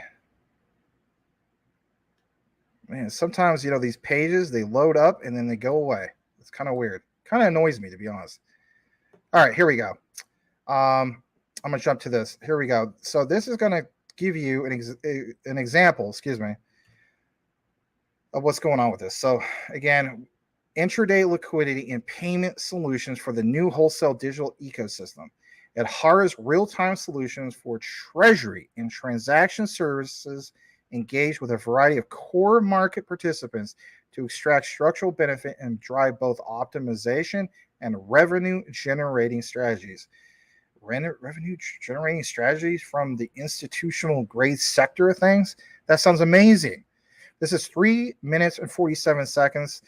Man, sometimes, these pages, they load up and then they go away. It's kind of weird. Kind of annoys me, to be honest. All right, here we go. I'm going to jump to this. Here we go. So this is going to give you an example, of what's going on with this. So again, intraday liquidity and payment solutions for the new wholesale digital ecosystem. Adhara's real-time solutions for treasury and transaction services engage with a variety of core market participants to extract structural benefit and drive both optimization and revenue-generating strategies. Revenue-generating strategies from the institutional grade sector of things? That sounds amazing. This is 3 minutes and 47 seconds.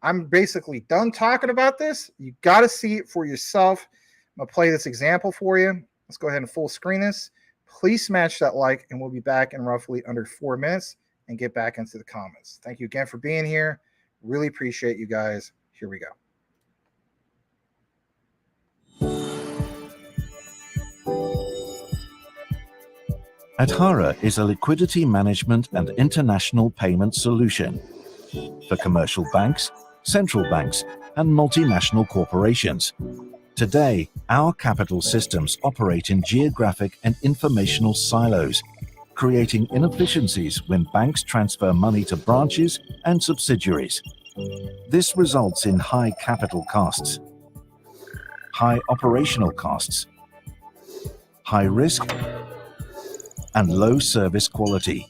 I'm basically done talking about this. You got to see it for yourself. I'm going to play this example for you. Let's go ahead and full screen this. Please smash that like, and we'll be back in roughly under 4 minutes and get back into the comments. Thank you again for being here. Really appreciate you guys. Here we go. Adhara is a liquidity management and international payment solution for commercial banks, central banks, and multinational corporations. Today, our capital systems operate in geographic and informational silos, creating inefficiencies when banks transfer money to branches and subsidiaries. This results in high capital costs, high operational costs, high risk, and low service quality.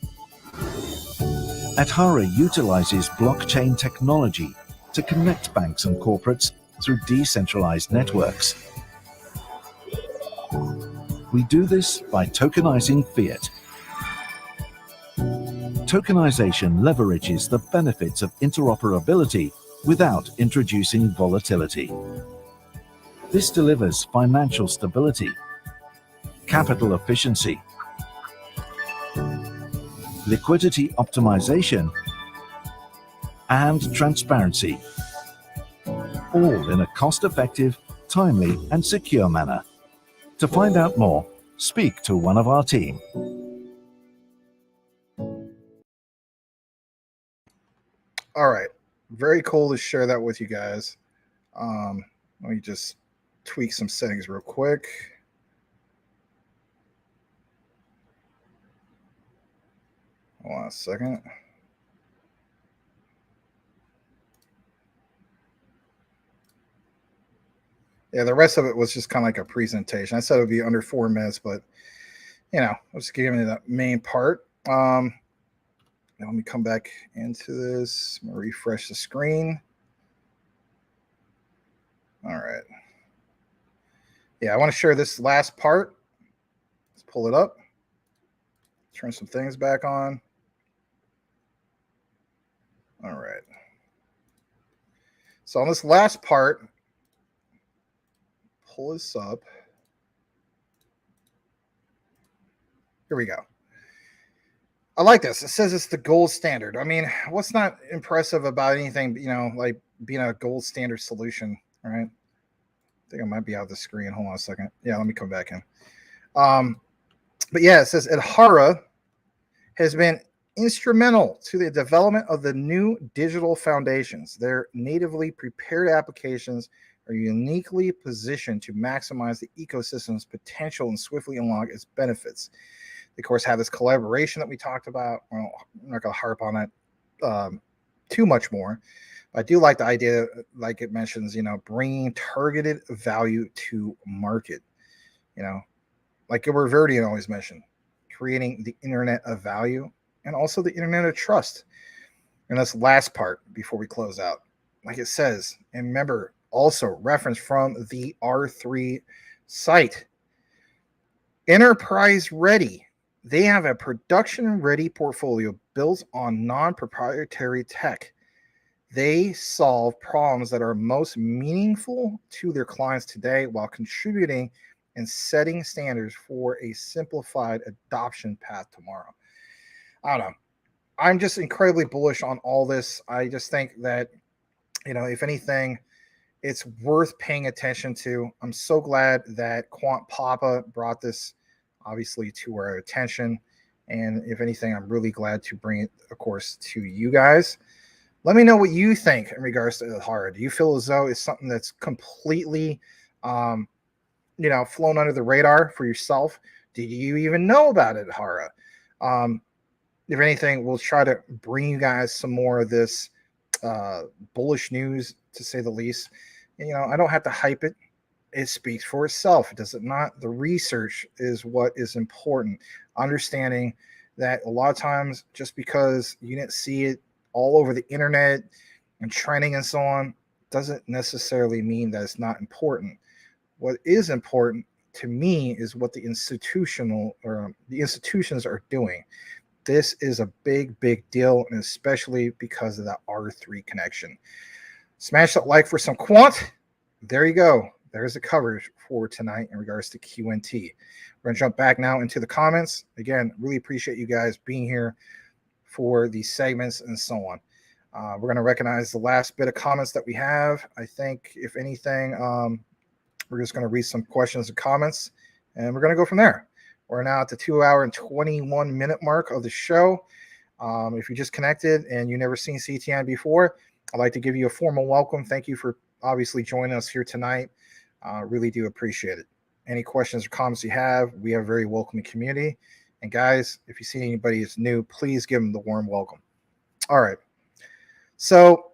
Adhara utilizes blockchain technology to connect banks and corporates through decentralized networks. We do this by tokenizing fiat. Tokenization leverages the benefits of interoperability without introducing volatility. This delivers financial stability, capital efficiency, liquidity optimization, and transparency, all in a cost-effective, timely, and secure manner. To find out more, speak to one of our team. All right. Very cool to share that with you guys. Let me just tweak some settings real quick. Hold on a second. Yeah, the rest of it was just kind of like a presentation. I said it would be under 4 minutes, but I'll just give you the main part. Now let me come back into this. I'm gonna refresh the screen. All right. Yeah, I want to share this last part. Let's pull it up. Turn some things back on. All right. So on this last part, pull this up. Here we go. I like this. It says it's the gold standard. I mean, what's not impressive about anything, like being a gold standard solution, all right? I think I might be out of the screen. Hold on a second. Yeah, let me come back in. But yeah, it says Adhara has been instrumental to the development of the new digital foundations. Their natively prepared applications are uniquely positioned to maximize the ecosystem's potential and swiftly unlock its benefits. They, of course, have this collaboration that we talked about. Well, I'm not going to harp on it too much more. But I do like the idea, like it mentions, bringing targeted value to market. Like Gilbert Verdian always mentioned, creating the internet of value and also the internet of trust. And this last part before we close out, like it says, and remember, also reference from the R3 site, enterprise ready. They have a production-ready portfolio built on non-proprietary tech. They solve problems that are most meaningful to their clients today while contributing and setting standards for a simplified adoption path tomorrow. I don't know. I'm just incredibly bullish on all this. I just think that, if anything, it's worth paying attention to. I'm so glad that Quant Papa brought this, obviously, to our attention. And if anything, I'm really glad to bring it, of course, to you guys. Let me know what you think in regards to Ihara. Do you feel as though it's something that's completely, flown under the radar for yourself? Did you even know about it, Ihara? If anything, we'll try to bring you guys some more of this bullish news, to say the least. And, I don't have to hype it. It speaks for itself, does it not? The research is what is important. Understanding that a lot of times, just because you didn't see it all over the internet and trending and so on, doesn't necessarily mean that it's not important. What is important to me is what the institutions are doing. This is a big, big deal, and especially because of that R3 connection. Smash that like for some quant. There you go. There's the coverage for tonight in regards to QNT. We're going to jump back now into the comments. Again, really appreciate you guys being here for these segments and so on. We're going to recognize the last bit of comments that we have. I think, if anything, we're just going to read some questions and comments, and we're going to go from there. We're now at the 2 hour and 21 minute mark of the show. If you just connected and you've never seen CTN before, I'd like to give you a formal welcome. Thank you for obviously joining us here tonight. Really do appreciate it. Any questions or comments you have, we have a very welcoming community. And guys, if you see anybody that's new, please give them the warm welcome. All right. So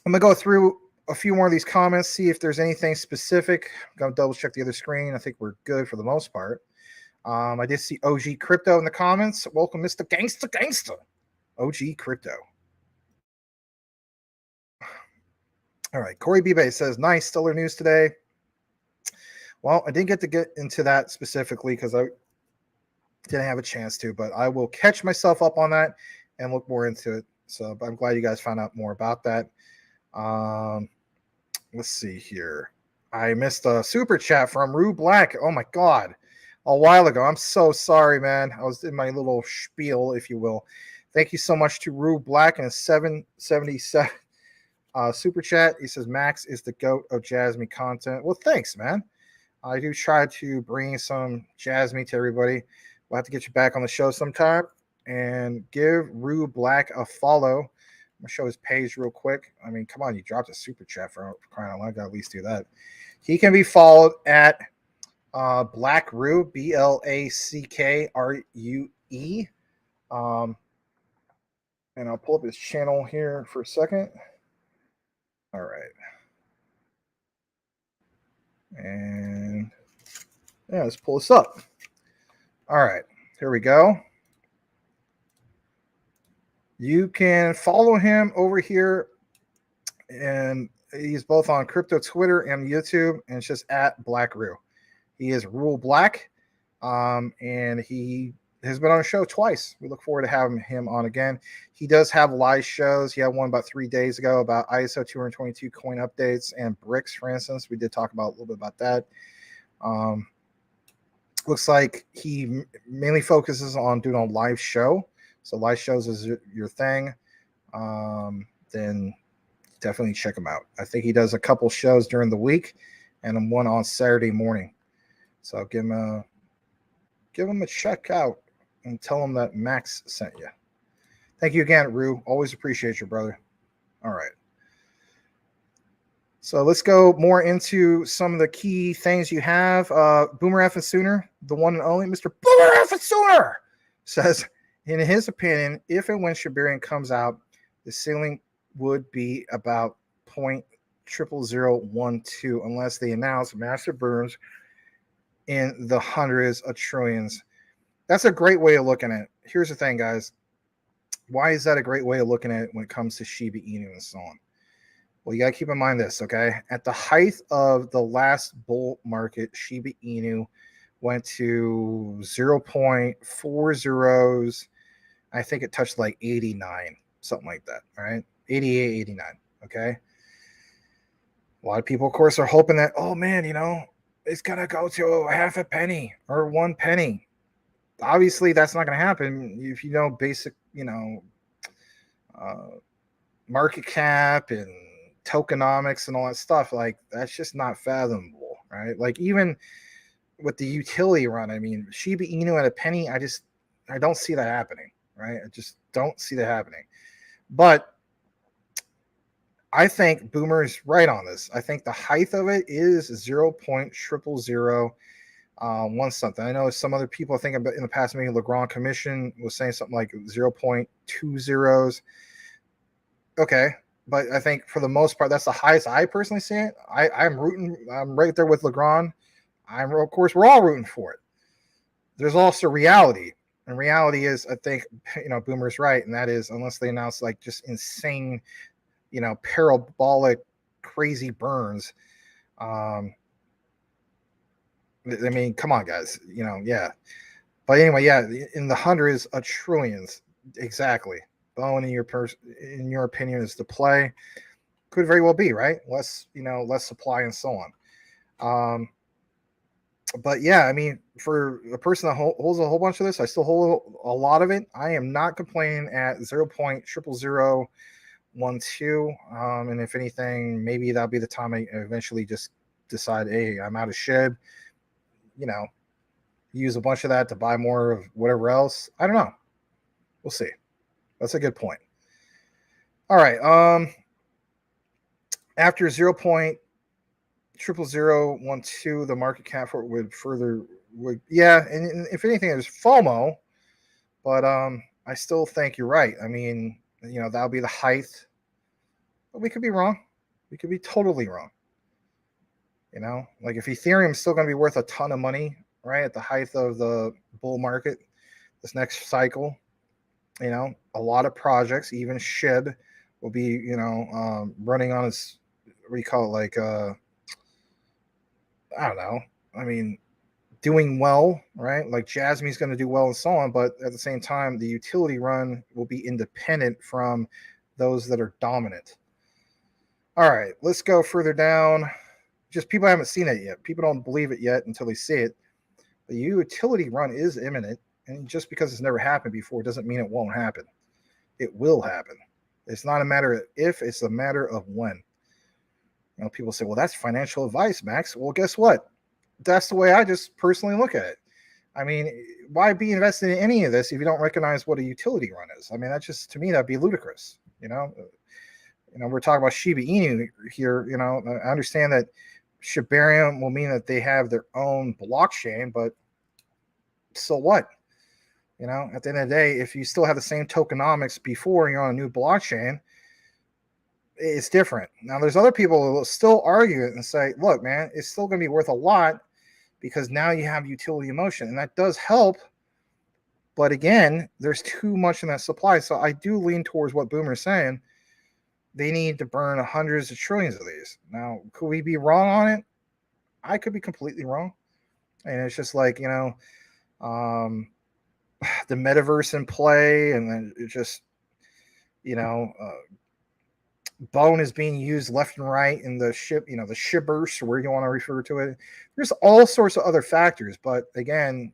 I'm going to go through a few more of these comments, see if there's anything specific. I'm going to double check the other screen. I think we're good for the most part. I did see OG Crypto in the comments. Welcome, Mr. Gangsta. OG Crypto. All right. Corey Bebe says, nice stellar news today. Well, I didn't get to get into that specifically because I didn't have a chance to, but I will catch myself up on that and look more into it. So I'm glad you guys found out more about that. Let's see here. I missed a super chat from Rue Black. Oh my God. A while ago. I'm so sorry, man. I was in my little spiel, if you will. Thank you so much to Rue Black and a 777 super chat. He says, Max is the GOAT of Jasmine content. Well, thanks, man. I do try to bring some Jasmine to everybody. We'll have to get you back on the show sometime. And give Rue Black a follow. I'm going to show his page real quick. I mean, come on, you dropped a super chat for crying out loud. I got to at least do that. He can be followed at Black Rue, BLACKRUE. And I'll pull up his channel here for a second. All right. And yeah, let's pull this up. All right, here we go. You can follow him over here, and he's both on crypto Twitter and YouTube, and it's just at Black Rue. He is Rule Black, and he has been on a show twice. We look forward to having him on again. He does have live shows. He had one about 3 days ago about ISO 222 coin updates and bricks, for instance. We did talk about a little bit about that. Looks like he mainly focuses on doing a live show. So live shows is your thing. Then definitely check him out. I think he does a couple shows during the week and one on Saturday morning. So give him a check out and tell him that Max sent you. Thank you again, Rue. Always appreciate you, brother. All right. So let's go more into some of the key things you have. Boomer F and Sooner, the one and only Mr. Boomer F and Sooner, says, in his opinion, if and when Shibarian comes out, the ceiling would be about 0.00012 unless they announce massive burns in the hundreds of trillions. That's a great way of looking at it. Here's the thing, guys. Why is that a great way of looking at it when it comes to Shiba Inu and so on? Well, you got to keep in mind this, okay? At the height of the last bull market, Shiba Inu went to 0.40s. I think it touched like 89, something like that. All right. 88, 89. Okay. A lot of people, of course, are hoping that, oh man, it's going to go to half a penny or 1 penny. Obviously, that's not going to happen if you know basic, market cap and tokenomics and all that stuff. Like, that's just not fathomable, right? Like, even with the utility run, I mean, Shiba Inu at a penny, I don't see that happening, right? I just don't see that happening. But I think Boomer is right on this. I think the height of it is 0.00001 something. I know some other people, I think in the past, maybe Legrand Commission was saying something like 0.20s. Okay. But I think for the most part, that's the highest I personally see it. I'm right there with Legrand. Of course, we're all rooting for it. There's also reality. And reality is, I think, Boomer's right. And that is, unless they announce like just insane, parabolic, crazy burns. I mean, come on, guys. Yeah. But anyway, yeah, in the hundreds of trillions, exactly. Bone, in your opinion, is the play. Could very well be, right? Less supply and so on. But yeah, I mean, for a person that holds a whole bunch of this, I still hold a lot of it. I am not complaining at 0.00012. And if anything, maybe that'll be the time I eventually just decide, hey, I'm out of SHIB. Use a bunch of that to buy more of whatever else. I don't know. We'll see. That's a good point. All right. After 0.00012, the market cap for it would, and if anything, there's FOMO, but I still think you're right. I mean, that'll be the height, but we could be wrong. We could be totally wrong. Like if Ethereum is still going to be worth a ton of money, right, at the height of the bull market this next cycle, a lot of projects, even SHIB, will be, running on its, what do you call it, like, I don't know. I mean, doing well, right? Like Jasmine's going to do well and so on, but at the same time, the utility run will be independent from those that are dominant. All right, let's go further down. Just people haven't seen it yet. People don't believe it yet until they see it. The utility run is imminent, and just because it's never happened before doesn't mean it won't happen. It will happen. It's not a matter of if, it's a matter of when. People say, well, that's financial advice, Max. Well, guess what? That's the way I just personally look at it. I mean, why be invested in any of this if you don't recognize what a utility run is? I mean, that's just, to me, that'd be ludicrous. We're talking about Shiba Inu here. I understand that Shibarium will mean that they have their own blockchain, but so what? At the end of the day, if you still have the same tokenomics before you're on a new blockchain, it's different. Now, there's other people who will still argue it and say, look, man, it's still going to be worth a lot because now you have utility in motion, and that does help. But again, there's too much in that supply. So I do lean towards what Boomer's saying. They need to burn hundreds of trillions of these. Now, could we be wrong on it? I could be completely wrong. And it's just like, the metaverse in play, and then it just, Bone is being used left and right in the ship, the shibbers, or where you want to refer to it. There's all sorts of other factors, but again,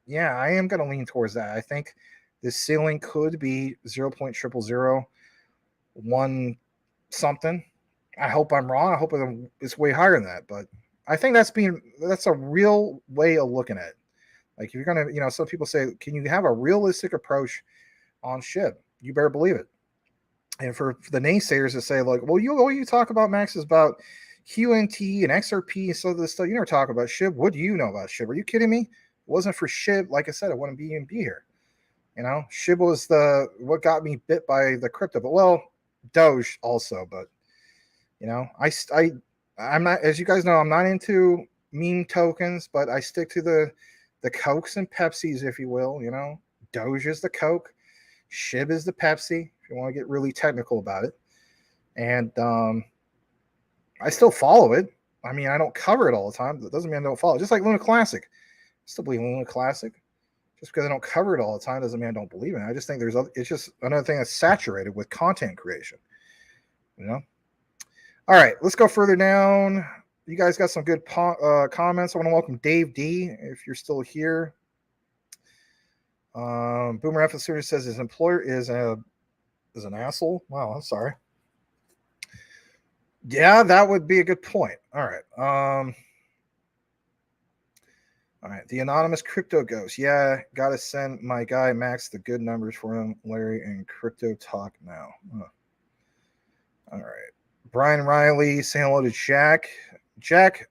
yeah, I am going to lean towards that. I think the ceiling could be 0.00001 something. I hope I'm wrong. I hope it's way higher than that, but I think that's a real way of looking at it. Like if you're going to, some people say, can you have a realistic approach on SHIB? You better believe it. And for the naysayers to say, like, well, all you talk about, Max, is about QNT and XRP and some of this stuff. You never talk about SHIB. What do you know about SHIB? Are you kidding me? It wasn't for SHIB. Like I said, I wouldn't be here. SHIB was what got me bit by the crypto. But, well, DOGE also. But, I'm not, as you guys know, I'm not into meme tokens, but I stick to the Cokes and Pepsis, if you will. DOGE is the Coke. SHIB is the Pepsi. You want to get really technical about it. And I still follow it. I mean, I don't cover it all the time. That doesn't mean I don't follow it. Just like Luna Classic. Still believe in Luna Classic. Just because I don't cover it all the time doesn't mean I don't believe in it. I just think it's just another thing that's saturated with content creation. You know? All right, let's go further down. You guys got some good comments. I want to welcome Dave D. if you're still here. Boomer F Series says his employer is an asshole. Wow, I'm sorry. Yeah, that would be a good point. All right. All right. The anonymous crypto ghost. Yeah, gotta send my guy Max the good numbers for him, Larry, and crypto talk now. All right. Brian Riley saying hello to Jack. Jack,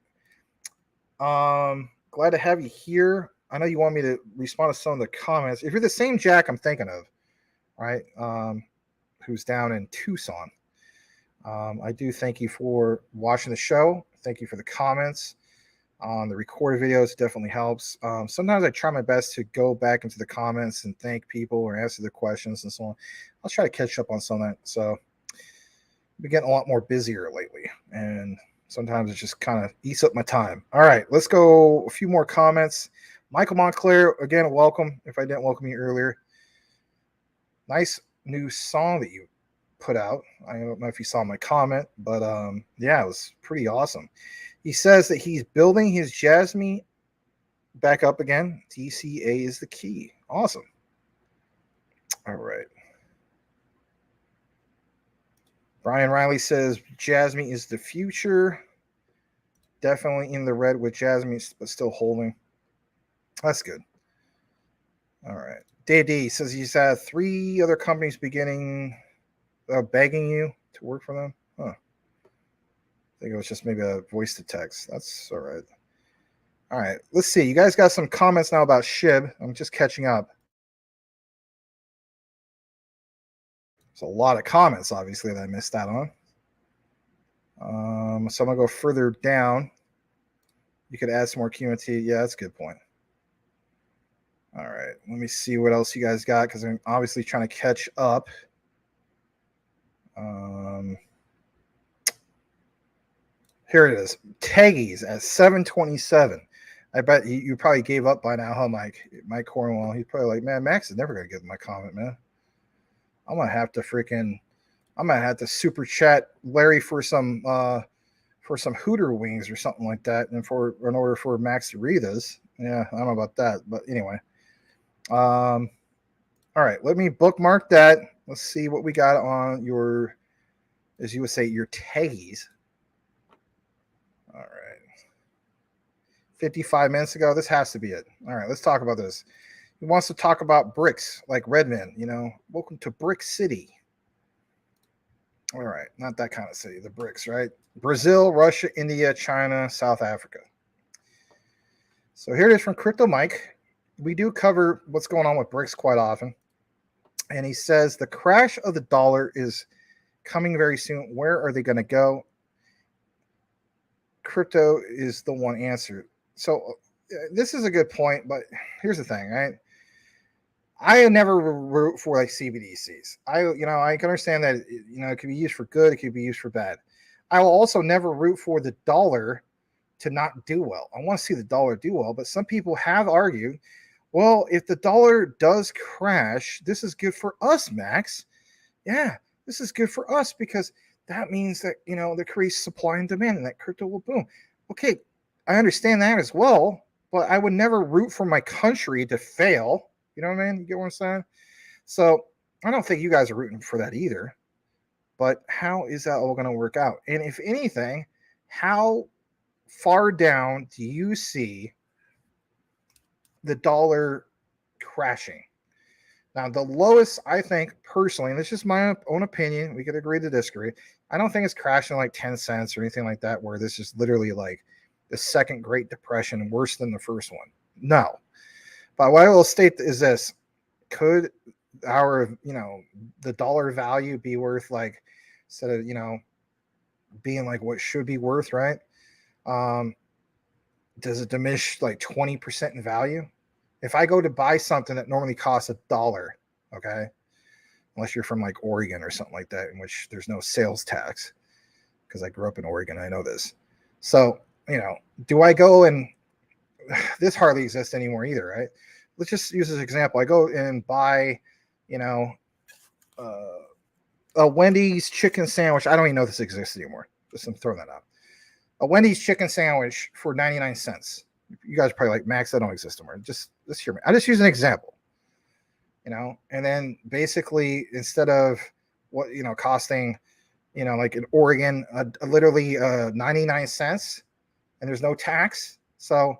glad to have you here. I know you want me to respond to some of the comments. If you're the same Jack I'm thinking of, right, who's down in Tucson, I do thank you for watching the show. Thank you for the comments. The recorded videos definitely helps. Sometimes I try my best to go back into the comments and thank people or answer their questions and so on. I'll try to catch up on some of that. So I've been getting a lot more busier lately, and sometimes it just kind of eats up my time. All right, let's go a few more comments. Michael Montclair, again, welcome. If I didn't welcome you earlier, nice new song that you put out. I don't know if you saw my comment, but yeah, it was pretty awesome. He says that he's building his Jasmine back up again. DCA is the key. Awesome. All right. Brian Riley says Jasmine is the future. Definitely in the red with Jasmine, but still holding. That's good. All right. Dave D says he's had 3 other companies beginning begging you to work for them. Huh. I think it was just maybe a voice to text. That's all right. All right. Let's see. You guys got some comments now about SHIB. I'm just catching up. There's a lot of comments, obviously, that I missed out on. So I'm going to go further down. You could add some more QT. Yeah, that's a good point. All right. Let me see what else you guys got, because I'm obviously trying to catch up. Here it is. Taggies at 727. I bet you probably gave up by now, huh, Mike? Mike Cornwall. He's probably like, man, Max is never going to get my comment, man. I'm going to have to super chat Larry for some Hooter wings or something like that, and in order for Max to read this. Yeah, I don't know about that, but anyway. All right, let me bookmark that. Let's see what we got on your, as you would say, your taggies. All right. 55 minutes ago. This has to be it. All right, let's talk about this. He wants to talk about BRICS, like Redmond, welcome to BRIC City. All right, not that kind of city, the BRICS, right? Brazil, Russia, India, China, South Africa. So here it is from Crypto Mike. We do cover what's going on with BRICS quite often. And he says the crash of the dollar is coming very soon. Where are they going to go? Crypto is the one answer. So this is a good point, but here's the thing, right? I never root for like CBDCs. I can understand that it could be used for good, it could be used for bad. I will also never root for the dollar to not do well. I want to see the dollar do well, but some people have argued, well, if the dollar does crash, this is good for us, Max. Yeah, this is good for us because that means that there creates supply and demand and that crypto will boom. Okay, I understand that as well, but I would never root for my country to fail. You know what I mean? You get what I'm saying? So I don't think you guys are rooting for that either. But how is that all going to work out? And if anything, how far down do you see the dollar crashing? Now, the lowest, I think, personally, and this is my own opinion, we could agree to disagree. I don't think it's crashing like 10 cents or anything like that, where this is literally like the second Great Depression, worse than the first one. No. But what I will state is this: could our, the dollar value be worth like, instead of, being like what should be worth, right? Does it diminish like 20% in value? If I go to buy something that normally costs $1, okay, unless you're from like Oregon or something like that, in which there's no sales tax, because I grew up in Oregon, I know this. So, do I go and this hardly exists anymore either, right? Let's just use this example. I go and buy, a Wendy's chicken sandwich. I don't even know if this exists anymore. Just I'm throwing that out. A Wendy's chicken sandwich for 99 cents. You guys are probably like, Max, that don't exist anymore. Just hear me. I just use an example, and then basically instead of what, costing, like in Oregon, literally 99 cents and there's no tax. So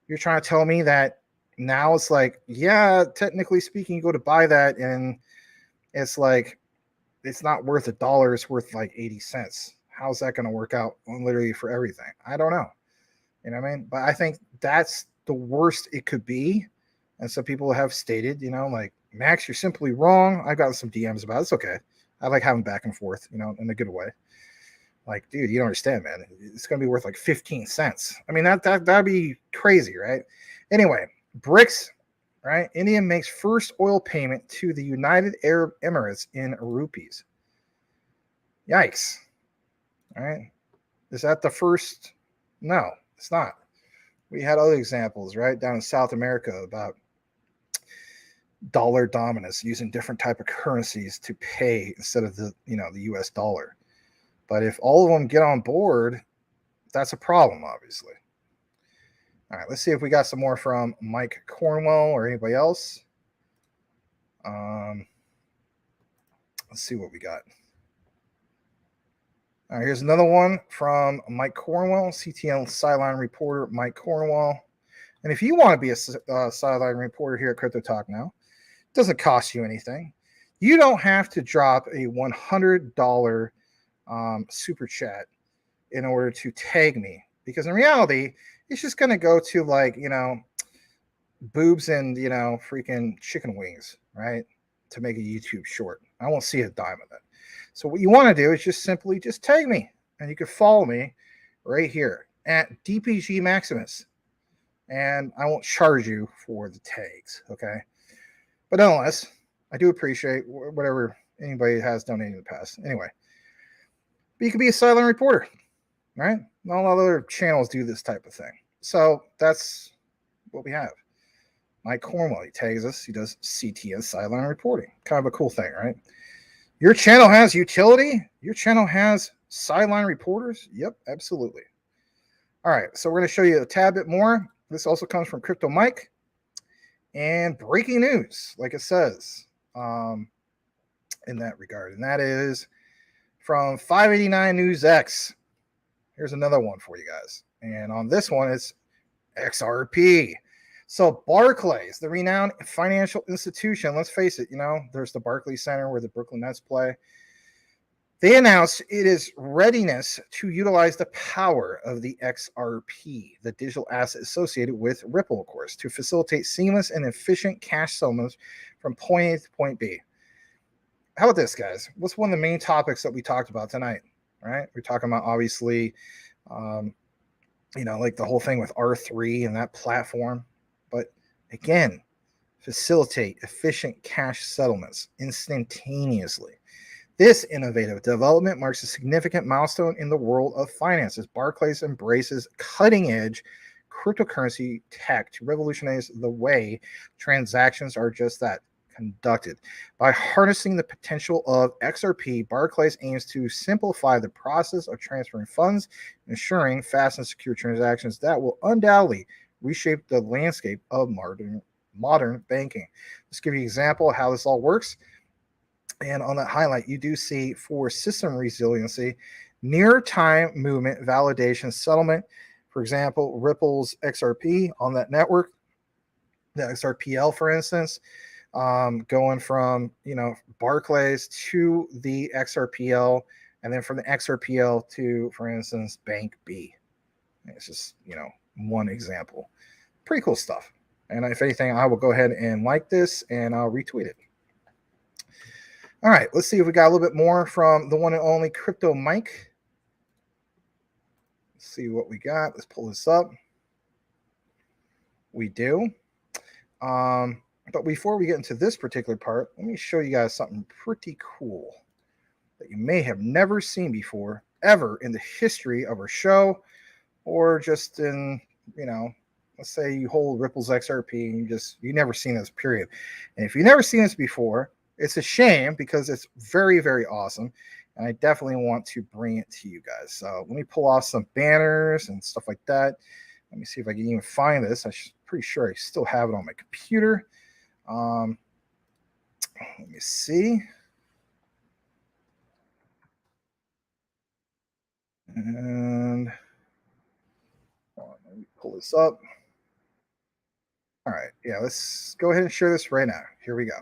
you're trying to tell me that now it's like, yeah, technically speaking, you go to buy that and it's like, it's not worth $1. It's worth like 80 cents. How's that going to work out literally for everything? I don't know. You know what I mean? But I think that's the worst it could be. And some people have stated, like, Max, you're simply wrong. I've gotten some DMs about it. It's okay. I like having back and forth, in a good way. Like, dude, you don't understand, man. It's going to be worth like 15 cents. I mean, that'd be crazy, right? Anyway, BRICS, right? India makes first oil payment to the United Arab Emirates in rupees. Yikes. All right. Is that the first? No, it's not. We had other examples, right? Down in South America about dollar dominance, using different type of currencies to pay instead of the US dollar. But if all of them get on board, that's a problem, obviously. All right, let's see if we got some more from Mike Cornwell or anybody else. Let's see what we got. All right, here's another one from Mike Cornwell, CTN sideline reporter Mike Cornwell. And if you want to be a sideline reporter here at Crypto Talk Now, it doesn't cost you anything. You don't have to drop a $100 super chat in order to tag me, because in reality, it's just going to go to like, boobs and, freaking chicken wings, right? To make a YouTube short. I won't see a dime of it. So what you want to do is just simply just tag me, and you can follow me right here at DPG Maximus, and I won't charge you for the tags. Okay. But nonetheless, I do appreciate whatever anybody has donated in the past. Anyway, but you can be a silent reporter, right? Not a lot of other channels do this type of thing. So that's what we have. Mike Cornwell, he tags us. He does CTN sideline reporting. Kind of a cool thing, right? Your channel has utility. Your channel has sideline reporters. Yep, absolutely. All right, so we're going to show you a tad bit more. This also comes from Crypto Mike. And breaking news, like it says in that regard. And that is from 589 News X. Here's another one for you guys. And on this one, it's XRP. So Barclays, the renowned financial institution, let's face it, there's the Barclays Center where the Brooklyn Nets play. They announced it is readiness to utilize the power of the XRP, the digital asset associated with Ripple, of course, to facilitate seamless and efficient cash settlements from point A to point B. How about this, guys? What's one of the main topics that we talked about tonight, right? We're talking about, obviously, like the whole thing with R3 and that platform. But again, facilitate efficient cash settlements instantaneously. This innovative development marks a significant milestone in the world of finance as Barclays embraces cutting-edge cryptocurrency tech to revolutionize the way transactions are just that, conducted. By harnessing the potential of XRP, Barclays aims to simplify the process of transferring funds, ensuring fast and secure transactions that will undoubtedly reshape the landscape of modern banking. Let's give you an example of how this all works. And on that highlight, you do see for system resiliency, near-time movement, validation, settlement. For example, Ripple's XRP on that network, the XRPL, for instance, going from Barclays to the XRPL, and then from the XRPL to, for instance, Bank B. It's just one example. Pretty cool stuff. And if anything, I will go ahead and like this and I'll retweet it. All right, let's see if we got a little bit more from the one and only Crypto Mike. Let's see what we got. Let's pull this up. We do. But before we get into this particular part, let me show you guys something pretty cool that you may have never seen before, ever in the history of our show, or just in, let's say you hold Ripple's XRP and you never seen this, period. And if you've never seen this before, it's a shame because it's very, very awesome. And I definitely want to bring it to you guys. So let me pull off some banners and stuff like that. Let me see if I can even find this. I'm pretty sure I still have it on my computer. Let me see. And let me pull this up. All right. Yeah, let's go ahead and share this right now. Here we go.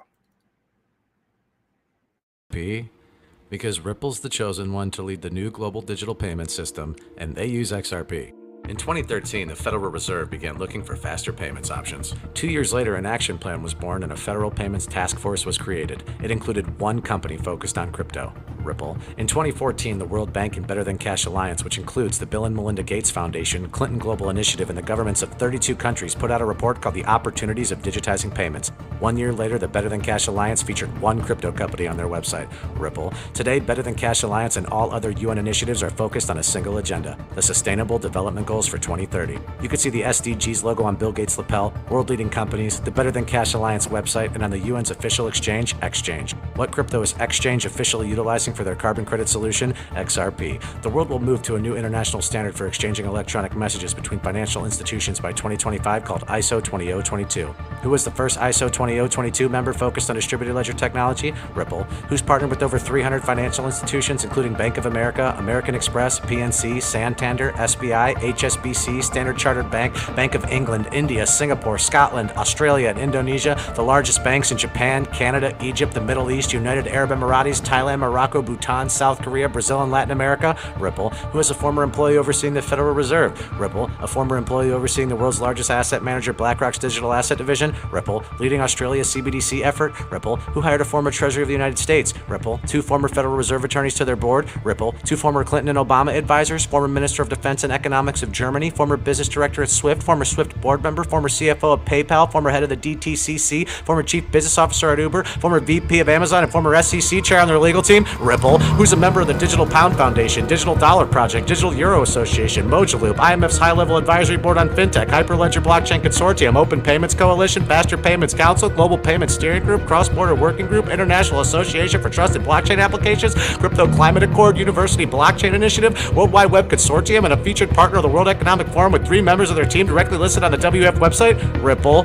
Because Ripple's the chosen one to lead the new global digital payment system, and they use XRP. In 2013, the Federal Reserve began looking for faster payments options. 2 years later, an action plan was born and a federal payments task force was created. It included one company focused on crypto, Ripple. In 2014, the World Bank and Better Than Cash Alliance, which includes the Bill and Melinda Gates Foundation, Clinton Global Initiative, and the governments of 32 countries, put out a report called The Opportunities of Digitizing Payments. 1 year later, the Better Than Cash Alliance featured one crypto company on their website, Ripple. Today, Better Than Cash Alliance and all other UN initiatives are focused on a single agenda, the Sustainable Development Goals for 2030. You can see the SDGs logo on Bill Gates' lapel, world-leading companies, the Better Than Cash Alliance website, and on the UN's official exchange, Exchange. What crypto is Exchange officially utilizing for their carbon credit solution? XRP. The world will move to a new international standard for exchanging electronic messages between financial institutions by 2025 called ISO 20022. Who was the first ISO 20022 member focused on distributed ledger technology? Ripple. Who's partnered with over 300 financial institutions, including Bank of America, American Express, PNC, Santander, SBI, HSBC, Standard Chartered Bank, Bank of England, India, Singapore, Scotland, Australia, and Indonesia, the largest banks in Japan, Canada, Egypt, the Middle East, United Arab Emirates, Thailand, Morocco, Bhutan, South Korea, Brazil, and Latin America? Ripple. Who is a former employee overseeing the Federal Reserve? Ripple. A former employee overseeing the world's largest asset manager, BlackRock's digital asset division? Ripple. Leading Australia's CBDC effort? Ripple. Who hired a former Treasury of the United States? Ripple. 2 former Federal Reserve attorneys to their board? Ripple. 2 former Clinton and Obama advisors, former Minister of Defense and Economics of Germany, former business director at Swift, former Swift board member, former CFO of PayPal, former head of the DTCC, former chief business officer at Uber, former VP of Amazon, and former SEC chair on their legal team? Ripple. Who's a member of the Digital Pound Foundation, Digital Dollar Project, Digital Euro Association, Mojaloop, IMF's high-level advisory board on fintech, Hyperledger Blockchain Consortium, Open Payments Coalition, Faster Payments Council, Global Payments Steering Group, Cross-Border Working Group, International Association for Trusted Blockchain Applications, Crypto Climate Accord, University Blockchain Initiative, World Wide Web Consortium, and a featured partner of the World Economic Forum with 3 members of their team directly listed on the WF website? Ripple.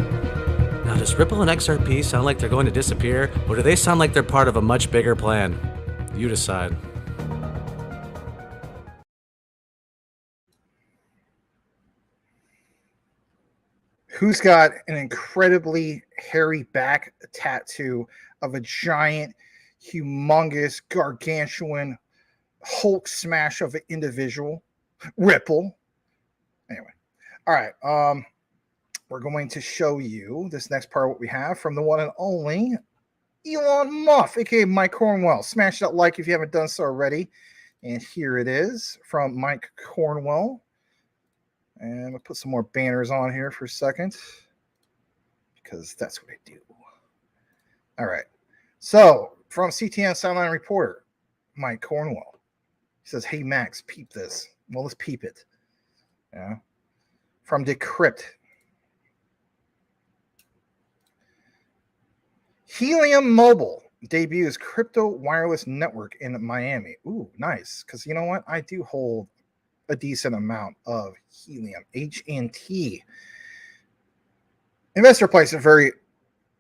Now, does Ripple and XRP sound like they're going to disappear, or do they sound like they're part of a much bigger plan? You decide. Who's got an incredibly hairy back tattoo of a giant, humongous, gargantuan Hulk smash of an individual? Ripple. Anyway, all right. We're going to show you this next part, what we have from the one and only Elon Musk, aka Mike Cornwell. Smash that like if you haven't done so already. And here it is from Mike Cornwell. And we'll put some more banners on here for a second, because that's what I do. All right. So from CTN Sideline Reporter, Mike Cornwell. He says, "Hey Max, peep this." Well, let's peep it. Yeah. From Decrypt. Helium Mobile debuts crypto wireless network in Miami. Ooh, nice. Because you know what? I do hold a decent amount of helium, HNT. Investor prices are very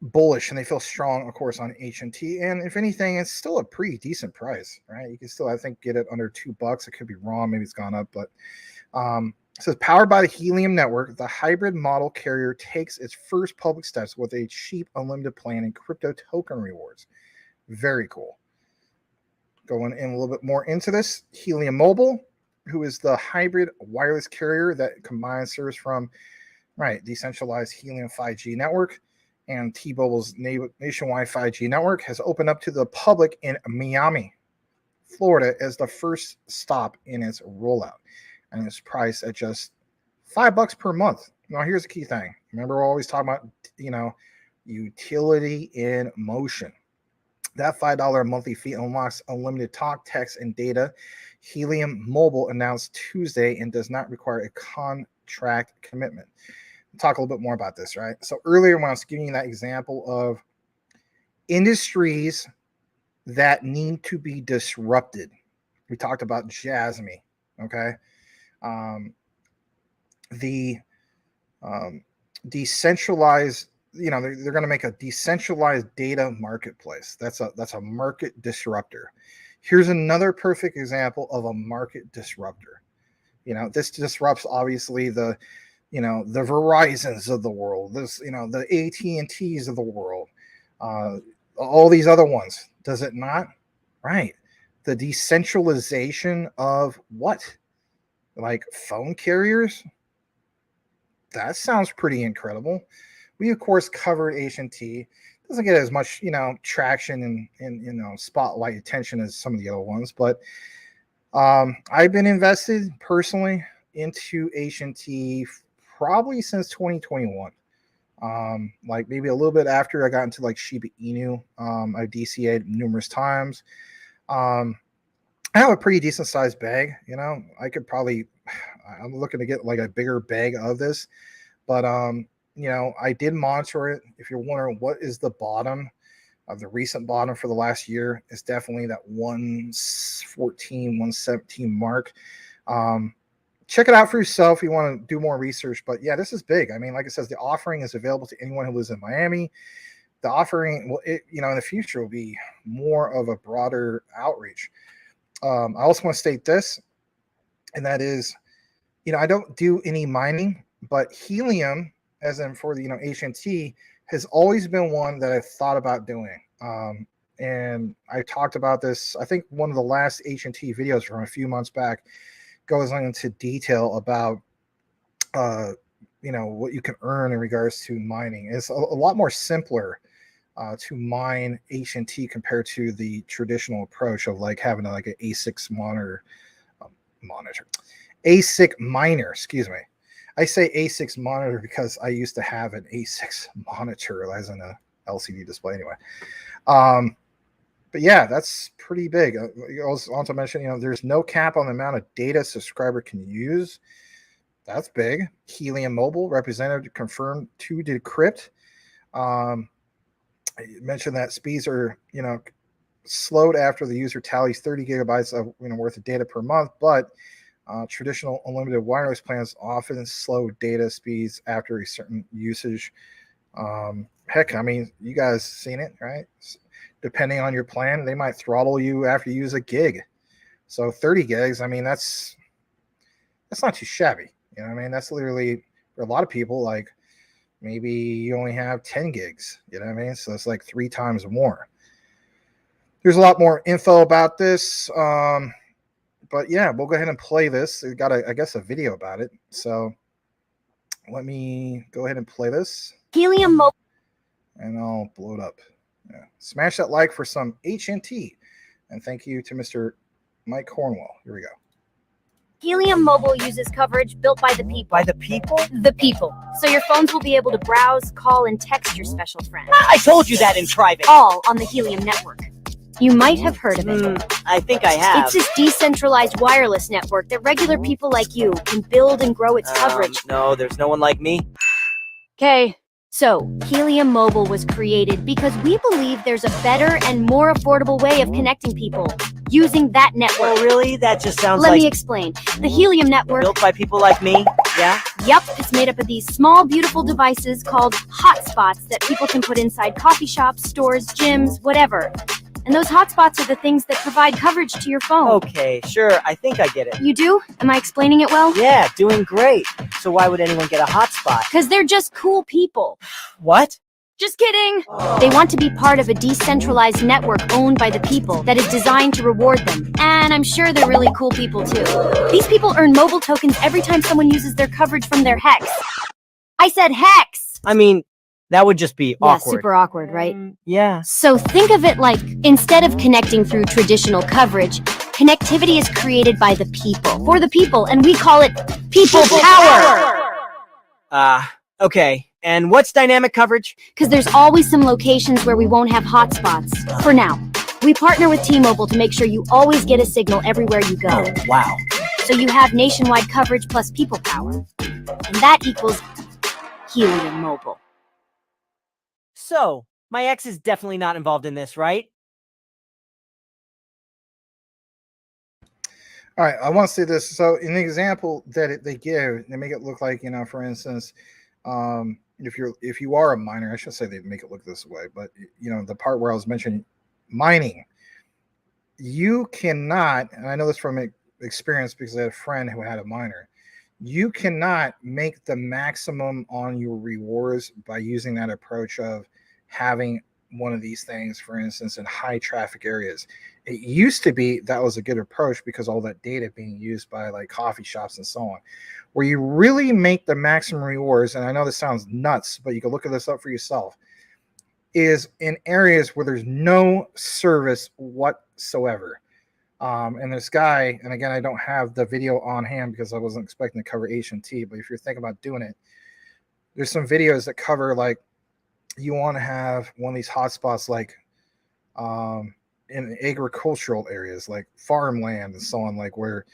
bullish, and they feel strong, of course, on HNT. And if anything, it's still a pretty decent price, right? You can still, I think, get it under $2. I could be wrong. Maybe it's gone up, but it says powered by the Helium network, the hybrid model carrier takes its first public steps with a cheap unlimited plan and crypto token rewards. Very cool. Going in a little bit more into this, Helium Mobile, who is the hybrid wireless carrier that combines service from decentralized Helium 5G network and T-Mobile's nationwide 5G network, has opened up to the public in Miami, Florida, as the first stop in its rollout. And it's priced at just $5 per month. Now, here's the key thing. Remember, we're always talking about, utility in motion. That $5 monthly fee unlocks unlimited talk, text, and data. Helium Mobile announced Tuesday and does not require a contract commitment. talk a little bit more about this, right? So earlier when I was giving you that example of industries that need to be disrupted, we talked about Jasmy, okay? The decentralized, they're going to make a decentralized data marketplace. That's a market disruptor. Here's another perfect example of a market disruptor. This disrupts obviously the Verizons of the world, the AT&Ts of the world, all these other ones. Does it not? Right. The decentralization of what? Like phone carriers? That sounds pretty incredible. We of course covered AT&T. Doesn't get as much, traction and spotlight attention as some of the other ones, but I've been invested personally into AT&T probably since 2021. Like maybe a little bit after I got into like Shiba Inu. I DCA'd numerous times. I have a pretty decent sized bag. I could probably, I'm looking to get like a bigger bag of this, but I did monitor it. If you're wondering what is the bottom of the recent bottom for the last year, it's definitely that 114, 117 mark. Check it out for yourself if you want to do more research. But yeah, this is big. I mean, like it says, the offering is available to anyone who lives in Miami. The offering, will, in the future, will be more of a broader outreach. I also want to state this, and that is, I don't do any mining, but Helium, as in for the AT&T, has always been one that I've thought about doing. And I talked about this. I think one of the last AT&T videos from a few months back goes into detail about what you can earn in regards to mining. It's a lot more simpler to mine AT&T compared to the traditional approach of like having like an ASIC miner, excuse me. I say ASIC monitor because I used to have an ASIC monitor as in a LCD display anyway. But yeah, that's pretty big. I also mentioned, there's no cap on the amount of data a subscriber can use. That's big. Helium Mobile representative confirmed to decrypt. I mentioned that speeds are, slowed after the user tallies 30 gigabytes of worth of data per month, but traditional unlimited wireless plans often slow data speeds after a certain usage. Heck, I mean, you guys seen it, right? Depending on your plan, they might throttle you after you use a gig. So 30 gigs, I mean, that's not too shabby. That's literally, for a lot of people, like maybe you only have 10 gigs, So it's like 3 times more. There's a lot more info about this. But yeah, we'll go ahead and play this. We got, I guess, a video about it. So let me go ahead and play this. Helium Mobile. And I'll blow it up. Yeah. Smash that like for some AT&T. And thank you to Mr. Mike Cornwell. Here we go. Helium Mobile uses coverage built by the people. By the people? The people. So your phones will be able to browse, call, and text your special friend. I told you that in private. All on the Helium network. You might have heard of it. I think I have. It's this decentralized wireless network that regular people like you can build and grow its coverage. No, there's no one like me. Okay, so Helium Mobile was created because we believe there's a better and more affordable way of connecting people using that network. Oh, really? That just sounds Let like... me explain. The Helium network... Built by people like me? Yeah? Yep, it's made up of these small, beautiful devices called hotspots that people can put inside coffee shops, stores, gyms, whatever. And those hotspots are the things that provide coverage to your phone. Okay, sure. I think I get it. You do? Am I explaining it well? Yeah, doing great. So why would anyone get a hotspot? Because they're just cool people. What? Just kidding. They want to be part of a decentralized network owned by the people that is designed to reward them. And I'm sure they're really cool people too. These people earn mobile tokens every time someone uses their coverage from their hex. I said hex! I mean, that would just be awkward. Yeah, super awkward, right? Yeah. So think of it like, instead of connecting through traditional coverage, connectivity is created by the people, for the people, and we call it people power! Okay. And what's dynamic coverage? Because there's always some locations where we won't have hotspots. For now. We partner with T-Mobile to make sure you always get a signal everywhere you go. Oh, wow. So you have nationwide coverage plus people power. And that equals Helium Mobile. So, my ex is definitely not involved in this, right? All right, I want to say this. So, in the example that they give, they make it look like, for instance, if you are a miner, I should say they make it look this way, but the part where I was mentioning mining, you cannot, and I know this from experience because I had a friend who had a miner. You cannot make the maximum on your rewards by using that approach of having one of these things, for instance, in high traffic areas. It used to be that was a good approach because all that data being used by like coffee shops and so on, where you really make the maximum rewards. And I know this sounds nuts, but you can look at this up for yourself, is in areas where there's no service whatsoever. And this guy, and again, I don't have the video on hand because I wasn't expecting to cover H&T, but if you're thinking about doing it, there's some videos that cover like you want to have one of these hotspots like in agricultural areas like farmland and so on, like where,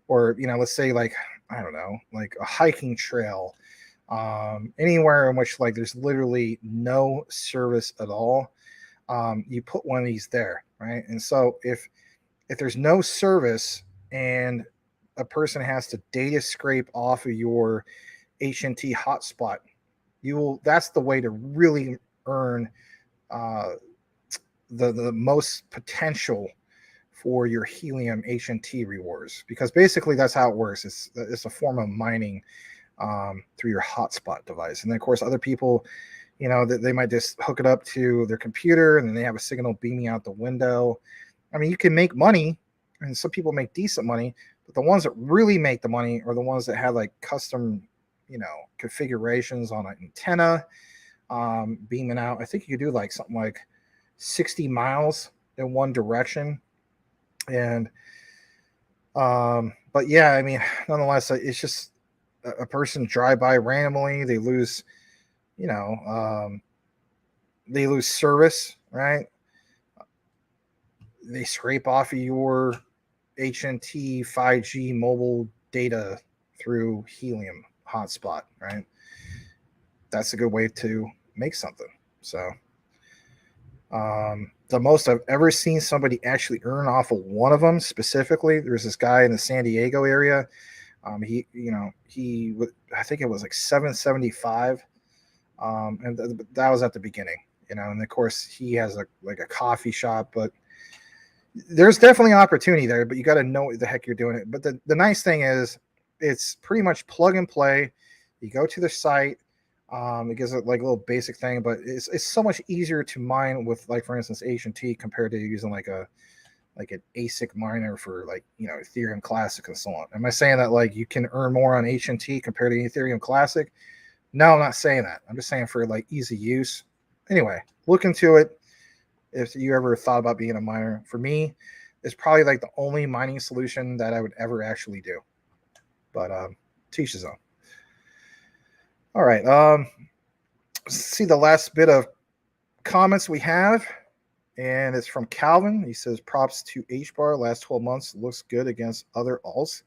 or let's say like, I don't know, like a hiking trail, anywhere in which like there's literally no service at all. You put one of these there, right? And so if there's no service and a person has to data scrape off of your H&T hotspot, that's the way to really earn the most potential for your helium H&T rewards, because basically that's how it works. It's a form of mining through your hotspot device. And then of course other people, they might just hook it up to their computer and then they have a signal beaming out the window. I mean, you can make money, and some people make decent money, but the ones that really make the money are the ones that have like custom, configurations on an antenna, beaming out. I think you could do like something like 60 miles in one direction. And, but yeah, I mean, nonetheless, it's just a person drive by randomly. They lose, they lose service, right? They scrape off of your H&T 5G mobile data through helium hotspot, right? That's a good way to make something. So the most I've ever seen somebody actually earn off of one of them specifically, there's this guy in the San Diego area. He I think it was like 775. And that was at the beginning, and of course he has like a coffee shop, but there's definitely opportunity there, but you got to know what the heck you're doing it. But the nice thing is it's pretty much plug and play. You go to the site. It gives it like a little basic thing, but it's so much easier to mine with, like, for instance, H&T compared to using like an ASIC miner for like, Ethereum Classic and so on. Am I saying that like you can earn more on H&T compared to Ethereum Classic? No, I'm not saying that. I'm just saying for like easy use. Anyway, look into it. If you ever thought about being a miner, for me, it's probably like the only mining solution that I would ever actually do. But teach his own. All right. See the last bit of comments we have, and it's from Calvin. He says, props to HBAR. Last 12 months looks good against other alts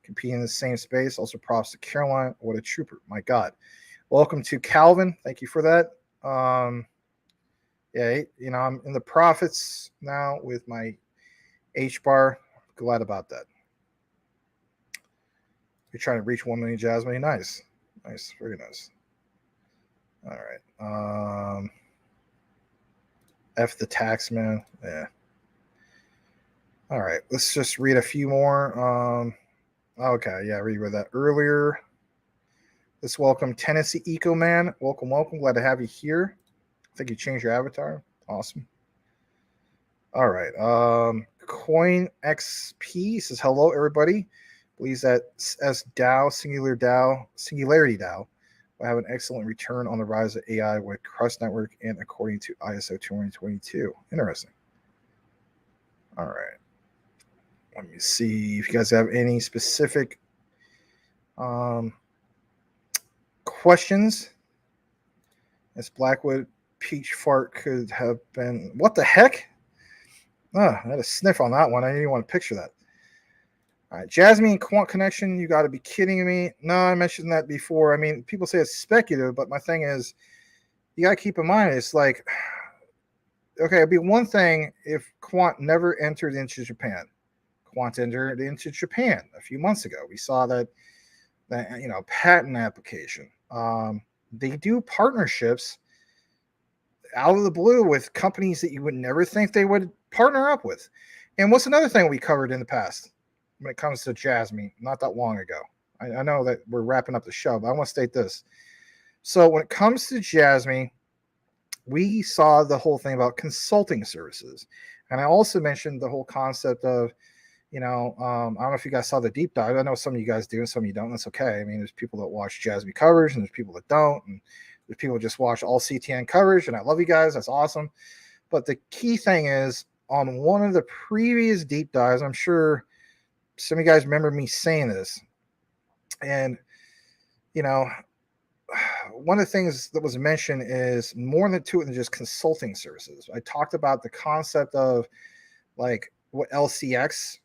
competing in the same space. Also props to Caroline. What a trooper. My God. Welcome to Calvin. Thank you for that. Yeah, I'm in the profits now with my HBAR. Glad about that. You're trying to reach 1 million, Jasmine. Nice. Nice. Very nice. All right. F the tax, man. Yeah. All right. Let's just read a few more. Okay. Yeah, we read that earlier. Let's welcome Tennessee Eco Man. Welcome, welcome. Glad to have you here. I think you changed your avatar. Awesome. All right. Coin XP says, hello, everybody. Believes that as DAO, Singularity DAO, will have an excellent return on the rise of AI with Crust Network and according to ISO 2022. Interesting. All right. Let me see if you guys have any specific questions. This Blackwood peach fart could have been, what the heck? I had a sniff on that one. I didn't even want to picture that. All right, Jasmine Quant Connection, you got to be kidding me. No, I mentioned that before. I mean, people say it's speculative, but my thing is, you got to keep in mind, it's like, okay, it'd be one thing if Quant never entered into Japan. Quant entered into Japan a few months ago. We saw that patent application. They do partnerships out of the blue with companies that you would never think they would partner up with. And what's another thing we covered in the past when it comes to Jasmine, not that long ago? I know that we're wrapping up the show, but I want to state this. So when it comes to Jasmine, we saw the whole thing about consulting services. And I also mentioned the whole concept of, I don't know if you guys saw the deep dive. I know some of you guys do and some of you don't. That's okay. I mean, there's people that watch Jasmine coverage and there's people that don't. And there's people that just watch all CTN coverage. And I love you guys. That's awesome. But the key thing is, on one of the previous deep dives, I'm sure some of you guys remember me saying this. And, one of the things that was mentioned is more than just consulting services. I talked about the concept of like what LCX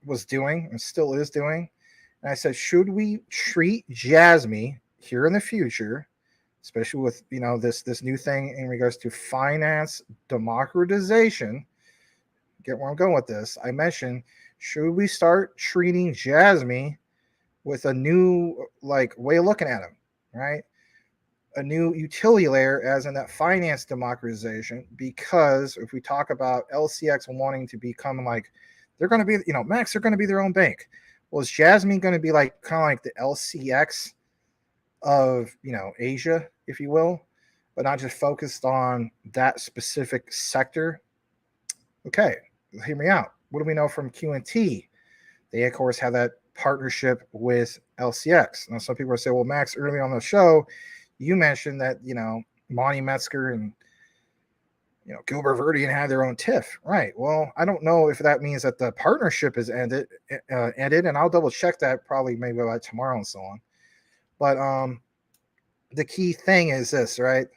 was doing and still is doing. And I said, should we treat Jasmine here in the future, especially with, this new thing in regards to finance democratization? Get where I'm going with this. I mentioned, should we start treating Jasmine with a new way of looking at him, right? A new utility layer as in that finance democratization, because if we talk about LCX wanting to become they're going to be, Max, they're going to be their own bank. Well, is Jasmine going to be kind of like the LCX of, Asia, if you will, but not just focused on that specific sector? Okay, hear me out. What do we know from QNT? They, of course, have that partnership with LCX. Now, some people will say, well, Max, early on the show, you mentioned that, Monty Metzger and, Gilbert Verdian had their own TIF. Right. Well, I don't know if that means that the partnership is ended, and I'll double check that probably maybe by tomorrow and so on. But the key thing is this, right?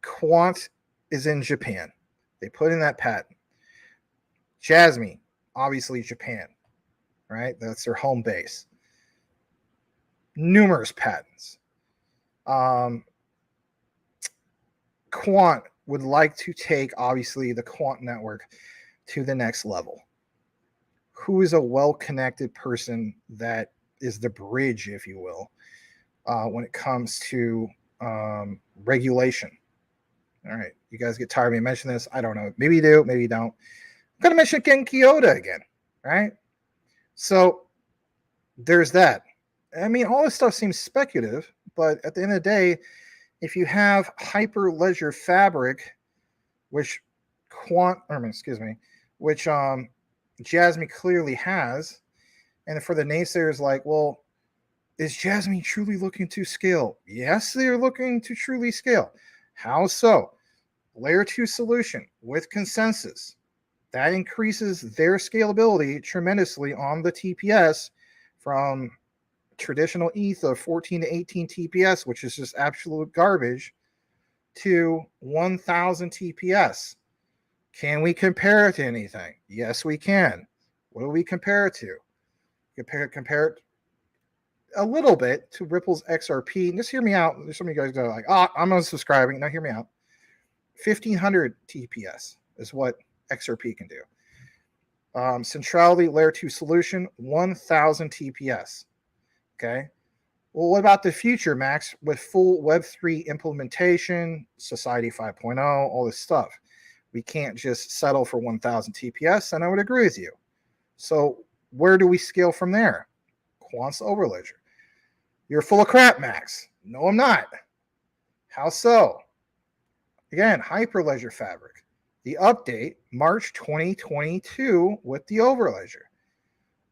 Quant is in Japan. They put in that patent. Jasmine, obviously Japan, right? That's their home base. Numerous patents. Quant would like to take, obviously, the Quant network to the next level. Who is a well-connected person that is the bridge, if you will, when it comes to regulation? All right, you guys get tired of me mentioning this. I don't know. Maybe you do, maybe you don't. I'm going to mention Ken Kyoto again, right? So there's that. I mean, all this stuff seems speculative, but at the end of the day, if you have Hyperledger Fabric, which Jasmine clearly has, and for the naysayers well, is Jasmine truly looking to scale? Yes, they are looking to truly scale. How so? Layer 2 solution with consensus. That increases their scalability tremendously on the TPS from traditional ETH of 14 to 18 TPS, which is just absolute garbage, to 1,000 TPS. Can we compare it to anything? Yes, we can. What do we compare it to? Compare it a little bit to Ripple's XRP. And just hear me out. There's some of you guys go I'm unsubscribing. Now hear me out. 1,500 TPS is what XRP can do. Centrality layer 2 solution, 1,000 TPS. Okay. Well, what about the future, Max, with full Web3 implementation, Society 5.0, all this stuff? We can't just settle for 1,000 TPS, and I would agree with you. So where do we scale from there? Quant's Overledger. You're full of crap, Max. No, I'm not. How so? Again, Hyperledger Fabric. The update, March 2022 with the Overledger.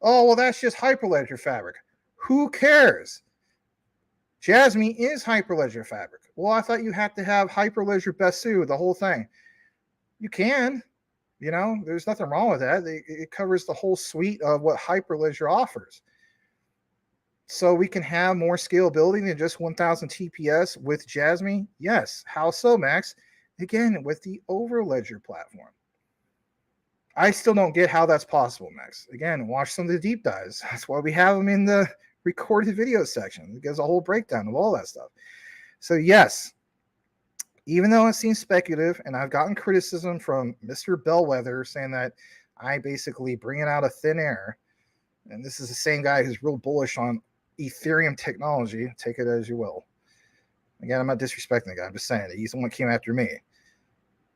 Oh, well, that's just Hyperledger Fabric. Who cares? Jasmine is Hyperledger Fabric. Well, I thought you had to have Hyperledger Besu, the whole thing. You can, there's nothing wrong with that. It covers the whole suite of what Hyperledger offers. So we can have more scalability than just 1,000 TPS with Jasmine? Yes. How so, Max? Again, with the Overledger platform. I still don't get how that's possible, Max. Again, watch some of the deep dives. That's why we have them in the recorded video section. It gives a whole breakdown of all that stuff. So yes, even though it seems speculative, and I've gotten criticism from Mr. Bellwether saying that I basically bring it out of thin air, and this is the same guy who's real bullish on Ethereum technology. Take it as you will. Again, I'm not disrespecting the guy. I'm just saying that he's the one who came after me.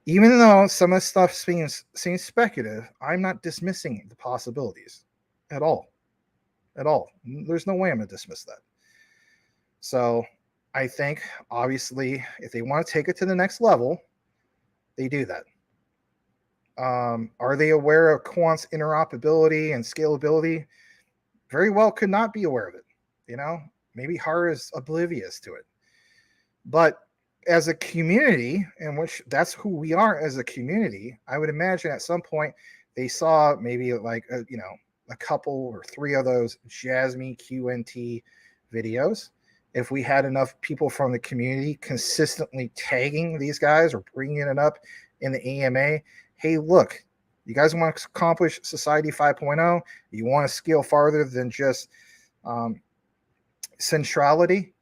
Even though some of the stuff seems speculative, I'm not dismissing the possibilities at all. At all. There's no way I'm going to dismiss that. So I think, obviously, if they want to take it to the next level, they do that. Are they aware of Quant's interoperability and scalability? Very well could not be aware of it. Maybe Har is oblivious to it. But as a community, in which that's who we are as a community, I would imagine at some point they saw maybe like a couple or three of those Jasmy QNT videos. If we had enough people from the community consistently tagging these guys or bringing it up in the AMA, hey, look, you guys want to accomplish Society 5.0, you want to scale farther than just centrality,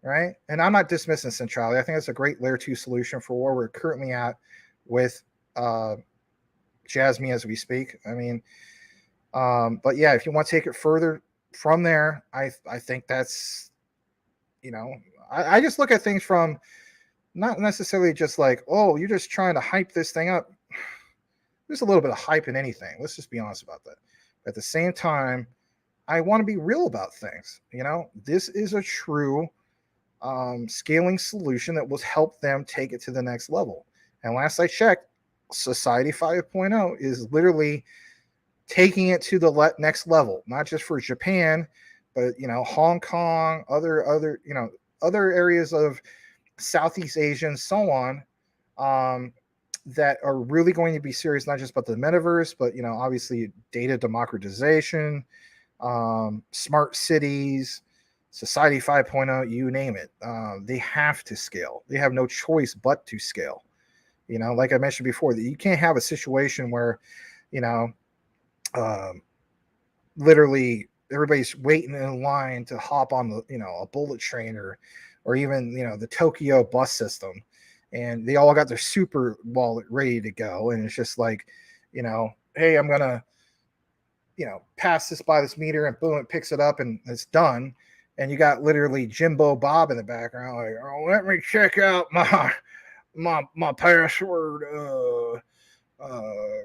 right? And I'm not dismissing centrality. I think it's a great layer 2 solution for where we're currently at with Jasmy as we speak. I mean, but yeah, if you want to take it further from there, I think that's, I just look at things from not necessarily just like, oh, you're just trying to hype this thing up. There's a little bit of hype in anything. Let's just be honest about that. At the same time, I want to be real about things. This is a true scaling solution that will help them take it to the next level. And last I checked, Society 5.0 is literally taking it to the next level, not just for Japan, but Hong Kong, other areas of Southeast Asia and so on, that are really going to be serious, not just about the metaverse, but obviously data democratization, smart cities, Society 5.0, you name it. They have to scale. They have no choice but to scale. Like I mentioned before, that you can't have a situation where, literally everybody's waiting in line to hop on the, a bullet train or even, the Tokyo bus system, and they all got their super wallet ready to go. And it's just like, hey, I'm going to, pass this by this meter, and boom, it picks it up and it's done. And you got literally Jimbo Bob in the background, like, oh, let me check out my password.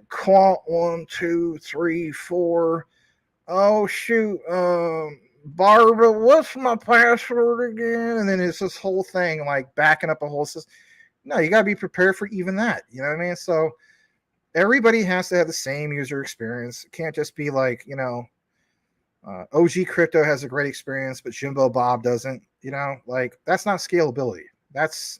Quant 1, 2, 3, 4. Oh shoot, Barbara, what's my password again? And then it's this whole thing like backing up a whole system. No, you gotta be prepared for even that. You know what I mean? So everybody has to have the same user experience. It can't just be like, OG Crypto has a great experience, but Jimbo Bob doesn't. Like that's not scalability. That's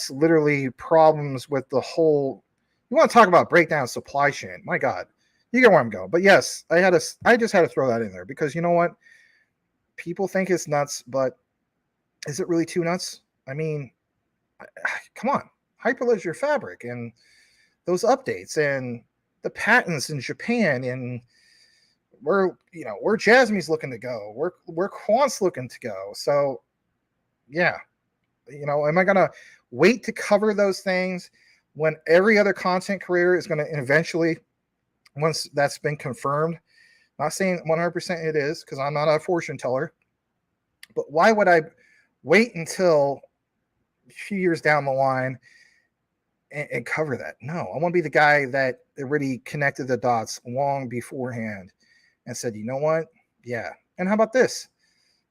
literally problems with the whole. You want to talk about breakdown supply chain? My God, you get where I'm going. But yes, I just had to throw that in there because you know what? People think it's nuts, but is it really too nuts? I mean, come on, Hyperledger Fabric and those updates and the patents in Japan and where Jasmy's looking to go, where Quant's looking to go. So yeah, am I gonna wait to cover those things when every other content creator is going to eventually, once that's been confirmed? Not saying 100% it is, because I'm not a fortune teller, but why would I wait until a few years down the line and cover that? No, I want to be the guy that already connected the dots long beforehand and said, you know what? Yeah. And how about this?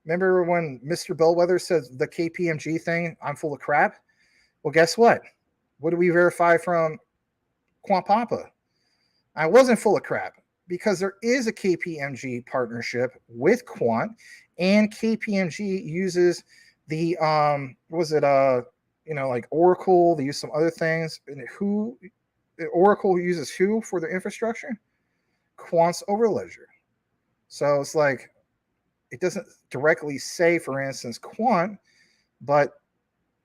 Remember when Mr. Bellwether said the KPMG thing, I'm full of crap? Well, guess what? What do we verify from Quant Papa? I wasn't full of crap, because there is a KPMG partnership with Quant, and KPMG uses the like Oracle. They use some other things. And Oracle uses who for their infrastructure? Quant's Overledger. So it's like, it doesn't directly say, for instance, Quant, but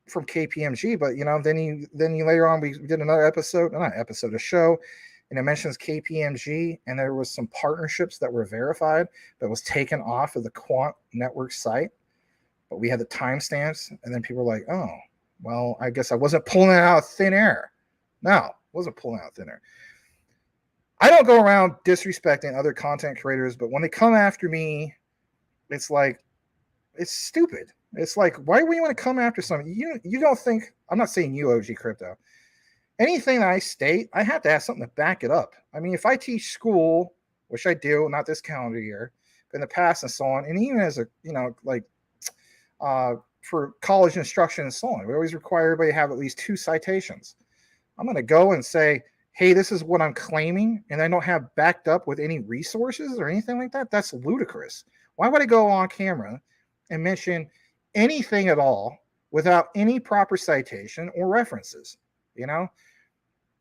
from KPMG. But then you later on, we did another episode, not episode, a show, and it mentions KPMG, and there was some partnerships that were verified that was taken off of the Quant Network site, but we had the timestamps, and then people were like, oh, well, I guess I wasn't pulling it out of thin air. No, wasn't pulling out of thin air. I don't go around disrespecting other content creators, but when they come after me, it's like, it's stupid. It's like, why would you want to come after something? You don't think, I'm not saying you, OG Crypto. Anything that I state, I have to have something to back it up. I mean, if I teach school, which I do, not this calendar year, but in the past and so on, and even as a, for college instruction and so on, we always require everybody to have at least 2 citations. I'm going to go and say, hey, this is what I'm claiming, and I don't have backed up with any resources or anything like that. That's ludicrous. Why would I go on camera and mention anything at all without any proper citation or references?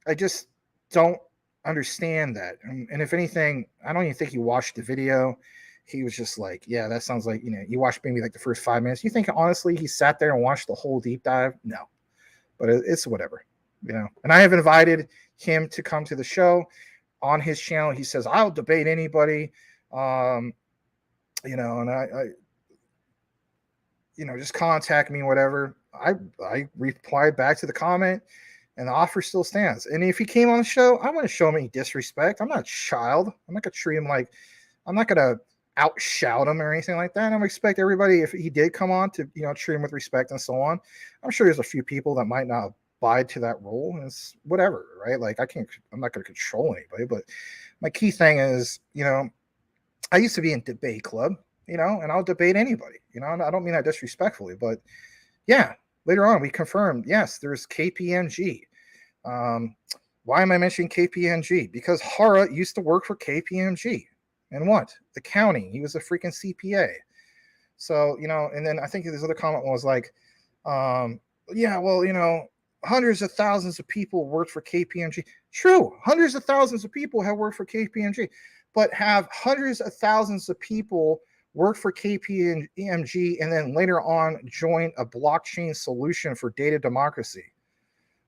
I just don't understand that. And if anything, I don't even think he watched the video. He was just like, yeah, that sounds like, you watched maybe like the first 5 minutes. You think honestly he sat there and watched the whole deep dive? No, but it's whatever, and I have invited him to come to the show on his channel. He says, I'll debate anybody. And I just contact me, whatever. I replied back to the comment, and the offer still stands. And if he came on the show, I want to show him any disrespect. I'm not a child. I'm not going to treat him like, I'm not going to outshout him or anything like that. I expect everybody, if he did come on, to, treat him with respect and so on. I'm sure there's a few people that might not abide to that rule, and it's whatever, right? Like, I'm not going to control anybody, but my key thing is, I used to be in debate club, and I'll debate anybody, and I don't mean that disrespectfully, but yeah, later on we confirmed, yes, there's KPMG. Why am I mentioning KPMG? Because Hara used to work for KPMG. And what? The county. He was a freaking CPA. So, and then I think this other comment was like, yeah, well, hundreds of thousands of people worked for KPMG. True, hundreds of thousands of people have worked for KPMG, but have hundreds of thousands of people work for KPMG and then later on join a blockchain solution for data democracy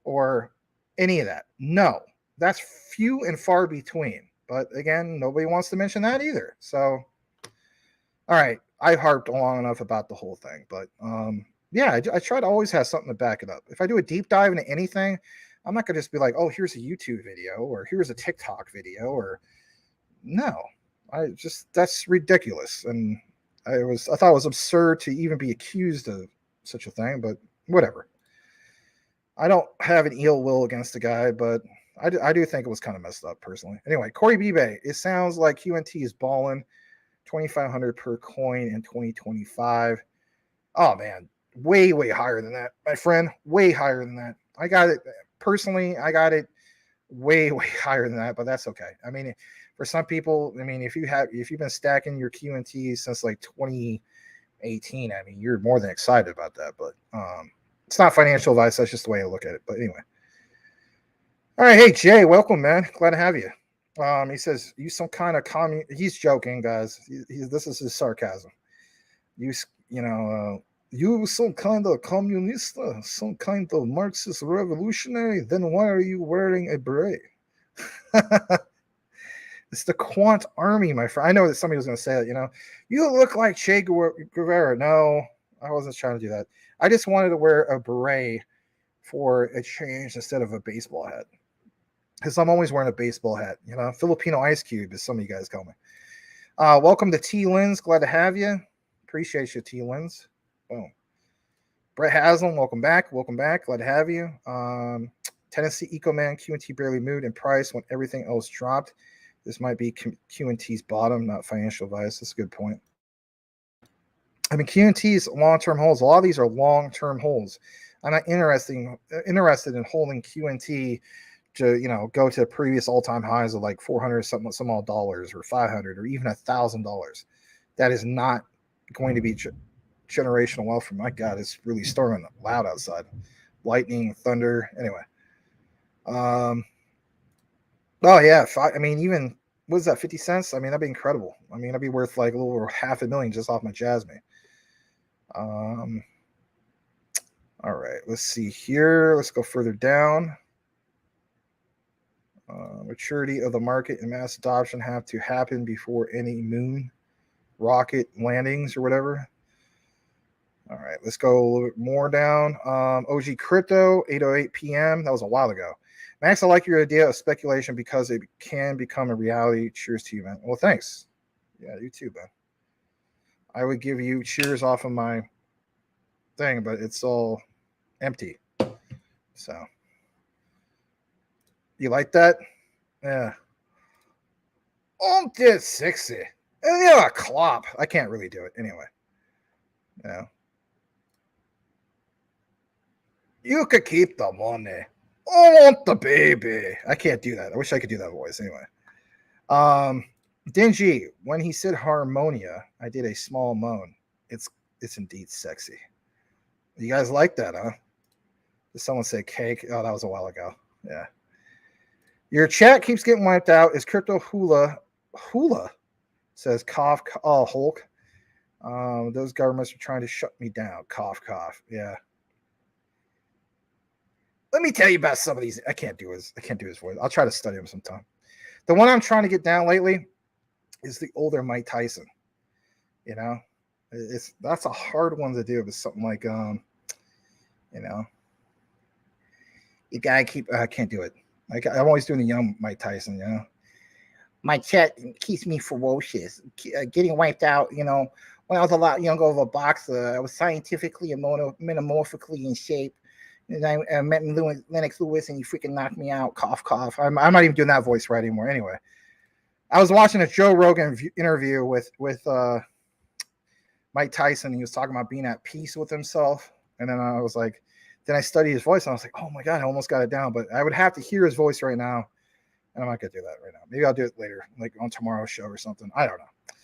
or any of that? No, that's few and far between. But again, nobody wants to mention that either. So, all right, I harped long enough about the whole thing, but yeah, I try to always have something to back it up. If I do a deep dive into anything, I'm not going to just be like, oh, here's a YouTube video or here's a TikTok video, or no, that's ridiculous. And I thought it was absurd to even be accused of such a thing, but whatever. I don't have an ill will against the guy, but I do think it was kind of messed up personally. Anyway, Corey Bibe, it sounds like QNT is balling, 2,500 per coin in 2025. Oh man, way higher than that, my friend. Way higher than that. I got it personally. I got it way higher than that, but that's okay. I mean, for some people, I mean, if you've been stacking your QNT since like 2018, I mean, you're more than excited about that. But it's not financial advice. That's just the way I look at it. But anyway. All right, hey Jay, welcome, man. Glad to have you. He says, "You some kind of He's joking, guys. This is his sarcasm. You some kind of communist, some kind of Marxist revolutionary. Then why are you wearing a beret?" It's the Quant Army, my friend. I know that somebody was going to say that. You look like Che Guevara. No, I wasn't trying to do that. I just wanted to wear a beret for a change instead of a baseball hat. Because I'm always wearing a baseball hat, Filipino Ice Cube, as some of you guys call me. Welcome to T Lens. Glad to have you. Appreciate you, T Lens. Boom. Brett Haslam, welcome back. Welcome back. Glad to have you. Tennessee EcoMan, QNT barely moved in price when everything else dropped. This might be QNT's bottom, not financial advice. That's a good point. I mean, QNT's long-term holds. A lot of these are long-term holds. I'm not interested in holding QNT to go to previous all-time highs of like 400 some odd dollars or 500 or even $1,000. That is not going to be generational wealth for my God. It's really storming loud outside, lightning, thunder. Anyway, oh yeah, I mean, even what is that, 50 cents? I mean, that'd be incredible. I mean, that'd be worth like a little over $500,000 just off my Jasmine. All right, let's see here. Let's go further down. Maturity of the market and mass adoption have to happen before any moon rocket landings or whatever. All right, let's go a little bit more down. OG Crypto, 8:08 p.m. That was a while ago. Max, I like your idea of speculation because it can become a reality. Cheers to you, man. Well, thanks. Yeah, you too, man. I would give you cheers off of my thing, but it's all empty. So, you like that? Yeah. Oh, that's sexy. Yeah, clop. I can't really do it anyway. Yeah. You could keep the money. I want the baby. I can't do that. I wish I could do that voice anyway. Dingy, when he said harmonia, I did a small moan. It's indeed sexy. You guys like that, huh? Did someone say cake? Oh, that was a while ago. Yeah. Your chat keeps getting wiped out. Is crypto hula? Says cough. Oh, Hulk. Those governments are trying to shut me down. Cough, cough. Yeah. Let me tell you about some of these. I can't do his voice. I'll try to study him sometime. The one I'm trying to get down lately is the older Mike Tyson. You know, that's a hard one to do. But something like you know, you gotta keep. I can't do it. Like I'm always doing the young Mike Tyson. You know, my chat keeps me ferocious, getting wiped out. You know, when I was a lot younger of a boxer, I was scientifically and metamorphically in shape. And I met Lennox Lewis, and he freaking knocked me out. Cough, cough. I'm not even doing that voice right anymore. Anyway, I was watching a Joe Rogan interview with Mike Tyson. He was talking about being at peace with himself, and then I was like, then I studied his voice, and I was like, oh my god, I almost got it down, but I would have to hear his voice right now, and I'm not gonna do that right now. Maybe I'll do it later, like on tomorrow's show or something. I don't know.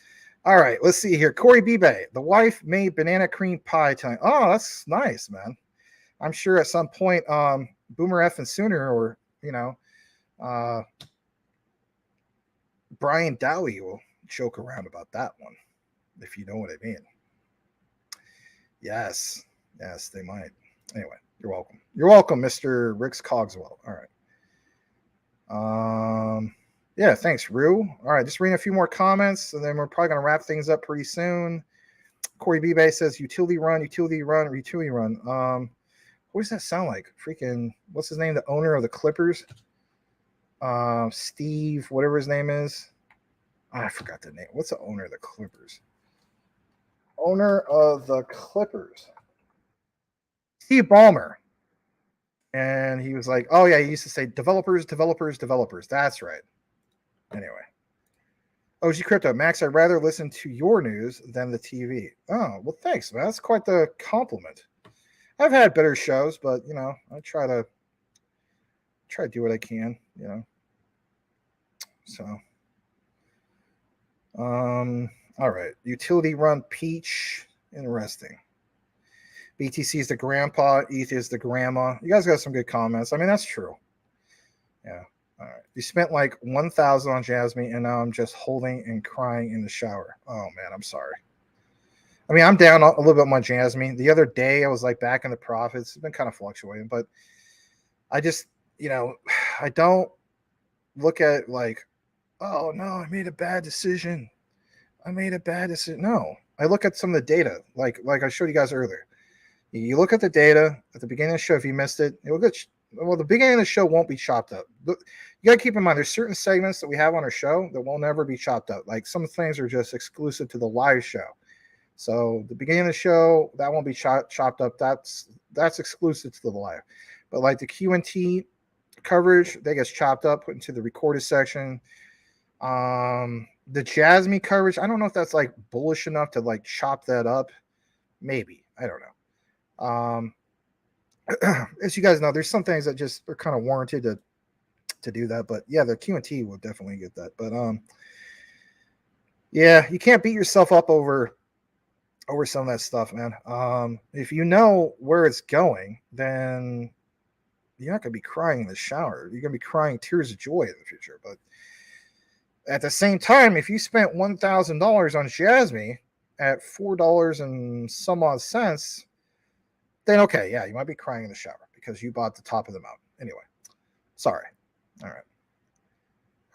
All right, let's see here. Corey Bibe, the wife made banana cream pie tonight. Oh, that's nice, man. I'm sure at some point, Boomer F and Sooner, or Brian Dowie will joke around about that one, if you know what I mean. Yes, they might. Anyway, you're welcome. You're welcome, Mr. Ricks Cogswell. All right. Yeah, thanks, Rue. All right, just reading a few more comments, and then we're probably gonna wrap things up pretty soon. Corey B-Bay says utility run. What does that sound like? Freaking, what's his name? The owner of the Clippers? Steve, whatever his name is. I forgot the name. What's the owner of the Clippers? Owner of the Clippers. Steve Ballmer. And he was like, oh, yeah, he used to say developers. That's right. Anyway. OG Crypto. Max, I'd rather listen to your news than the TV. Oh, well, thanks, man. That's quite the compliment. I've had better shows, but I try to do what I can, So, all right. Utility run Peach, interesting. BTC is the grandpa, ETH is the grandma. You guys got some good comments. I mean, that's true. Yeah. All right. You spent like 1,000 on Jasmine, and now I'm just holding and crying in the shower. Oh man, I'm sorry. I mean, I'm down a little bit on my Jasmine. The other day, I was like back in the profits. It's been kind of fluctuating, but I just, I don't look at like, oh no, I made a bad decision. No, I look at some of the data, like I showed you guys earlier. You look at the data at the beginning of the show. If you missed it, it will get. Well, the beginning of the show won't be chopped up. You got to keep in mind, there's certain segments that we have on our show that will never be chopped up. Like some things are just exclusive to the live show. So the beginning of the show, that won't be chopped up. That's exclusive to the live. But like the Q&T coverage, that gets chopped up, put into the recorded section. The Jasmine coverage, I don't know if that's like bullish enough to like chop that up. Maybe. I don't know. As you guys know, there's some things that just are kind of warranted to do that. But yeah, the Q&T will definitely get that. But yeah, you can't beat yourself up over some of that stuff, man. If you know where it's going, then you're not going to be crying in the shower. You're going to be crying tears of joy in the future. But at the same time, if you spent $1,000 on Jasmine at $4 and some odd cents, then okay, yeah, you might be crying in the shower because you bought the top of the mountain. Anyway, sorry. All right.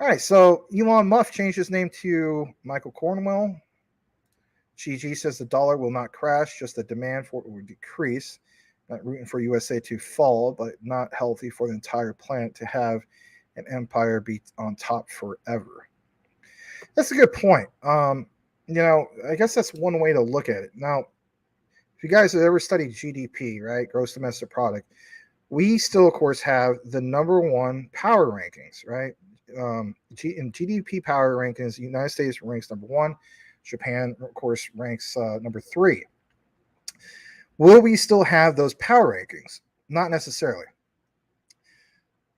All right, so Elon Musk changed his name to Michael Cornwell. GG says the dollar will not crash, just the demand for it will decrease. Not rooting for USA to fall, but not healthy for the entire planet to have an empire be on top forever. That's a good point. I guess that's one way to look at it. Now, if you guys have ever studied GDP, right, gross domestic product, we still, of course, have the number one power rankings, right? In GDP power rankings, the United States ranks number one. Japan, of course, ranks number 3. Will we still have those power rankings? Not necessarily.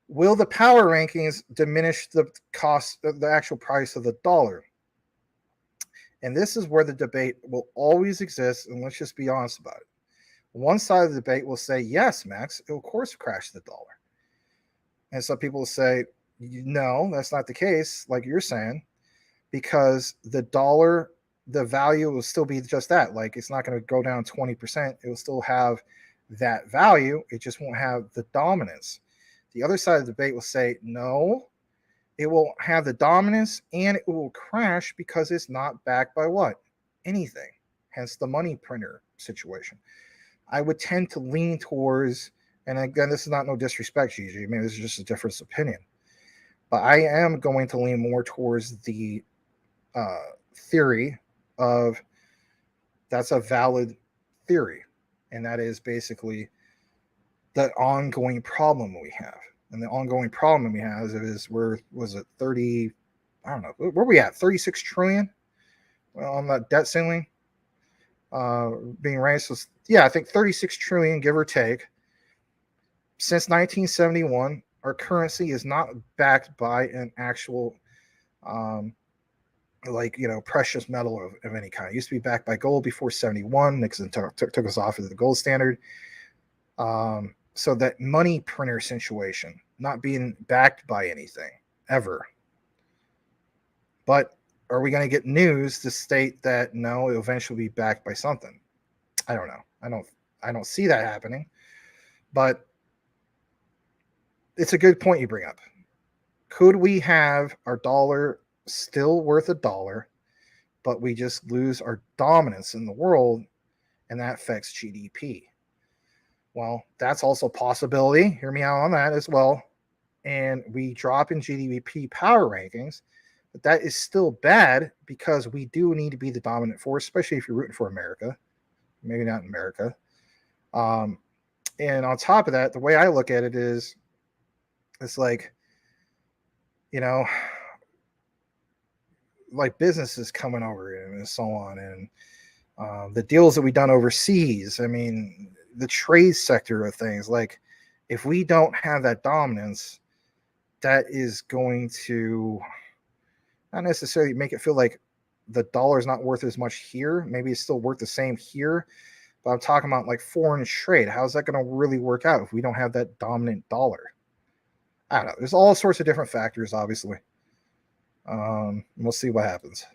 Will the power rankings diminish the cost, the actual price of the dollar? And this is where the debate will always exist, and let's just be honest about it. One side of the debate will say, yes, Max, it will of course crash the dollar. And some people will say, no, that's not the case, like you're saying, because the dollar, the value will still be just that. Like, it's not going to go down 20%. It will still have that value. It just won't have the dominance. The other side of the debate will say, no, it will have the dominance and it will crash because it's not backed by what? Anything. Hence the money printer situation. I would tend to lean towards, and again, this is not no disrespect, Gigi. I mean, this is just a different opinion. But I am going to lean more towards the theory of that's a valid theory. And that is basically the ongoing problem we have. And the ongoing problem we have is where was it 30, I don't know, where are we at? 36 trillion on that debt ceiling being raised. So, yeah, I think 36 trillion, give or take. Since 1971, our currency is not backed by an actual precious metal of any kind. It used to be backed by gold before 71. Nixon took us off of the gold standard. So that money printer situation, not being backed by anything ever. But are we going to get news to state that no, it'll eventually be backed by something? I don't know. I don't see that happening. But it's a good point you bring up. Could we have our dollar still worth $1, but we just lose our dominance in the world, and that affects GDP? Well, that's also a possibility. Hear me out on that as well. And we drop in GDP power rankings, but that is still bad because we do need to be the dominant force, especially if you're rooting for America. Maybe not in America. And on top of that, the way I look at it is, it's like, like businesses coming over and so on, and the deals that we've done overseas. I mean, the trade sector of things. Like, if we don't have that dominance, that is going to not necessarily make it feel like the dollar is not worth as much here. Maybe it's still worth the same here, but I'm talking about like foreign trade. How's that going to really work out if we don't have that dominant dollar? I don't know. There's all sorts of different factors, obviously. We'll see what happens.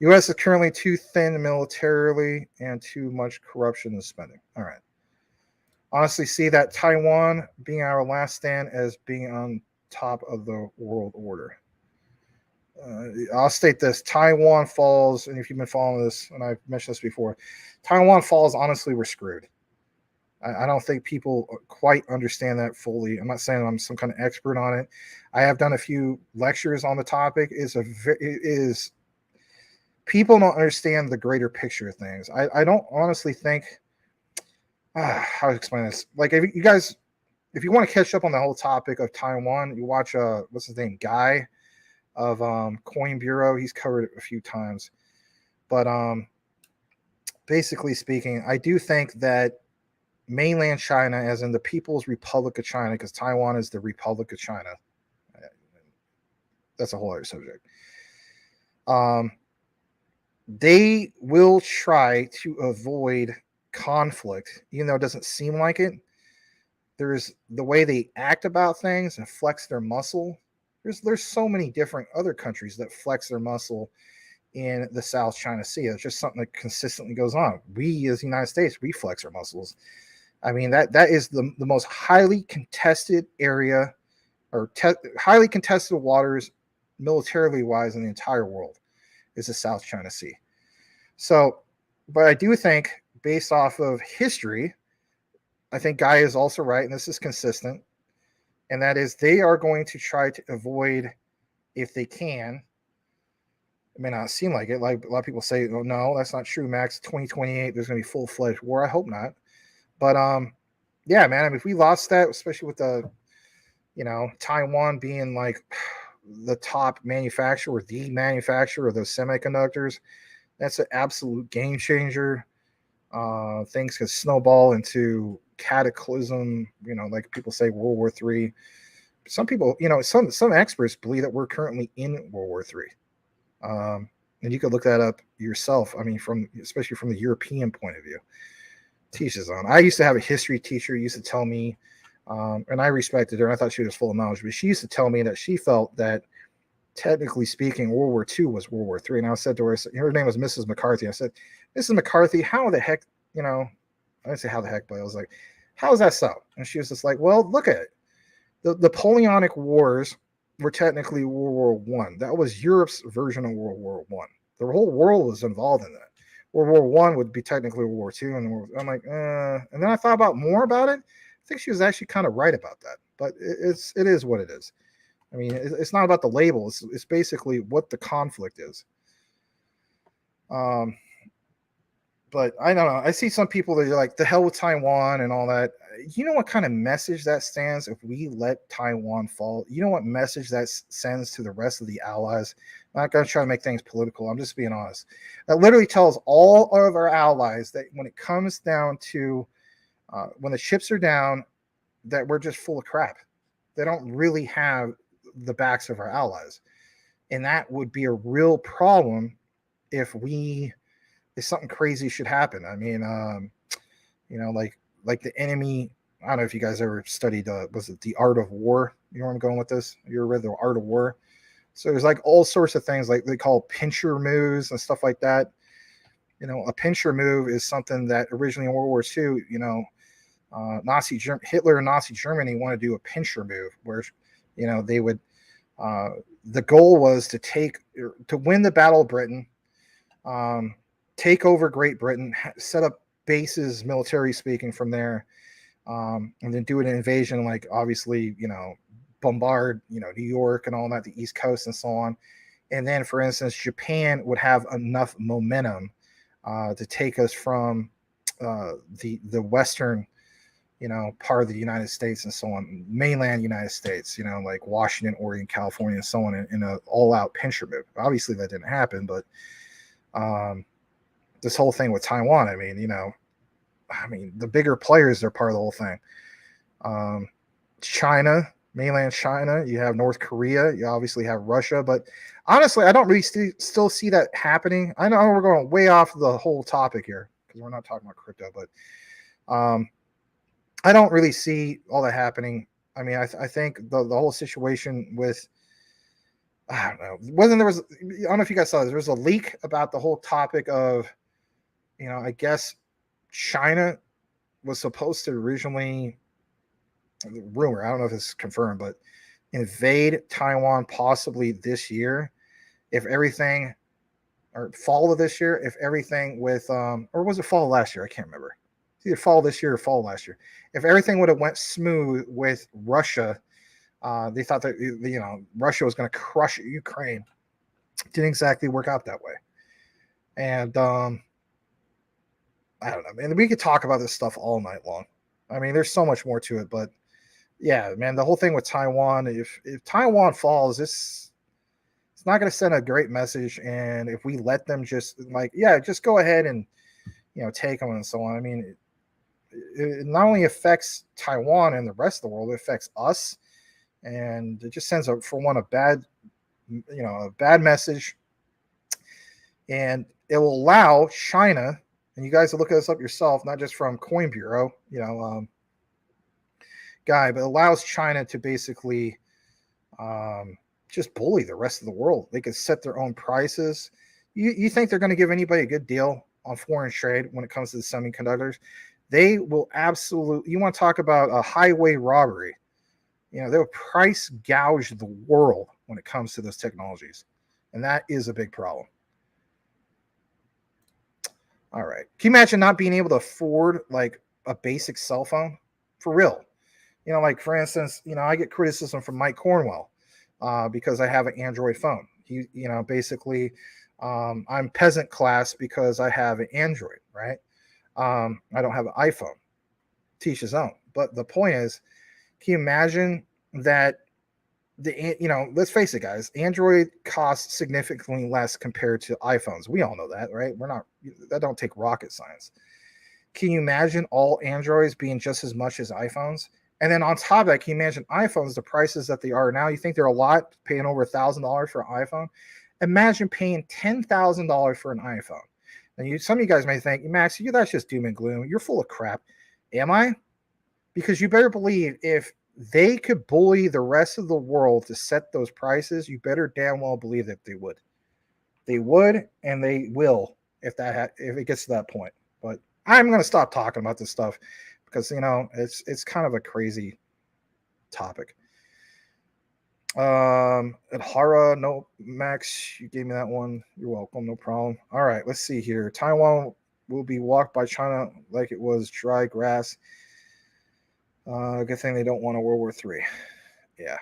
U.S. is currently too thin militarily and too much corruption and spending. All right. Honestly, see that Taiwan being our last stand as being on top of the world order. I'll state this. Taiwan falls, and if you've been following this, and I've mentioned this before, Taiwan falls, honestly, we're screwed. I don't think people quite understand that fully. I'm not saying I'm some kind of expert on it. I have done a few lectures on the topic. People don't understand the greater picture of things. I don't honestly think, how to explain this? Like, if you want to catch up on the whole topic of Taiwan, you watch, what's his name? Guy of Coin Bureau. He's covered it a few times. But basically speaking, I do think that mainland China, as in the People's Republic of China, because Taiwan is the Republic of China. That's a whole other subject. They will try to avoid conflict, even though it doesn't seem like it. There's the way they act about things and flex their muscle. There's so many different other countries that flex their muscle in the South China Sea. It's just something that consistently goes on. We, as the United States, we flex our muscles. I mean, that is the most highly contested area, or highly contested waters militarily wise in the entire world is the South China Sea. So, but I do think, based off of history, I think Guy is also right, and this is consistent, and that is they are going to try to avoid, if they can. It may not seem like it. Like a lot of people say, oh, no, that's not true, Max. 2028, there's going to be full-fledged war. I hope not. But yeah, man. I mean, if we lost that, especially with the, Taiwan being like the top manufacturer or the manufacturer of those semiconductors, that's an absolute game changer. Things could snowball into cataclysm. Like people say, World War III. Some people, some experts believe that we're currently in World War III. And you could look that up yourself. I mean, especially from the European point of view. Teaches on. I used to have a history teacher who used to tell me, and I respected her, and I thought she was full of knowledge, but she used to tell me that she felt that, technically speaking, World War II was World War III. And I said to her name was Mrs. McCarthy. I said, Mrs. McCarthy, how the heck, I didn't say how the heck, but I was like, how is that so? And she was just like, well, look at it. The Napoleonic Wars were technically World War I. That was Europe's version of World War I. The whole world was involved in that. World War I would be technically World War II, and I'm like, and then I thought more about it. I think she was actually kind of right about that, but it is what it is. I mean, it's not about the label. It's basically what the conflict is. But I don't know. I see some people that are like, the hell with Taiwan and all that. You know what kind of message that stands if we let Taiwan fall? You know what message that sends to the rest of the allies? I'm not going to try to make things political. I'm just being honest. That literally tells all of our allies that when it comes down to when the chips are down, that we're just full of crap. They don't really have the backs of our allies. And that would be a real problem if something crazy should happen. I mean, like the enemy. I don't know if you guys ever studied, was it The Art of War? You know where I'm going with this? You ever read The Art of War? So there's like all sorts of things like they call pincher moves and stuff like that. A pincher move is something that originally in World War II, Hitler and Nazi Germany wanted to do a pincher move where, they would, the goal was to win the Battle of Britain, take over Great Britain, set up bases, military speaking, from there, and then do an invasion, like obviously, bombard, New York and all that, the East Coast and so on. And then, for instance, Japan would have enough momentum to take us from the Western, part of the United States and so on, mainland United States, like Washington, Oregon, California, and so on, in an all-out pincher move. Obviously, that didn't happen, but this whole thing with Taiwan, I mean, the bigger players are part of the whole thing. China, mainland China, you have North Korea, you obviously have Russia, but honestly, I don't really still see that happening. I know we're going way off the whole topic here because we're not talking about crypto, but I don't really see all that happening. I mean, I think the whole situation with, I don't know, I don't know if you guys saw this, there was a leak about the whole topic of, I guess China was supposed to originally, rumor, I don't know if it's confirmed, but invade Taiwan possibly this year, if everything, or fall of this year, if everything with, or was it fall last year? I can't remember. It's either fall this year or fall last year. If everything would have went smooth with Russia, they thought that, Russia was going to crush Ukraine. Didn't exactly work out that way. And, I don't know, man. We could talk about this stuff all night long. I mean, there's so much more to it, but yeah, man, the whole thing with Taiwan, if Taiwan falls, it's not going to send a great message. And if we let them just just go ahead and, take them and so on. I mean, it not only affects Taiwan and the rest of the world, it affects us. And it just sends a bad message. And it will allow China, and you guys will look this up yourself, not just from Coin Bureau, guy, but allows China to basically just bully the rest of the world. They could set their own prices. You think they're going to give anybody a good deal on foreign trade when it comes to the semiconductors? They will absolutely. You want to talk about a highway robbery? They'll price gouge the world when it comes to those technologies. And that is a big problem. All right. Can you imagine not being able to afford like a basic cell phone? For real. You know, like for instance, you know, I get criticism from Mike Cornwell because I have an Android phone. He, you know, basically I'm peasant class because I have an Android, right? I don't have an iPhone. Teach his own. But the point is, can you imagine that let's face it, guys, Android costs significantly less compared to iPhones. We all know that, right? That don't take rocket science. Can you imagine all Androids being just as much as iPhones? And then on top of that, can you imagine iPhones, the prices that they are now? You think they're a lot, paying over $1,000 for an iPhone? Imagine paying $10,000 for an iPhone. And some of you guys may think, Max, that's just doom and gloom. You're full of crap. Am I? Because you better believe if they could bully the rest of the world to set those prices, you better damn well believe that they would. They would, and they will if it gets to that point. But I'm going to stop talking about this stuff because, you know, it's kind of a crazy topic. Adhara, no, Max, you gave me that one. You're welcome, no problem. All right, let's see here. Taiwan will be walked by China like it was dry grass. Good thing they don't want a World War III. Yeah.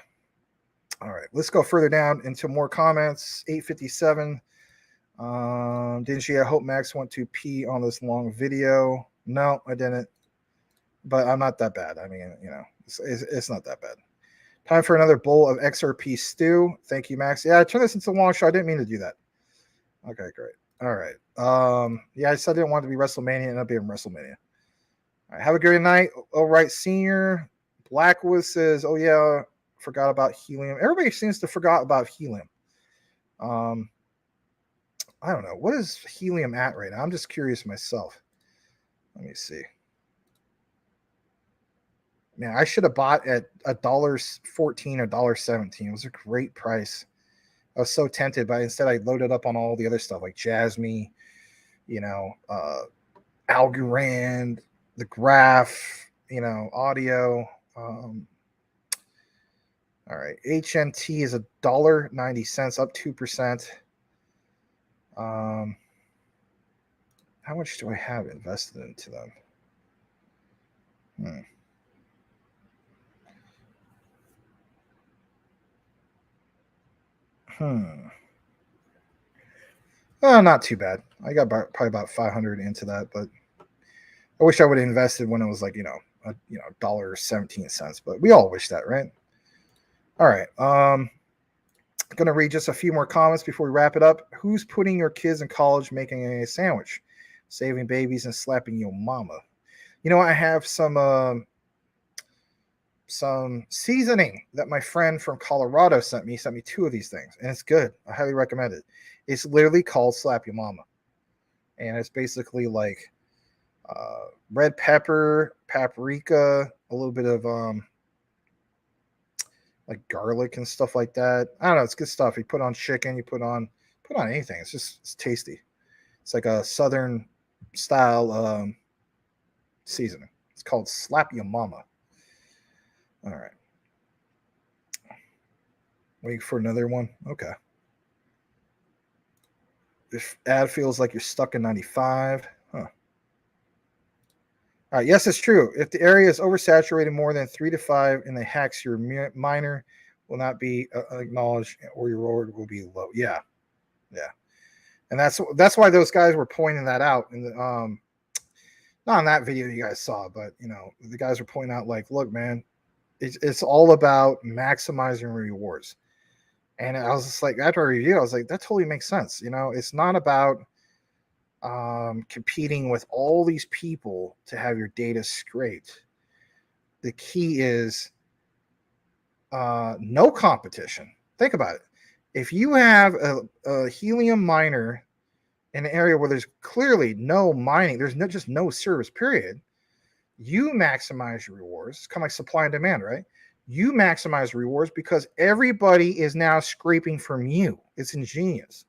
All right, let's go further down into more comments. 857. Didn't you? I hope Max went to pee on this long video. No, I didn't. But I'm not that bad. I mean, you know, it's not that bad. Time for another bowl of XRP stew. Thank you, Max. Yeah, I turned this into a long show. I didn't mean to do that. Okay, great. All right. Yeah, I said I didn't want it to be WrestleMania, and it'll be in WrestleMania. All right, have a great night. All right, Senior. Blackwood says, oh, yeah, forgot about helium. Everybody seems to forgot about helium. I don't know. What is helium at right now? I'm just curious myself. Let me see. Man, I should have bought at $1.14 or $1.17. It was a great price. I was so tempted, but instead I loaded up on all the other stuff like Jasmine, you know, Algorand, the graph, you know, audio. All right, HNT is $1.90, up 2%. How much do I have invested into them? Not too bad. I got probably about 500 into that, but I wish I would have invested when it was like, $1.17. But we all wish that, right? All right. Going to read just a few more comments before we wrap it up. Who's putting your kids in college making a sandwich, saving babies, and slapping your mama? You know, I have some seasoning that my friend from Colorado sent me. Sent me 2 of these things, and it's good. I highly recommend it. It's literally called Slap Your Mama, and it's basically like red pepper, paprika, a little bit of like garlic and stuff like that. I don't know. It's good stuff. You put on chicken. You put on anything. It's tasty. It's like a Southern style seasoning. It's called Slap Your Mama. All right. Wait for another one. Okay. If ad feels like you're stuck in 95. Huh. All right. Yes, it's true. If the area is oversaturated more than 3 to 5 in the hex, your miner will not be acknowledged or your reward will be low. Yeah. Yeah. And that's why those guys were pointing that out. And not in that video you guys saw, but, you know, the guys were pointing out like, look, man, it's all about maximizing rewards. And I was just like, after I reviewed, I was like, that totally makes sense. You know, it's not about competing with all these people to have your data scraped. The key is no competition. Think about it. If you have a helium miner in an area where there's clearly no mining, there's just no service, period. You maximize your rewards. It's kind of like supply and demand, right? You maximize rewards because everybody is now scraping from you. It's ingenious.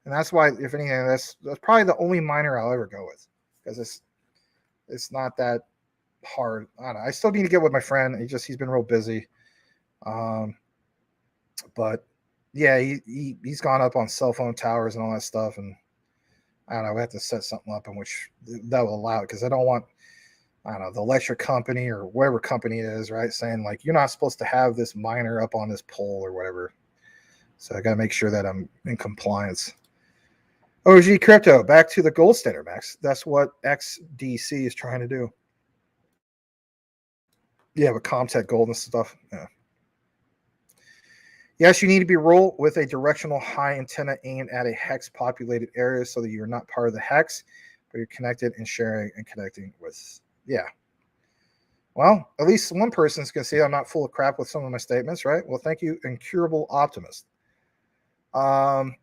And that's why, if anything, that's probably the only miner I'll ever go with, because it's not that hard. I don't know. I still need to get with my friend. He's been real busy. But yeah, he's gone up on cell phone towers and all that stuff, and I don't know. We have to set something up in which that will allow it, because I don't want, I don't know, the electric company or whatever company it is, right, saying like you're not supposed to have this miner up on this pole or whatever. So I got to make sure that I'm in compliance. OG Crypto, back to the gold standard, Max. That's what XDC is trying to do. Yeah, with Comtech gold and stuff. Yeah. Yes, you need to be rolled with a directional high antenna aimed at a hex populated area so that you're not part of the hex, but you're connected and sharing and connecting with. Yeah. Well, at least one person's going to see I'm not full of crap with some of my statements, right? Well, thank you, Incurable Optimist.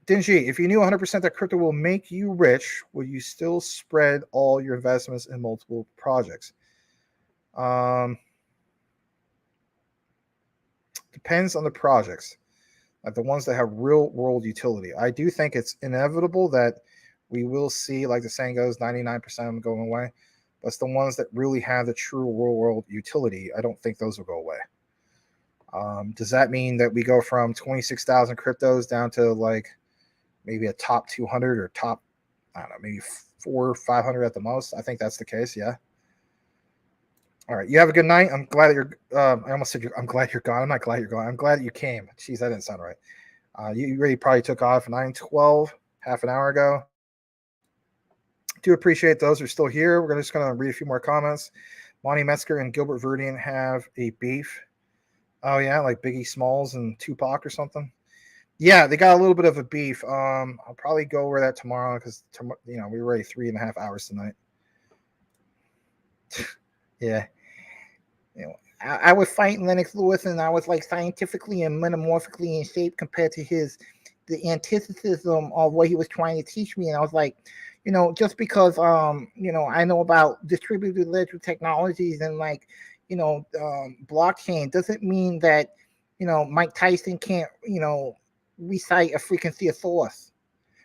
Dingy, if you knew 100% that crypto will make you rich, would you still spread all your investments in multiple projects? Depends on the projects, like the ones that have real world utility. I do think it's inevitable that we will see, like the saying goes, 99% of them going away. But it's the ones that really have the true real world utility. I don't think those will go away. Does that mean that we go from 26,000 cryptos down to like maybe a top 200 or top, I don't know, maybe 400 or 500 at the most? I think that's the case. Yeah. All right. You have a good night. I'm glad that you're, I almost said I'm glad you're gone. I'm not glad you're gone. I'm glad that you came. Jeez, that didn't sound right. You really probably took off 9:12, half an hour ago. Do appreciate those who are still here. We're just going to read a few more comments. Monty Metzger and Gilbert Verdian have a beef. Oh, yeah, like Biggie Smalls and Tupac or something. Yeah, they got a little bit of a beef. I'll probably go over that tomorrow because, we were already 3.5 hours tonight. Yeah. I was fighting Lennox Lewis, and I was like scientifically and metamorphically in shape compared to the antithesis of what he was trying to teach me. And I was like, just because, I know about distributed ledger technologies and blockchain doesn't mean that, Mike Tyson can't, recite a frequency of source.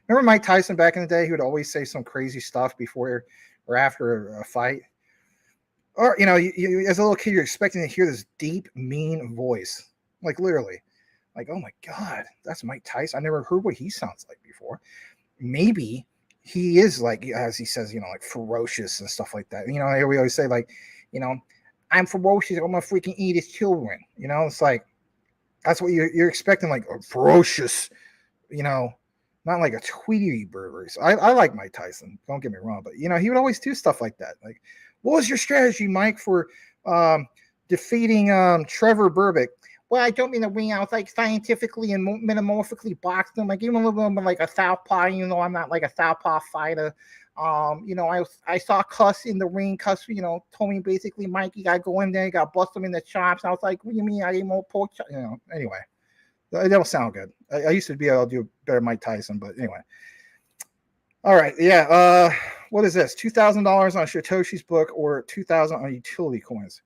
Remember Mike Tyson back in the day? He would always say some crazy stuff before or after a fight. Or, you, as a little kid, you're expecting to hear this deep, mean voice. Like literally. Like, oh my God, that's Mike Tyson. I never heard what he sounds like before. Maybe he is like, as he says, like ferocious and stuff like that. We always say like, I'm ferocious. I'm gonna freaking eat his children. It's like that's what you're expecting, like a ferocious, not like a Tweety bird. So I like Mike Tyson. Don't get me wrong, but he would always do stuff like that. Like, what was your strategy, Mike, for defeating Trevor Burbick? Well, I don't mean to ring. I was like scientifically and metamorphically boxed him. I gave him a little bit like a southpaw. I'm not like a southpaw fighter. I saw Cuss in the ring. Cuss, told me basically, Mike, you got to go in there. You got to bust him in the chops. I was like, what do you mean? I ate more pork chops? Anyway, it don't sound good. I used to be able to do better Mike Tyson, but anyway. All right. Yeah. What is this? $2,000 on Satoshi's book or $2,000 on utility coins?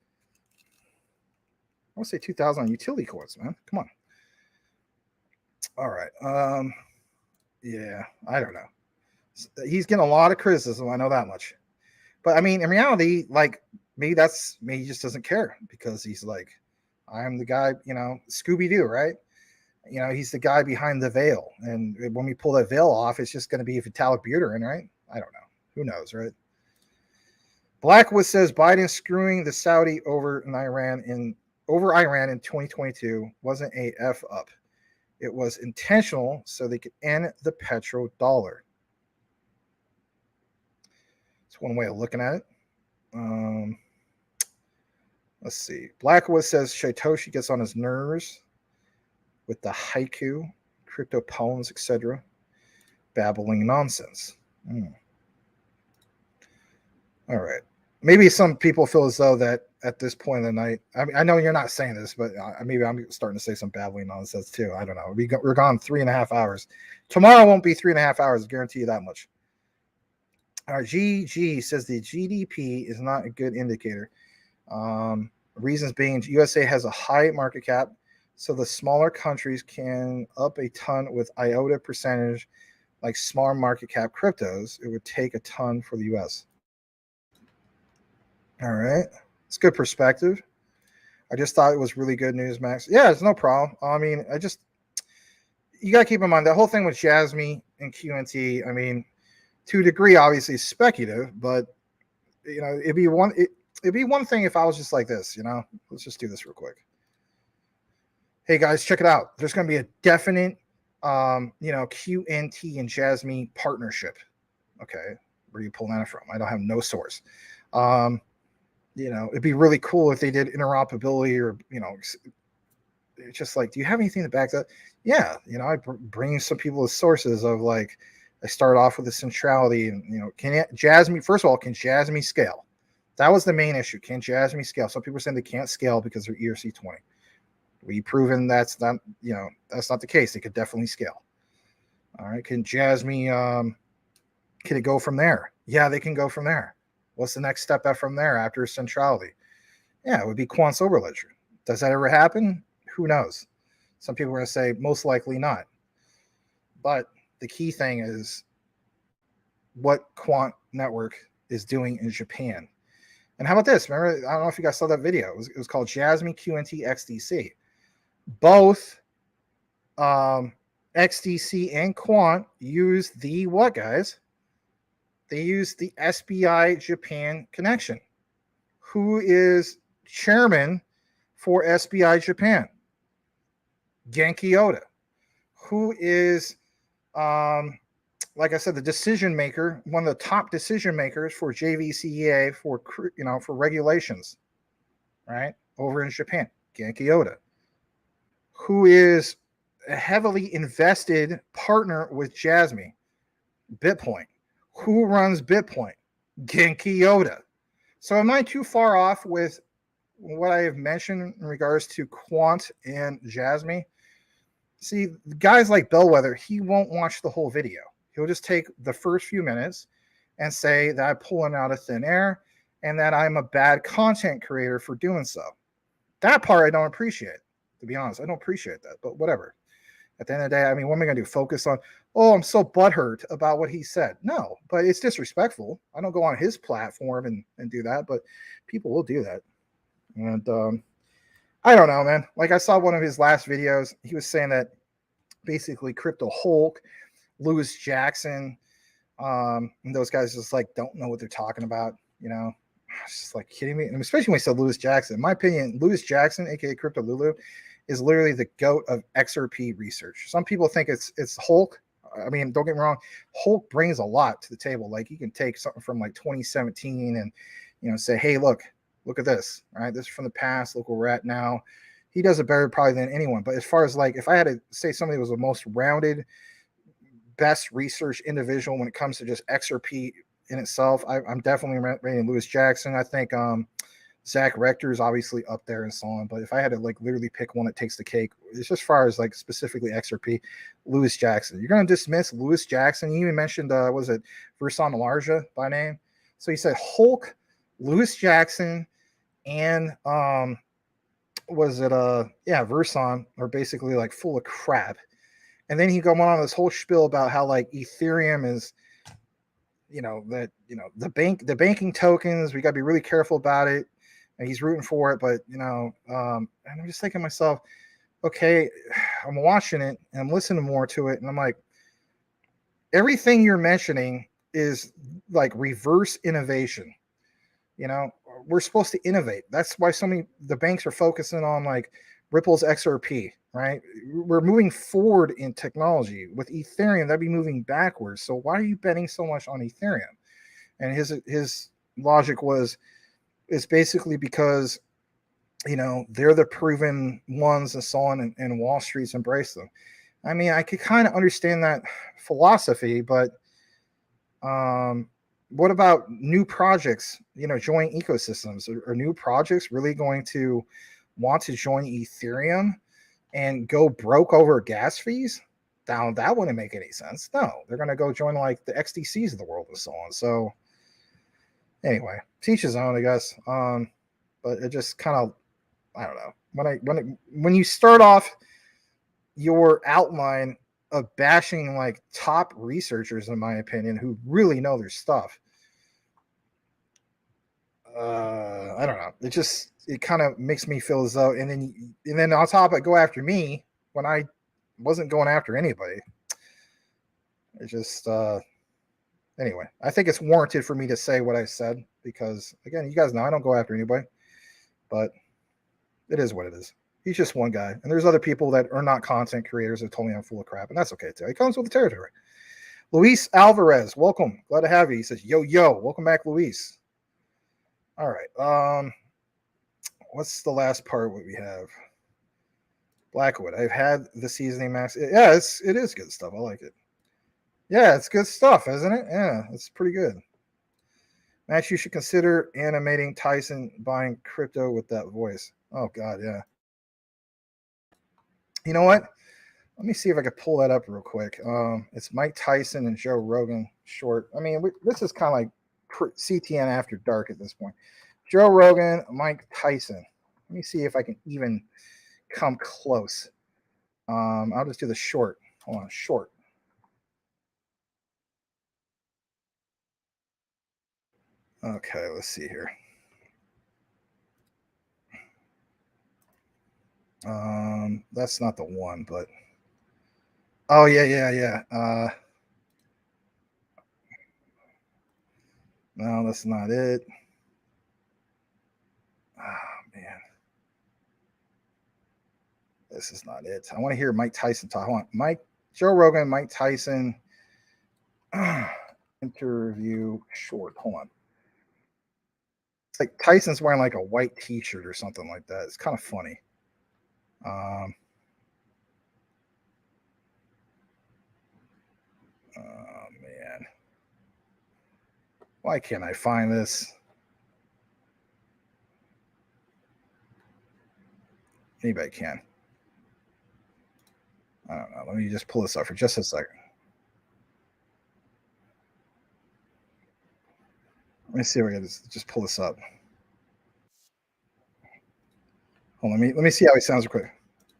I want to say 2,000 on utility coins, man. Come on. All right. Yeah, I don't know. He's getting a lot of criticism. I know that much. But I mean, in reality, like maybe he just doesn't care because he's like, I'm the guy, Scooby-Doo, right? He's the guy behind the veil. And when we pull that veil off, it's just going to be Vitalik Buterin, right? I don't know. Who knows, right? Blackwood says Biden screwing the Saudi over Iran in 2022 wasn't a F up. It was intentional so they could end the petrodollar. It's one way of looking at it. Let's see. Blackwood says Satoshi gets on his nerves with the haiku, crypto poems, etc. Babbling nonsense. All right. Maybe some people feel as though that at this point in the night, I know you're not saying this, but maybe I'm starting to say some babbling nonsense too. I don't know. We're gone 3.5 hours. Tomorrow won't be 3.5 hours. I guarantee you that much. All right. GG says the GDP is not a good indicator. Reasons being USA has a high market cap, so the smaller countries can up a ton with iota percentage like small market cap cryptos. It would take a ton for the US. All right. It's good perspective. I just thought it was really good news, Max. Yeah, it's no problem. I mean, you got to keep in mind that whole thing with Jasmy and QNT. I mean, to a degree, obviously speculative, but it'd be one thing if I was just like this. Let's just do this real quick. Hey guys, check it out. There's going to be a definite, QNT and Jasmy partnership. Okay, where are you pulling that from? I don't have no source. It'd be really cool if they did interoperability, or it's just like, do you have anything to back that? Yeah, I bring some people as sources of like, I start off with the centrality, and can Jasmy, first of all, can Jasmy scale? That was the main issue. Can Jasmy scale? Some people are saying they can't scale because they're ERC20. We've proven that's not the case. They could definitely scale. All right, can Jasmy can it go from there? Yeah, they can go from there. What's the next step from there after centrality? Yeah, it would be quants over ledger. Does that ever happen? Who knows? Some people are going to say most likely not. But the key thing is what Quant Network is doing in Japan. And how about this? Remember, I don't know if you guys saw that video. It was called Jasmy QNT XDC. Both XDC and Quant use the what, guys? They use the SBI Japan connection. Who is chairman for SBI Japan? Genki Oda. Who is, like I said, the decision maker, one of the top decision makers for JVCEA for regulations, right, over in Japan? Genki Oda. Who is a heavily invested partner with Jasmy? BitPoint. Who runs BitPoint? Genki Oda. So am I too far off with what I have mentioned in regards to Quant and Jasmy? See, guys like Bellwether, he won't watch the whole video. He'll just take the first few minutes and say that I'm pulling out of thin air and that I'm a bad content creator for doing so. That part I don't appreciate, to be honest. I don't appreciate that, but whatever. At the end of the day, I mean, what am I going to do? Focus on, oh, I'm so butthurt about what he said. No, but it's disrespectful. I don't go on his platform and do that, but people will do that. And I don't know, man. Like I saw one of his last videos. He was saying that basically Crypto Hulk, Lewis Jackson, and those guys just like don't know what they're talking about. It's just like kidding me. And especially when he said Lewis Jackson. In my opinion, Lewis Jackson, aka Crypto Lulu, is literally the GOAT of XRP research. Some people think it's Hulk. I mean, don't get me wrong. Hulk brings a lot to the table. Like you can take something from like 2017 and say, hey, look at this, right? This is from the past. Look where we're at now. He does it better probably than anyone. But as far as like, if I had to say somebody was the most rounded, best research individual when it comes to just XRP in itself, I'm definitely rating Lewis Jackson. I think Zach Rector is obviously up there and so on. But if I had to like literally pick one that takes the cake, it's just as far as like specifically XRP, Lewis Jackson. You're going to dismiss Lewis Jackson. You even mentioned, was it Versan Larja by name? So he said Hulk, Lewis Jackson, and Versan are basically like full of crap. And then he go on this whole spiel about how like Ethereum is, the banking tokens, we got to be really careful about it. And he's rooting for it, but and I'm just thinking to myself, okay, I'm watching it and I'm listening more to it, and I'm like, everything you're mentioning is like reverse innovation. We're supposed to innovate. That's why the banks are focusing on like Ripple's XRP, right? We're moving forward in technology. With Ethereum, that'd be moving backwards. So why are you betting so much on Ethereum? And his logic it's basically because, they're the proven ones and so on, and Wall Street's embraced them. I mean, I could kind of understand that philosophy, but what about new projects, join ecosystems? Are new projects really going to want to join Ethereum and go broke over gas fees? Now, that wouldn't make any sense. No, they're going to go join like the XDCs of the world and so on. So anyway, teach his own, I guess. But it just kind of, I don't know. When you start off your outline of bashing like top researchers, in my opinion, who really know their stuff, I don't know. It kind of makes me feel as though, and then on top of it, go after me when I wasn't going after anybody. It just anyway, I think it's warranted for me to say what I said because, again, you guys know I don't go after anybody, but it is what it is. He's just one guy, and there's other people that are not content creators that told me I'm full of crap, and that's okay too. It comes with the territory. Luis Alvarez, welcome. Glad to have you. He says, yo, welcome back, Luis. All right. What's the last part what we have? Blackwood. I've had the seasoning max. Yeah, it is good stuff. I like it. Yeah, it's good stuff, isn't it? Yeah, it's pretty good. Max, you should consider animating Tyson buying crypto with that voice. Oh, God, yeah. You know what? Let me see if I can pull that up real quick. It's Mike Tyson and Joe Rogan short. I mean, this is kind of like CTN after dark at this point. Joe Rogan, Mike Tyson. Let me see if I can even come close. I'll just do the short. Hold on, short. Okay, let's see here. That's not the one, but oh yeah. No, that's not it. Oh man, this is not it. I want to hear Mike Tyson talk. I want Joe Rogan, Mike Tyson interview short. Hold on. It's like Tyson's wearing like a white T-shirt or something like that. It's kind of funny. Oh man, why can't I find this? Maybe I can. I don't know. Let me just pull this up for just a second. Let me see if I can just pull this up. Hold on, let me see how he sounds real quick.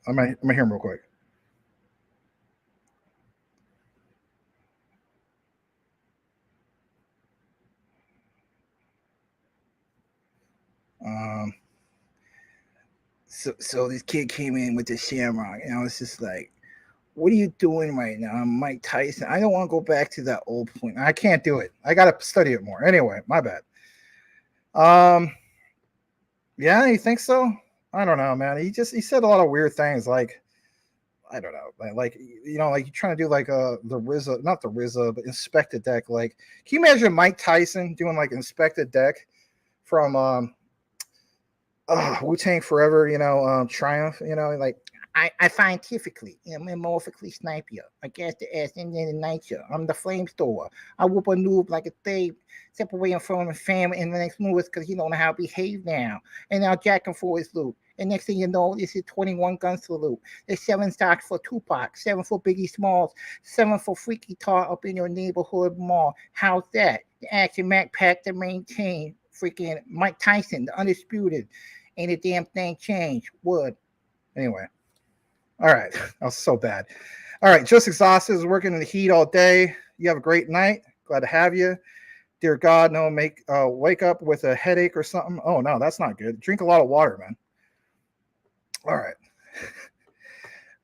I'm gonna hear him real quick. So this kid came in with the shamrock, and I was just like, "What are you doing right now?" I'm Mike Tyson. I don't want to go back to that old point. I can't do it. I gotta study it more. Anyway, my bad. Yeah, you think so? I don't know, man. He said a lot of weird things, like I don't know, like like you're trying to do like the RZA, not the RZA, but Inspect the Deck. Like, can you imagine Mike Tyson doing like Inspect the Deck from Wu-Tang Forever, Triumph, like I scientifically and morphically snipe you. I gas the ass in the night you. I'm the flame thrower. I whoop a noob like a thing, separate him from the family in the next movies because he don't know how to behave now. And now Jack him for his loot. And next thing you know, this is 21 guns salute. There's 7 stocks for Tupac, 7 for Biggie Smalls, 7 for Freaky Tar up in your neighborhood mall. How's that? The Action Mac pack to maintain. Freaking Mike Tyson, the undisputed. Ain't a damn thing changed. Would. Anyway. All right. That was so bad. All right. Just exhausted. Is working in the heat all day. You have a great night. Glad to have you. Dear God, no, wake up with a headache or something. Oh, no, that's not good. Drink a lot of water, man. All right.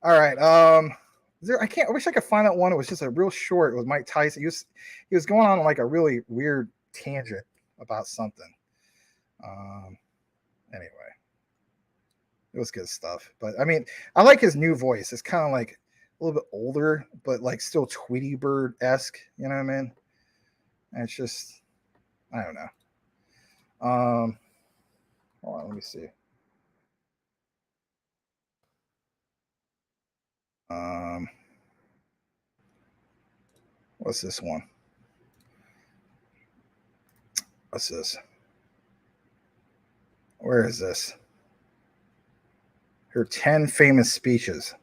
All right. I wish I could find that one. It was just a real short. It was Mike Tyson. He was going on like a really weird tangent about something. Anyway, it was good stuff. But I mean, I like his new voice. It's kind of like a little bit older, but like still Tweety Bird-esque. You know what I mean? And it's just, I don't know. Hold on, let me see. What's this one? What's this? Where is this? Here are 10 famous speeches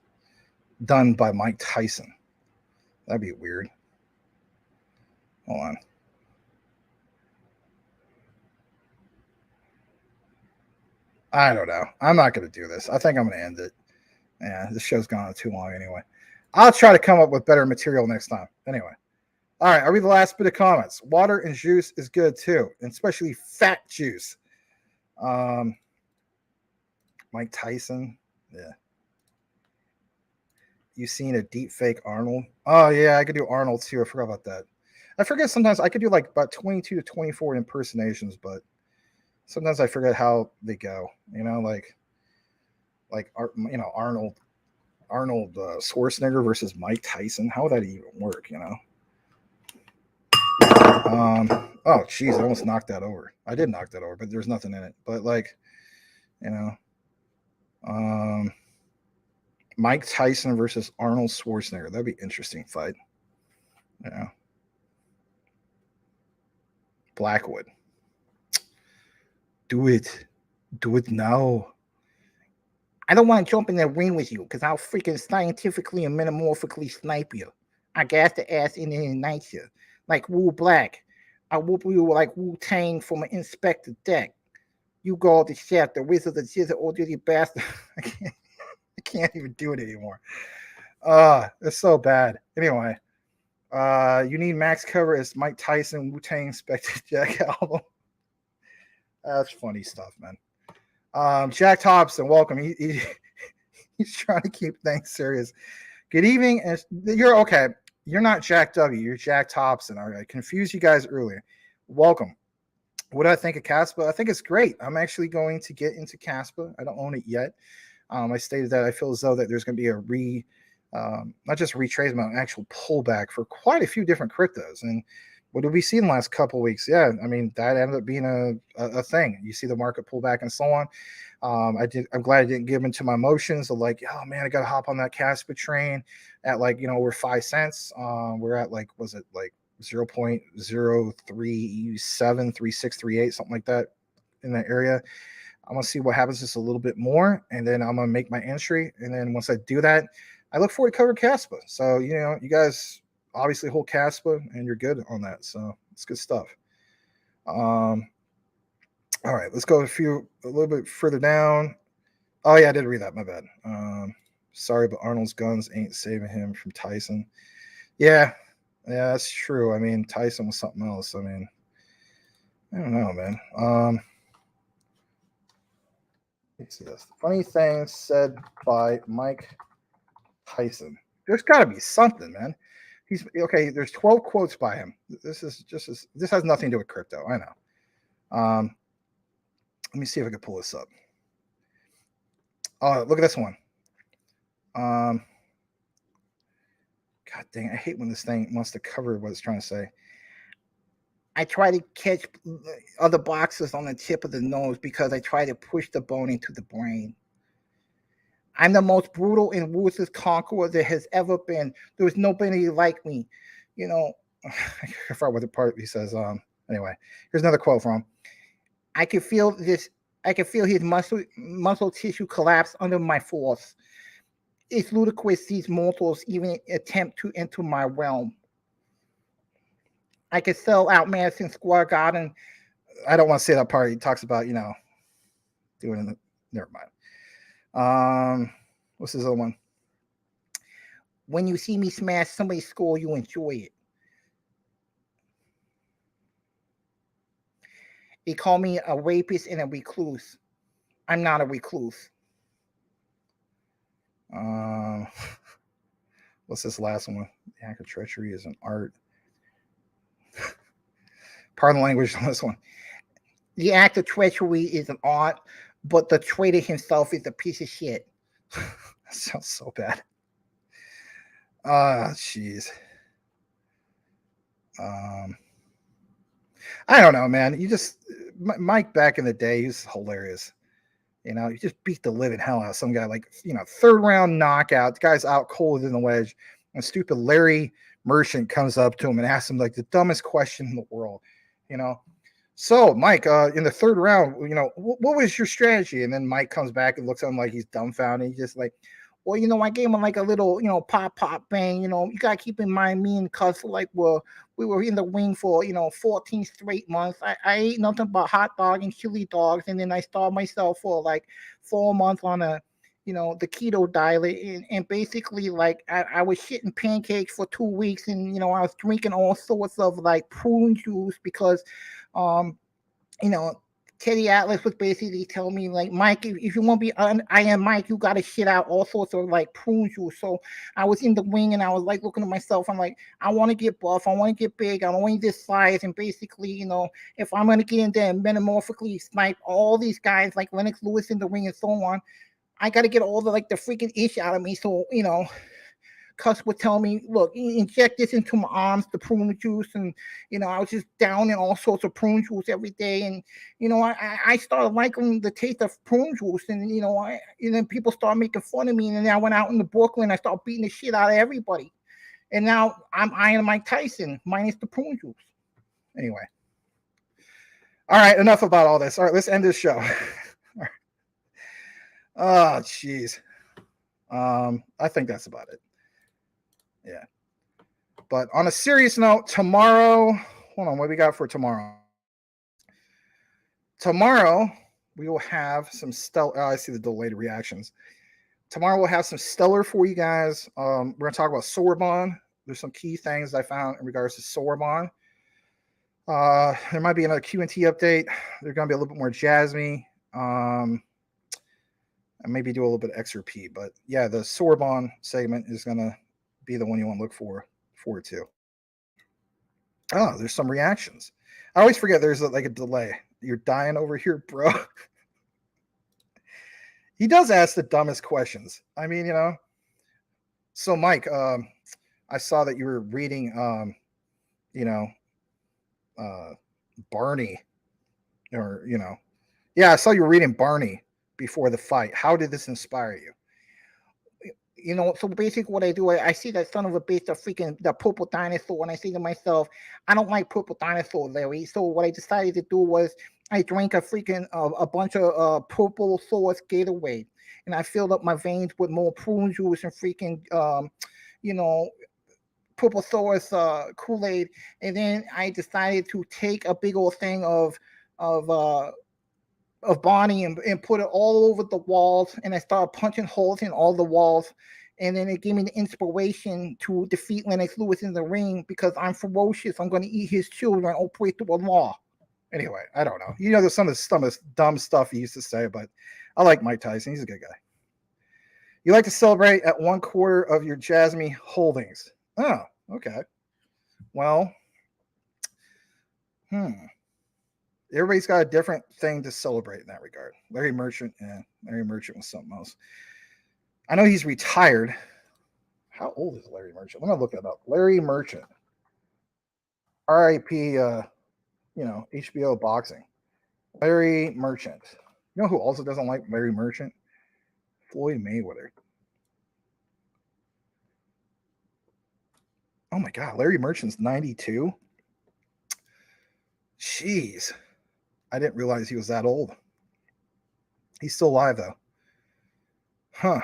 done by Mike Tyson. That'd be weird. Hold on. I don't know. I'm not going to do this. I think I'm going to end it. Yeah, this show's gone on too long anyway. I'll try to come up with better material next time. Anyway. All right, I'll read the last bit of comments. Water and juice is good too, and especially fat juice. Mike Tyson. Yeah. you seen a deep fake Arnold? Oh yeah, I could do Arnold too. I forgot about that. I forget sometimes I could do like about 22 to 24 impersonations, but sometimes I forget how they go. Arnold Schwarzenegger versus Mike Tyson. How would that even work? Oh geez, I almost knocked that over. I did knock that over, but there's nothing in it. But Mike Tyson versus Arnold Schwarzenegger. That'd be an interesting fight. Blackwood. Do it. Do it now. I don't want to jump in the ring with you because I'll freaking scientifically and metamorphically snipe you. I gas the ass in and ignite you. Like Wu Black. I whoop you like Wu Tang from an Inspector Deck. You go the chef, the wizard, the jizzard, old dirty bastard. I can't even do it anymore. It's so bad. Anyway, you need Max cover as Mike Tyson Wu Tang Inspector Deck album. That's funny stuff, man. Jack Thompson, welcome. He's trying to keep things serious. Good evening. And you're okay. You're not Jack W. You're Jack Thompson. All right. I confused you guys earlier. Welcome. What do I think of Caspa? I think it's great. I'm actually going to get into Caspa. I don't own it yet. I stated that I feel as though that there's going to be a not just retracement, an actual pullback for quite a few different cryptos. And what did we see in the last couple of weeks? Yeah, I mean, that ended up being a thing. You see the market pull back and so on. I'm glad I didn't give into my emotions of like, oh man, I got to hop on that Caspa train at we're 5 cents. We're at was it 0.03373638, something like that in that area. I'm gonna see what happens just a little bit more, and then I'm gonna make my entry. And then once I do that, I look forward to cover Caspa. So you guys obviously hold Caspa, and you're good on that. So it's good stuff. All right, let's go a little bit further down. Oh yeah, I did read that. My bad. Sorry, but Arnold's guns ain't saving him from Tyson. Yeah, that's true. I mean, Tyson was something else. I mean, I don't know, man. Let's see this. Funny thing said by Mike Tyson. There's got to be something, man. He's okay. There's 12 quotes by him. This has nothing to do with crypto. I know. Let me see if I can pull this up. Oh, look at this one. God dang, I hate when this thing wants to cover what it's trying to say. I try to catch other boxes on the tip of the nose because I try to push the bone into the brain. I'm the most brutal and ruthless conqueror there has ever been. There was nobody like me. I forgot what the part he says. Anyway, here's another quote from him. I can feel his muscle tissue collapse under my force. It's ludicrous these mortals even attempt to enter my realm. I could sell out Madison Square Garden. I don't want to say that part. He talks about, doing it. Never mind. What's his other one? When you see me smash somebody's skull, you enjoy it. They call me a rapist and a recluse. I'm not a recluse. What's this last one? The act of treachery is an art. Pardon the language on this one. The act of treachery is an art, but the traitor himself is a piece of shit. That sounds so bad. Jeez. I don't know, man. Mike back in the day, he was hilarious. You just beat the living hell out of some guy, third round knockout. The guy's out cold in the wedge. And stupid Larry Merchant comes up to him and asks him the dumbest question in the world. So Mike, in the third round, what was your strategy? And then Mike comes back and looks at him like he's dumbfounded. He's just like, well, I gave him a little, pop bang. You gotta keep in mind me and Cuz we were in the wing for 14 straight months. I ate nothing but hot dog and chili dogs, and then I starved myself for 4 months on the keto diet, and basically I was shitting pancakes for 2 weeks, and I was drinking all sorts of prune juice because Teddy Atlas was basically telling me, like, Mike, if you want to be I am Mike, you got to shit out all sorts of like prune juice. So I was in the wing and I was like looking at myself. I'm like, I want to get buff. I want to get big. I want this size. And basically, you know, if I'm going to get in there and metamorphically snipe all these guys like Lennox Lewis in the ring and so on, I got to get all the like the freaking ish out of me. So, you know, Cuss would tell me, look, inject this into my arms, the prune juice. And, you know, I was just down in all sorts of prune juice every day. And, you know, I started liking the taste of prune juice. And, you know, and then people started making fun of me. And then I went out into Brooklyn. I started beating the shit out of everybody. And now I'm Iron Mike Tyson minus the prune juice. Anyway. All right. Enough about all this. All right. Let's end this show. Oh, jeez. I think that's about it. Yeah. But on a serious note, tomorrow, hold on, what we got for tomorrow? Tomorrow, we will have some stellar. Oh, I see the delayed reactions. Tomorrow, we'll have some stellar for you guys. We're going to talk about Sorbonne. There's some key things I found in regards to Sorbonne. There might be another Q&T update. There's going to be a little bit more Jasmine. And maybe do a little bit of XRP. But yeah, the Sorbonne segment is going to be the one you want to look forward to. Oh, there's some reactions. I always forget there's like a delay. You're dying over here, bro. He does ask the dumbest questions. I mean, you know. So, Mike, I saw that you were reading, you know, Barney, or, you know. Yeah, I saw you were reading Barney before the fight. How did this inspire you? You know, so basically what I do, I see that son of a bitch, the purple dinosaur, and I say to myself, I don't like purple dinosaur, Larry. So what I decided to do was I drank a bunch of purple source Gatorade, and I filled up my veins with more prune juice and you know, purple source Kool-Aid, and then I decided to take a big old thing of Bonnie and put it all over the walls, and I started punching holes in all the walls, and then it gave me the inspiration to defeat Lennox Lewis in the ring because I'm ferocious. I'm going to eat his children, operate through a law. Anyway, I don't know. You know, there's some of the dumb stuff he used to say, but I like Mike Tyson. He's a good guy. You like to celebrate at 1/4 of your Jasmine holdings. Oh, okay. Well, everybody's got a different thing to celebrate in that regard. Larry Merchant was something else. I know he's retired. How old is Larry Merchant? Let me look that up. Larry Merchant. RIP, you know, HBO boxing. Larry Merchant. You know who also doesn't like Larry Merchant? Floyd Mayweather. Oh my God, Larry Merchant's 92. Jeez. I didn't realize he was that old. He's still alive, though. Huh.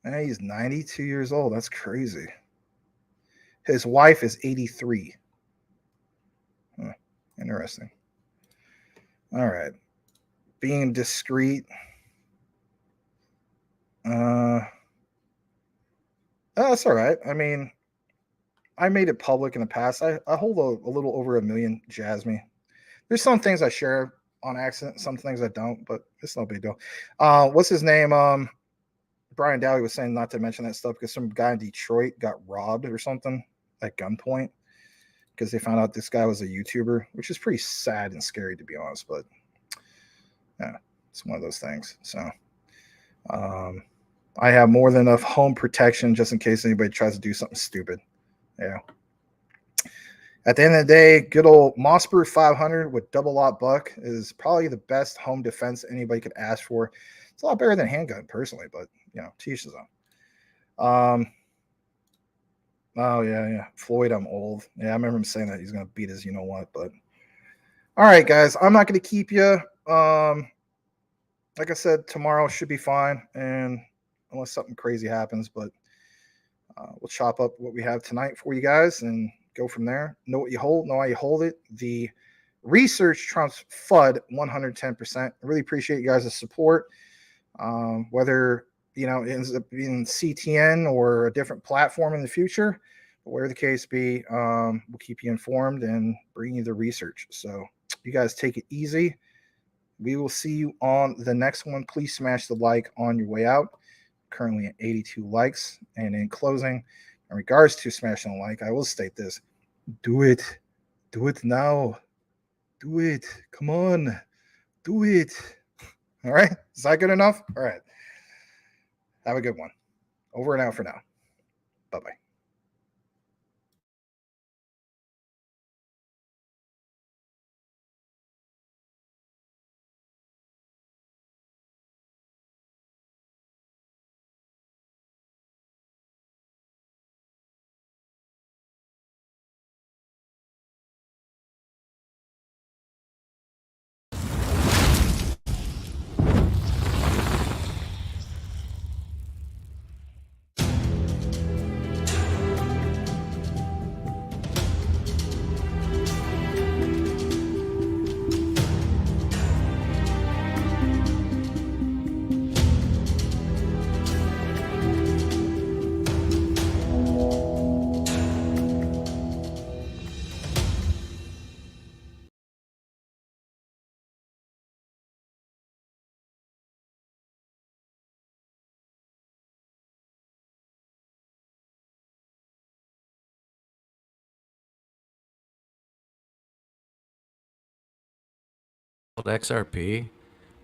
And he's 92 years old. That's crazy. His wife is 83. Huh. Interesting. All right. Being discreet. That's all right. I mean, I made it public in the past. I hold a little over 1 million Jasmine. There's some things I share on accident, some things I don't, but it's no big deal. What's his name? Brian Dowdy was saying not to mention that stuff because some guy in Detroit got robbed or something at gunpoint because they found out this guy was a YouTuber, which is pretty sad and scary, to be honest. But yeah, it's one of those things. So I have more than enough home protection just in case anybody tries to do something stupid. Yeah. At the end of the day, good old Mossberg 500 with double lock buck is probably the best home defense anybody could ask for. It's a lot better than handgun, personally, but you know, to each his own. Oh yeah. Floyd, I'm old. Yeah, I remember him saying that he's gonna beat his, you know what. But all right, guys, I'm not gonna keep you. Like I said, tomorrow should be fine, and unless something crazy happens, but we'll chop up what we have tonight for you guys and go from there. Know what you hold, know how you hold it. The research trumps FUD 110%. I really appreciate you guys' support. Whether, you know, it ends up being CTN or a different platform in the future, but whatever the case be, we'll keep you informed and bring you the research. So You guys take it easy. We will see you on the next one. Please smash the like on your way out. Currently at 82 likes. And in closing, in regards to smashing a like, I will state this. Do it. Do it now. Do it. Come on. Do it. All right. Is that good enough? All right. Have a good one. Over and out for now. Bye-bye. XRP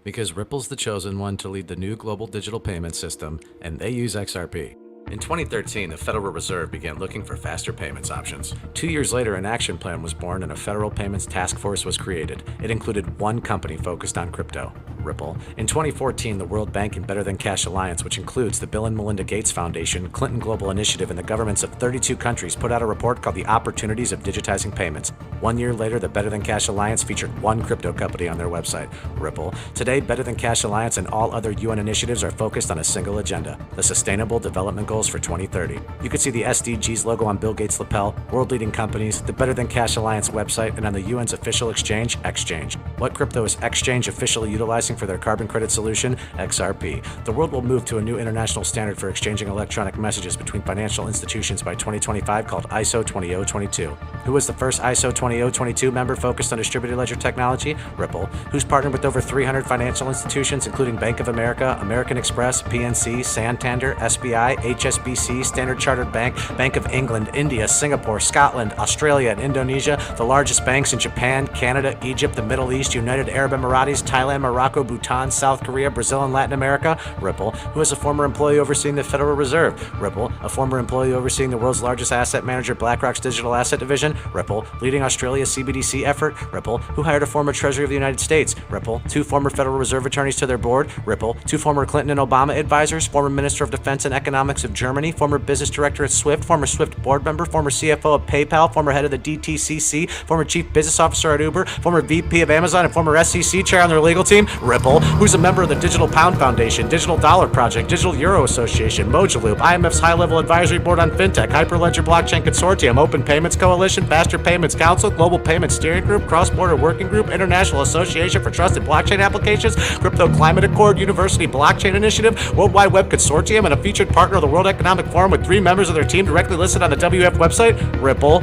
because Ripple's the chosen one to lead the new global digital payment system, and they use XRP. In 2013, the Federal Reserve began looking for faster payments options. 2 years later, an action plan was born and a federal payments task force was created. It included one company focused on crypto, Ripple. In 2014, the World Bank and Better Than Cash Alliance, which includes the Bill and Melinda Gates Foundation, Clinton Global Initiative, and the governments of 32 countries, put out a report called The Opportunities of Digitizing Payments. 1 year later, the Better Than Cash Alliance featured one crypto company on their website, Ripple. Today, Better Than Cash Alliance and all other UN initiatives are focused on a single agenda, the Sustainable Development Goals for 2030. You can see the SDGs logo on Bill Gates' lapel, world-leading companies, the Better Than Cash Alliance website, and on the UN's official exchange, Exchange. What crypto is Exchange officially utilizing for their carbon credit solution? XRP. The world will move to a new international standard for exchanging electronic messages between financial institutions by 2025 called ISO 20022. Who was the first ISO 20022 member focused on distributed ledger technology? Ripple. Who's partnered with over 300 financial institutions, including Bank of America, American Express, PNC, Santander, SBI, HSBC, Standard Chartered Bank, Bank of England, India, Singapore, Scotland, Australia, and Indonesia, the largest banks in Japan, Canada, Egypt, the Middle East, United Arab Emirates, Thailand, Morocco, Bhutan, South Korea, Brazil, and Latin America? Ripple. Who is a former employee overseeing the Federal Reserve? Ripple. A former employee overseeing the world's largest asset manager, BlackRock's digital asset division? Ripple. Leading Australia's CBDC effort? Ripple. Who hired a former Treasury of the United States? Ripple. 2 former Federal Reserve attorneys to their board? Ripple. 2 former Clinton and Obama advisors, former Minister of Defense and Economics of Germany, former business director at Swift, former Swift board member, former CFO of PayPal, former head of the DTCC, former chief business officer at Uber, former VP of Amazon, and former SEC chair on their legal team? Ripple. Who's a member of the Digital Pound Foundation, Digital Dollar Project, Digital Euro Association, Mojaloop, IMF's high-level advisory board on fintech, Hyperledger Blockchain Consortium, Open Payments Coalition, Faster Payments Council, Global Payments Steering Group, Cross-Border Working Group, International Association for Trusted Blockchain Applications, Crypto Climate Accord, University Blockchain Initiative, World Wide Web Consortium, and a featured partner of the World Economic Forum with 3 members of their team directly listed on the WF website? Ripple.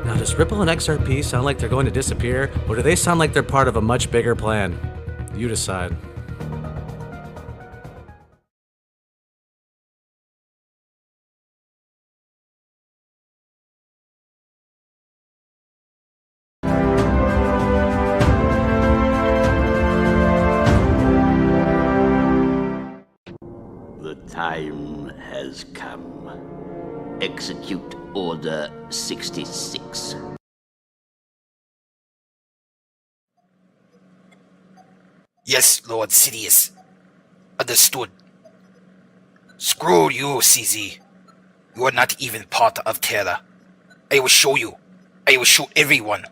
Now, does Ripple and XRP sound like they're going to disappear, or do they sound like they're part of a much bigger plan? You decide. The time has come. Execute Order 66. Yes, Lord Sidious. Understood. Screw you, CZ. You are not even part of Terra. I will show you. I will show everyone.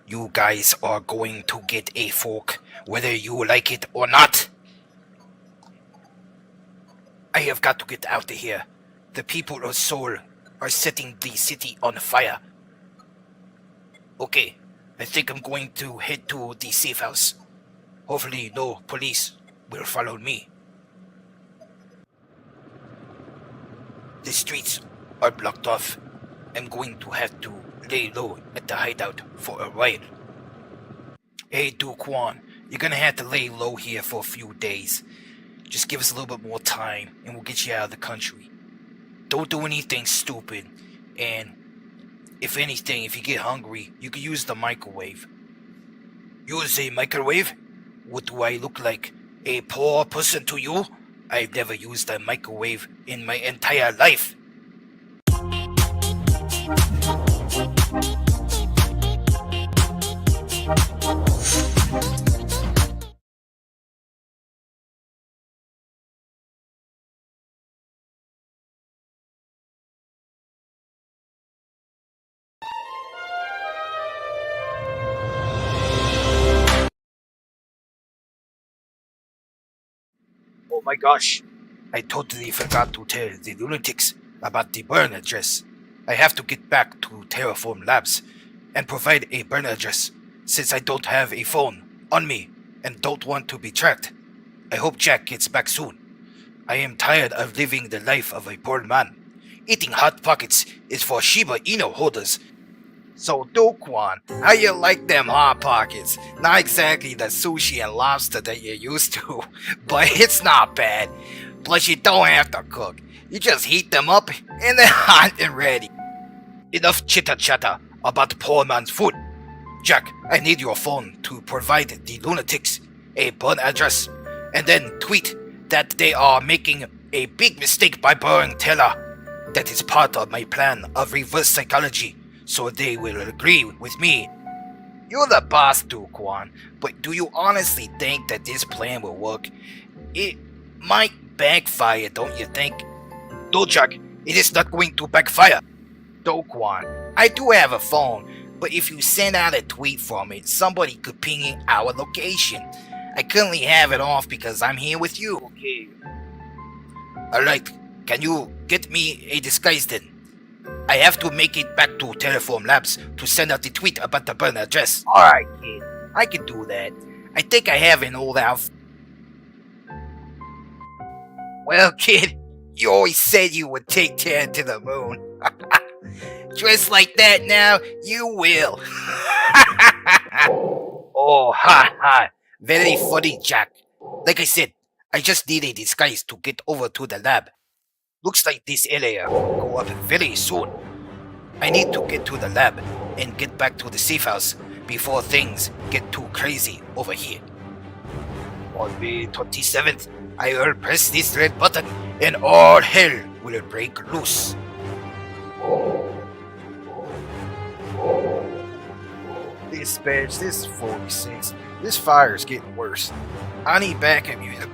You guys are going to get a fork, whether you like it or not. I have got to get out of here. The people of Seoul are setting the city on fire. Okay, I think I'm going to head to the safe house. Hopefully no police will follow me. The streets are blocked off. I'm going to have to lay low at the hideout for a while. Hey, Duquan, you're gonna have to lay low here for a few days. Just give us a little bit more time, and we'll get you out of the country. Don't do anything stupid, and if anything, if you get hungry, you can use the microwave. Use a microwave? What do I look like? A poor person to you? I've never used a microwave in my entire life. Oh my gosh, I totally forgot to tell the lunatics about the burn address. I have to get back to Terraform Labs and provide a burn address since I don't have a phone on me and don't want to be tracked. I hope Jack gets back soon. I am tired of living the life of a poor man. Eating Hot Pockets is for Shiba Inu holders. So, Duquan, how you like them Hot Pockets? Not exactly the sushi and lobster that you're used to, but it's not bad. Plus, you don't have to cook. You just heat them up, and they're hot and ready. Enough chitter-chatter about poor man's food. Jack, I need your phone to provide the lunatics a burn address, and then tweet that they are making a big mistake by burning Terra. That is part of my plan of reverse psychology, so they will agree with me. You're the boss, Duquan, but do you honestly think that this plan will work? It might backfire, don't you think? No, Jack, it is not going to backfire. Duquan, I do have a phone, but if you send out a tweet from it, somebody could ping in our location. I currently have it off because I'm here with you. Okay. Alright, can you get me a disguise then? I have to make it back to Terraform Labs to send out the tweet about the burn address. Alright, kid. I can do that. I think I have an old outfit. Well, kid, you always said you would take Terra to the moon. Dressed like that now, you will. Oh, ha ha. Very funny, Jack. Like I said, I just need a disguise to get over to the lab. Looks like this area will go up very soon. I need to get to the lab and get back to the safe house before things get too crazy over here. On May 27th, I will press this red button and all hell will break loose. This badge, this 46, this fire is getting worse. I need backup music.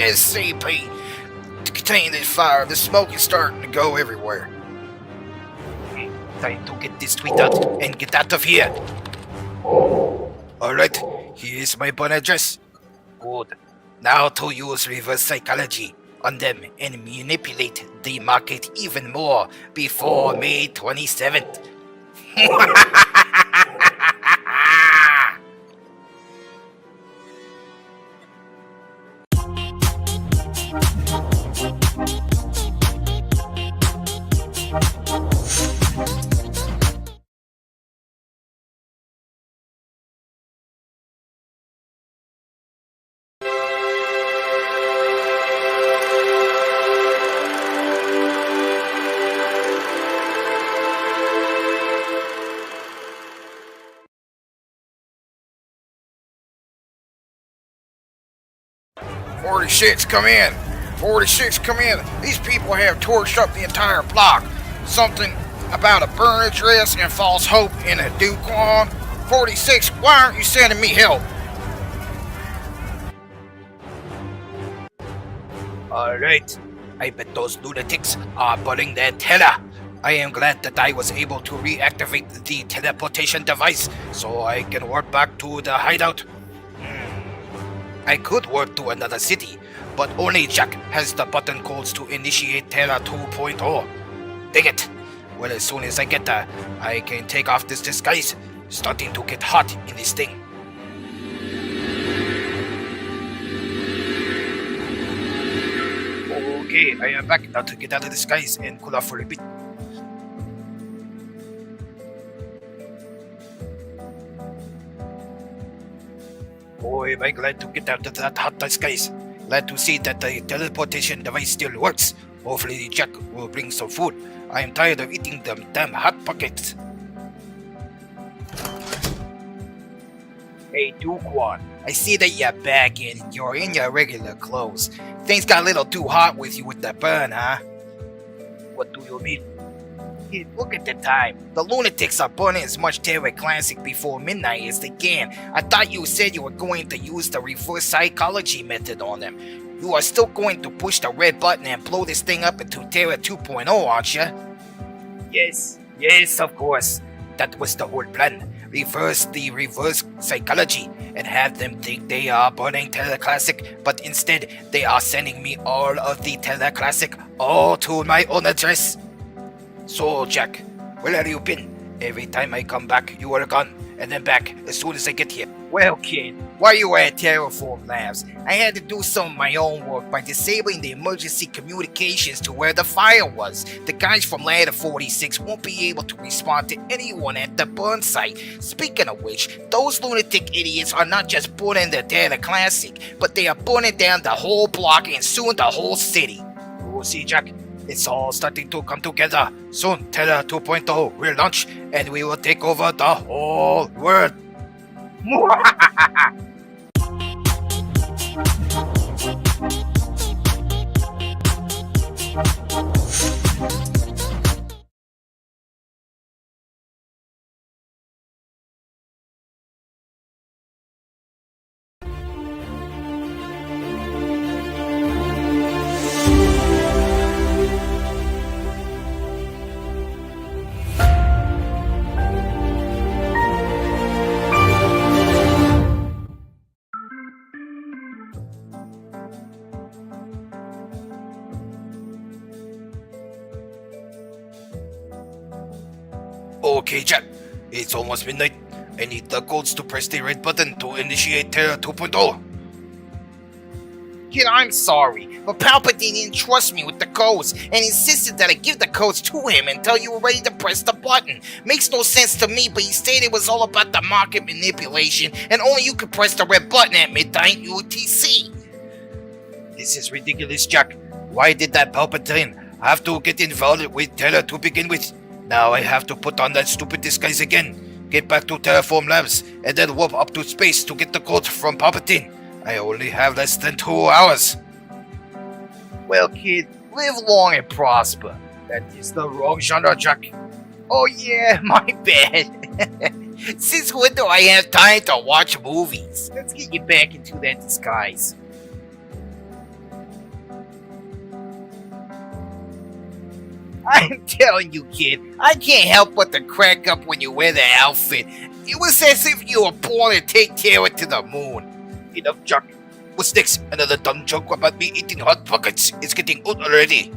SCP. To contain this fire, the smoke is starting to go everywhere. Time to get this tweet out and get out of here. Alright, here's my burn address. Good. Now to use reverse psychology on them and manipulate the market even more before May 27th. "46, come in! 46, come in! These people have torched up the entire block. Something about a burn address and false hope in a Duquan. 46, why aren't you sending me help?" Alright, I bet those lunatics are burning their Terra. I am glad that I was able to reactivate the teleportation device so I can warp back to the hideout. I could warp to another city, but only Jack has the button codes to initiate Terra 2.0. Dang it! Well, as soon as I get there, I can take off this disguise. Starting to get hot in this thing. Okay, I am back now to get out of disguise and cool off for a bit. Boy, am I glad to get out of that hot skies. Glad to see that the teleportation device still works. Hopefully Jack will bring some food. I am tired of eating them damn hot pockets. Hey, Duquan, I see that you're back and you're in your regular clothes. Things got a little too hot with you with the burn, huh? What do you mean? Hey, look at the time. The lunatics are burning as much Terra Classic before midnight as they can. I thought you said you were going to use the reverse psychology method on them. You are still going to push the red button and blow this thing up into Terra 2.0, aren't you? Yes, of course. That was the whole plan. Reverse the reverse psychology and have them think they are burning Terra Classic, but instead they are sending me all of the Terra Classic all to my own address. So, Jack, where have you been? Every time I come back, you are gone, and then back as soon as I get here. Well, kid, while you were at Terraform Labs, I had to do some of my own work by disabling the emergency communications to where the fire was. The guys from Ladder 46 won't be able to respond to anyone at the burn site. Speaking of which, those lunatic idiots are not just burning the Terra Classic, but they are burning down the whole block and soon the whole city. We'll see, Jack. It's all starting to come together. Soon, Terra 2.0 will launch, and we will take over the whole world. Okay, Jack. It's almost midnight. I need the codes to press the red button to initiate Terra 2.0. Kid, I'm sorry, but Palpatine didn't trust me with the codes and insisted that I give the codes to him until you were ready to press the button. Makes no sense to me, but he stated it was all about the market manipulation and only you could press the red button at midnight UTC. This is ridiculous, Jack. Why did that Palpatine have to get involved with Terra to begin with? Now I have to put on that stupid disguise again, get back to Terraform Labs, and then warp up to space to get the codes from Palpatine. I only have less than 2 hours. Well, kid, live long and prosper. That is the wrong genre, Jack. Oh yeah, my bad. Since when do I have time to watch movies? Let's get you back into that disguise. I'm telling you, kid, I can't help but to crack up when you wear the outfit. It was as if you were born to take Terra to the moon. Enough, Jack. What's next? Another dumb joke about me eating hot pockets. It's getting old already.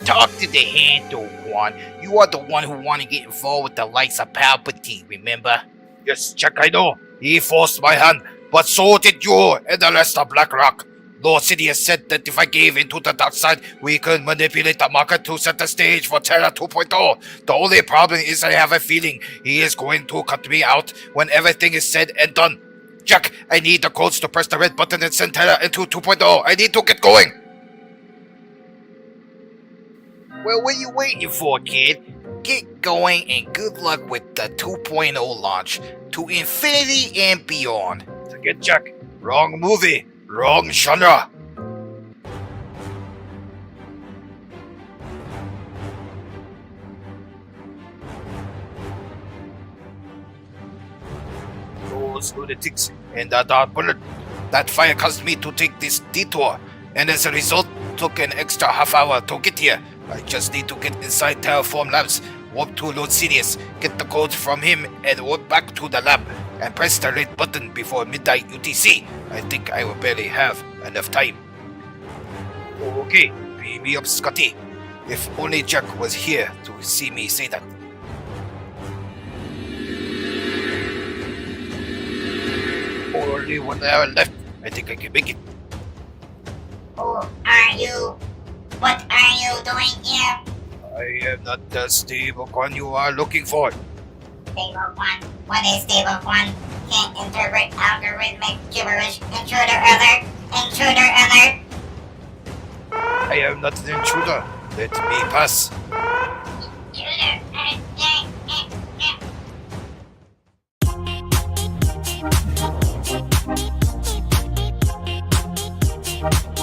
Talk to the handle, Juan. You are the one who wanted to get involved with the likes of Palpatine, remember? Yes, Jack, I know. He forced my hand, but so did you and the rest of Blackrock. Lord Sidious said that if I gave into the dark side, we could manipulate the market to set the stage for Terra 2.0. The only problem is I have a feeling he is going to cut me out when everything is said and done. Jack, I need the codes to press the red button and send Terra into 2.0. I need to get going. Well, what are you waiting for, kid? Get going and good luck with the 2.0 launch to infinity and beyond. Forget Jack. Wrong movie. Wrong genre. Those lunatics and that dark bullet. That fire caused me to take this detour, and as a result, took an extra half hour to get here. I just need to get inside Terraform Labs, warp to Lord Sidious, get the codes from him, and warp back to the lab, and press the red button before midnight UTC. I think I will barely have enough time. Okay, beam me up, Scotty. If only Jack was here to see me say that. Only 1 hour left. I think I can make it. Who are you? What are you doing here? I am not the stablecoin you are looking for. Stablecoin? What is stablecoin? can't interpret algorithmic gibberish. Intruder alert! Intruder alert! I am not an intruder. Let me pass. Intruder!